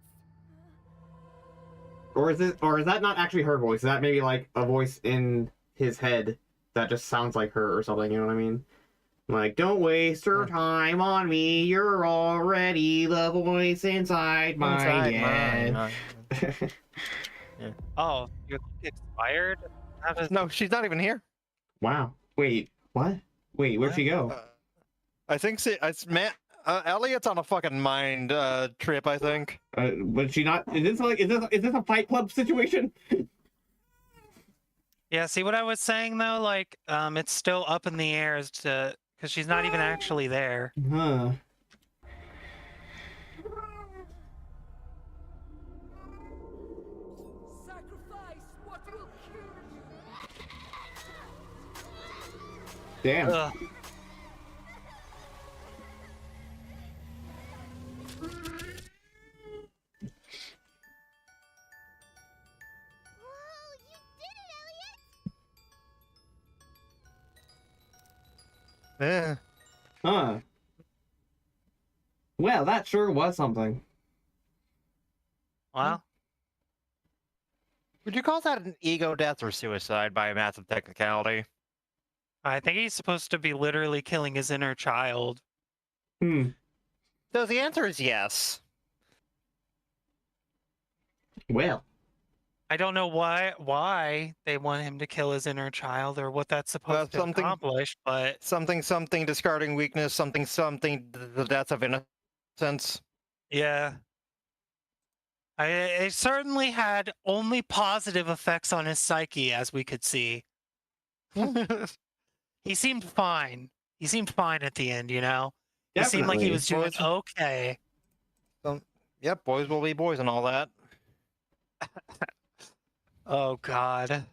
Or is that not actually her voice? Is that maybe like a voice in his head that just sounds like her or something, you know what I mean? Like, don't waste your time on me, you're already the voice inside my head. Oh, You're expired? How does... no, she's not even here. Wow. Wait, what? Wait, where'd she go? I think it's Elliot's on a fucking mind trip. I think. But she not? Is this a Fight Club situation? Yeah, see what I was saying though? Like, it's still up in the air as to because she's not even actually there. Huh. Sacrifice what will kill you. Damn. Ugh. Whoa, you did it, Eliot! Yeah. Huh. Well, that sure was something. Well, Would you call that an ego death or suicide by a massive technicality? I think he's supposed to be literally killing his inner child. Hmm. So the answer is yes. Well. I don't know why they want him to kill his inner child or what that's supposed to something- accomplish, but Something discarding weakness. Something the death of innocence. yeah. It certainly had only positive effects on his psyche, as we could see. He seemed fine. He seemed fine at the end, you know? He seemed like he was doing okay. Yep, boys will be boys and all that. Oh, God.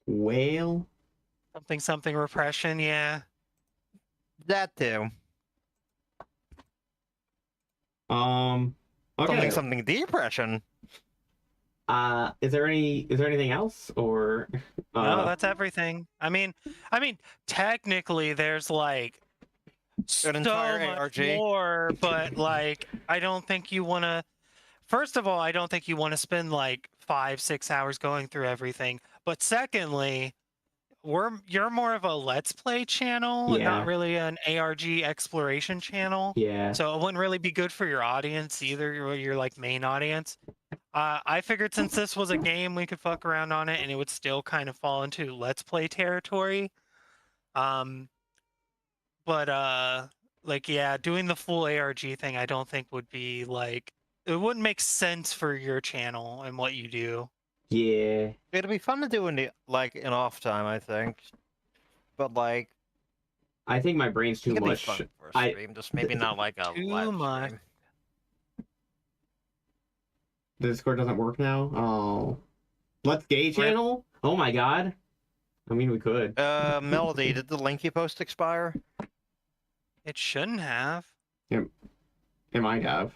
Well. Something repression, yeah. That too. Okay. Something depression. Is there anything else or? No, that's everything. I mean, technically, there's like so entire much ARG. more, but like, I don't think you want to. First of all, I don't think you want to spend like 5-6 hours going through everything. But secondly, you're more of a Let's Play channel, Yeah. not really an ARG exploration channel. Yeah. So it wouldn't really be good for your audience either, your like main audience. I figured since this was a game, we could fuck around on it, and it would still kind of fall into Let's Play territory. But like yeah, doing the full ARG thing, I don't think would be like it wouldn't make sense for your channel and what you do. Yeah. It'd be fun to do in off time, I think. But like, I think my brain's too it could be much. fun for a stream, just maybe not like a Too live much. stream. The Discord doesn't work now. Oh. Let's Gay channel? Oh my god. I mean, we could. Melody, did the link you post expire? It shouldn't have. It might have.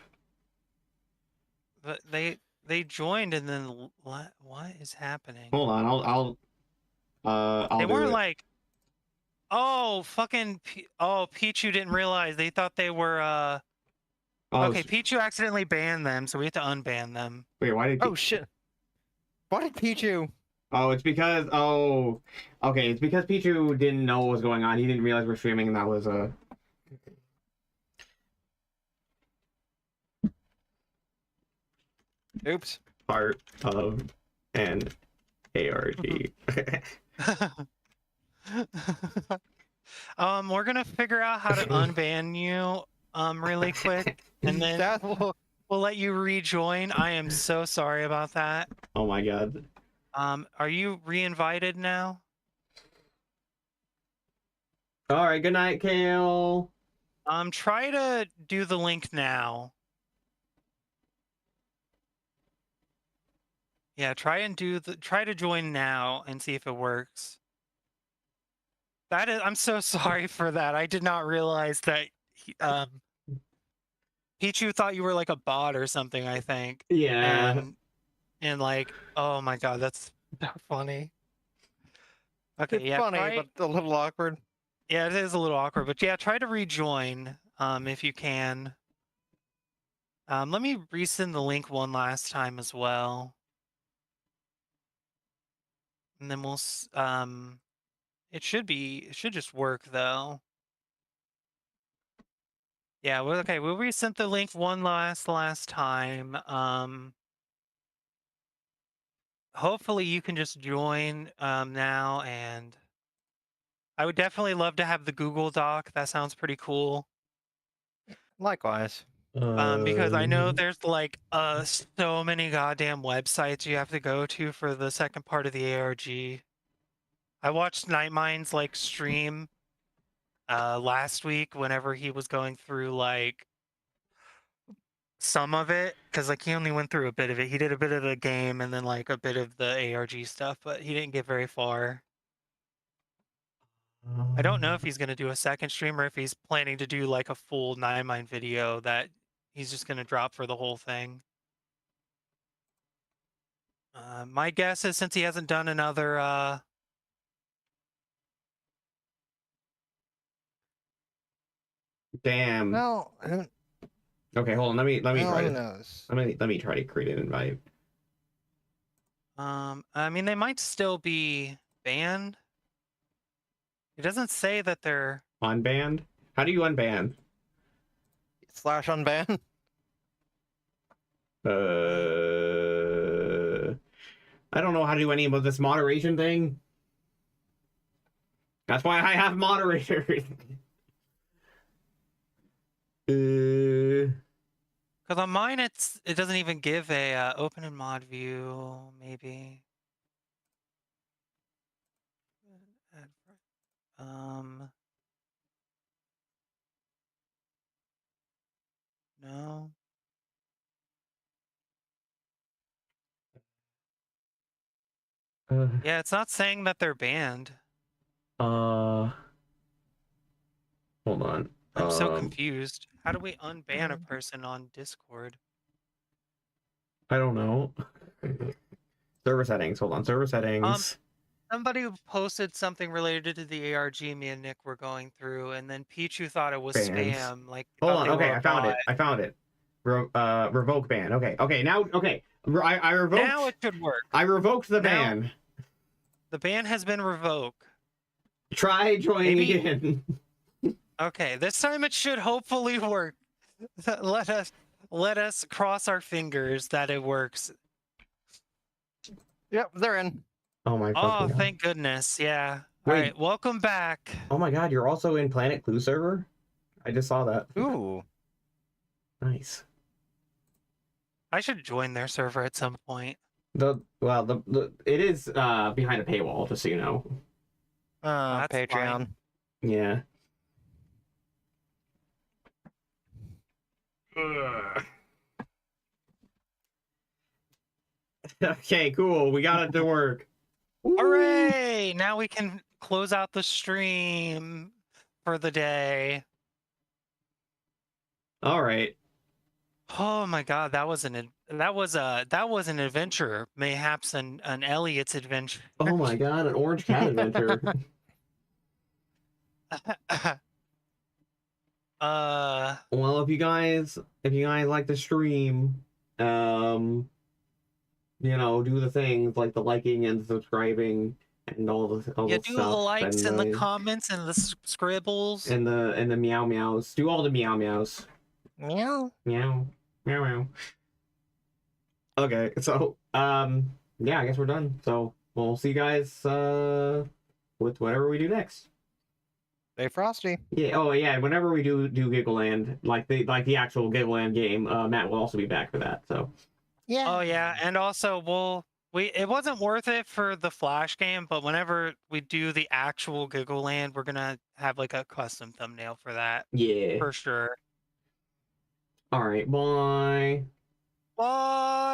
But they joined and then what is happening? Hold on. I'll They do weren't it. like, oh fucking, Pichu didn't realize. They thought they were Oh, okay. Pichu accidentally banned them, so we have to unban them. Wait, why did? Oh shit! Why did Pichu? Oh, it's because okay, it's because Pichu didn't know what was going on. He didn't realize we're streaming, and that was Oops. part of an ARG. We're gonna figure out how to unban you, really quick, and then That will. we'll let you rejoin. I am so sorry about that. Oh my god. Are you re-invited now? All right. Good night, Kale. Try to do the link now. Yeah, try to join now and see if it works. I'm so sorry for that. I did not realize that Pichu thought you were like a bot or something, I think. Yeah. And like, oh my god, that's so funny. Okay, It's yeah, funny, but a little awkward. yeah, it is a little awkward, but yeah, try to rejoin if you can. Let me resend the link one last time as well. And then it should just work though. Yeah, well, okay, we'll resend the link one last time. Hopefully you can just join now, and I would definitely love to have the Google Doc. That sounds pretty cool. Likewise. Because I know there's like so many goddamn websites you have to go to for the second part of the ARG. I watched Nightmind's like stream last week whenever he was going through like some of it, because like he only went through a bit of it. He did a bit of the game and then like a bit of the ARG stuff, but he didn't get very far. I don't know if he's gonna do a second stream or if he's planning to do like a full Nightmind video that he's just gonna drop for the whole thing. My guess is since he hasn't done another Damn. Well, Okay, hold on. Let me who try to knows? let me try to create an invite. I mean, they might still be banned. It doesn't say that they're Unbanned? How do you unban? / unban. I don't know how to do any of this moderation thing. That's why I have moderators. because on mine it doesn't even give a open in mod view. Maybe. No. Yeah, it's not saying that they're banned. Hold on. I'm so confused. How do we unban a person on Discord? I don't know. Server settings. Hold on. Server settings. Somebody posted something related to the ARG me and Nick were going through, and then Pichu thought it was Bans. spam. Like, Hold thought on. they Okay, were a I found bot. it. I found it. Revoke ban. Okay. Okay. Now. Okay. I revoked. Now it should work. I revoked the Now- ban. The ban has been revoked. Try joining Maybe- again. Okay, this time it should hopefully work. Let us cross our fingers that it works. Yep, they're in. Oh my. Oh, fucking God. thank goodness. Yeah. Wait. All right, welcome back. Oh my god, you're also in Planet Clue server? I just saw that. Ooh. Nice. I should join their server at some point. It is behind a paywall, just so you know. That's Patreon. fine. Yeah. Ugh. Okay, cool. We got it to work. Woo! Hooray! Now we can close out the stream for the day. All right. Oh my god, that was an adventure, mayhaps an Eliot's adventure. Oh my god, an orange cat adventure. Well, if you guys like the stream, you know, do the things like the liking and subscribing and all the stuff. do the likes and the comments and the scribbles. and the meow meows. Do all the meow meows. Meow. Meow. Meow meow. Okay, so yeah, I guess we're done. So we'll see you guys with whatever we do next. Stay frosty. Yeah. Oh yeah. Whenever we do GiggleLand, like the actual GiggleLand game, Matt will also be back for that. So. Yeah. Oh yeah, and also it wasn't worth it for the Flash game, but whenever we do the actual GiggleLand, we're gonna have like a custom thumbnail for that Yeah. for sure. All right. Bye. Bye.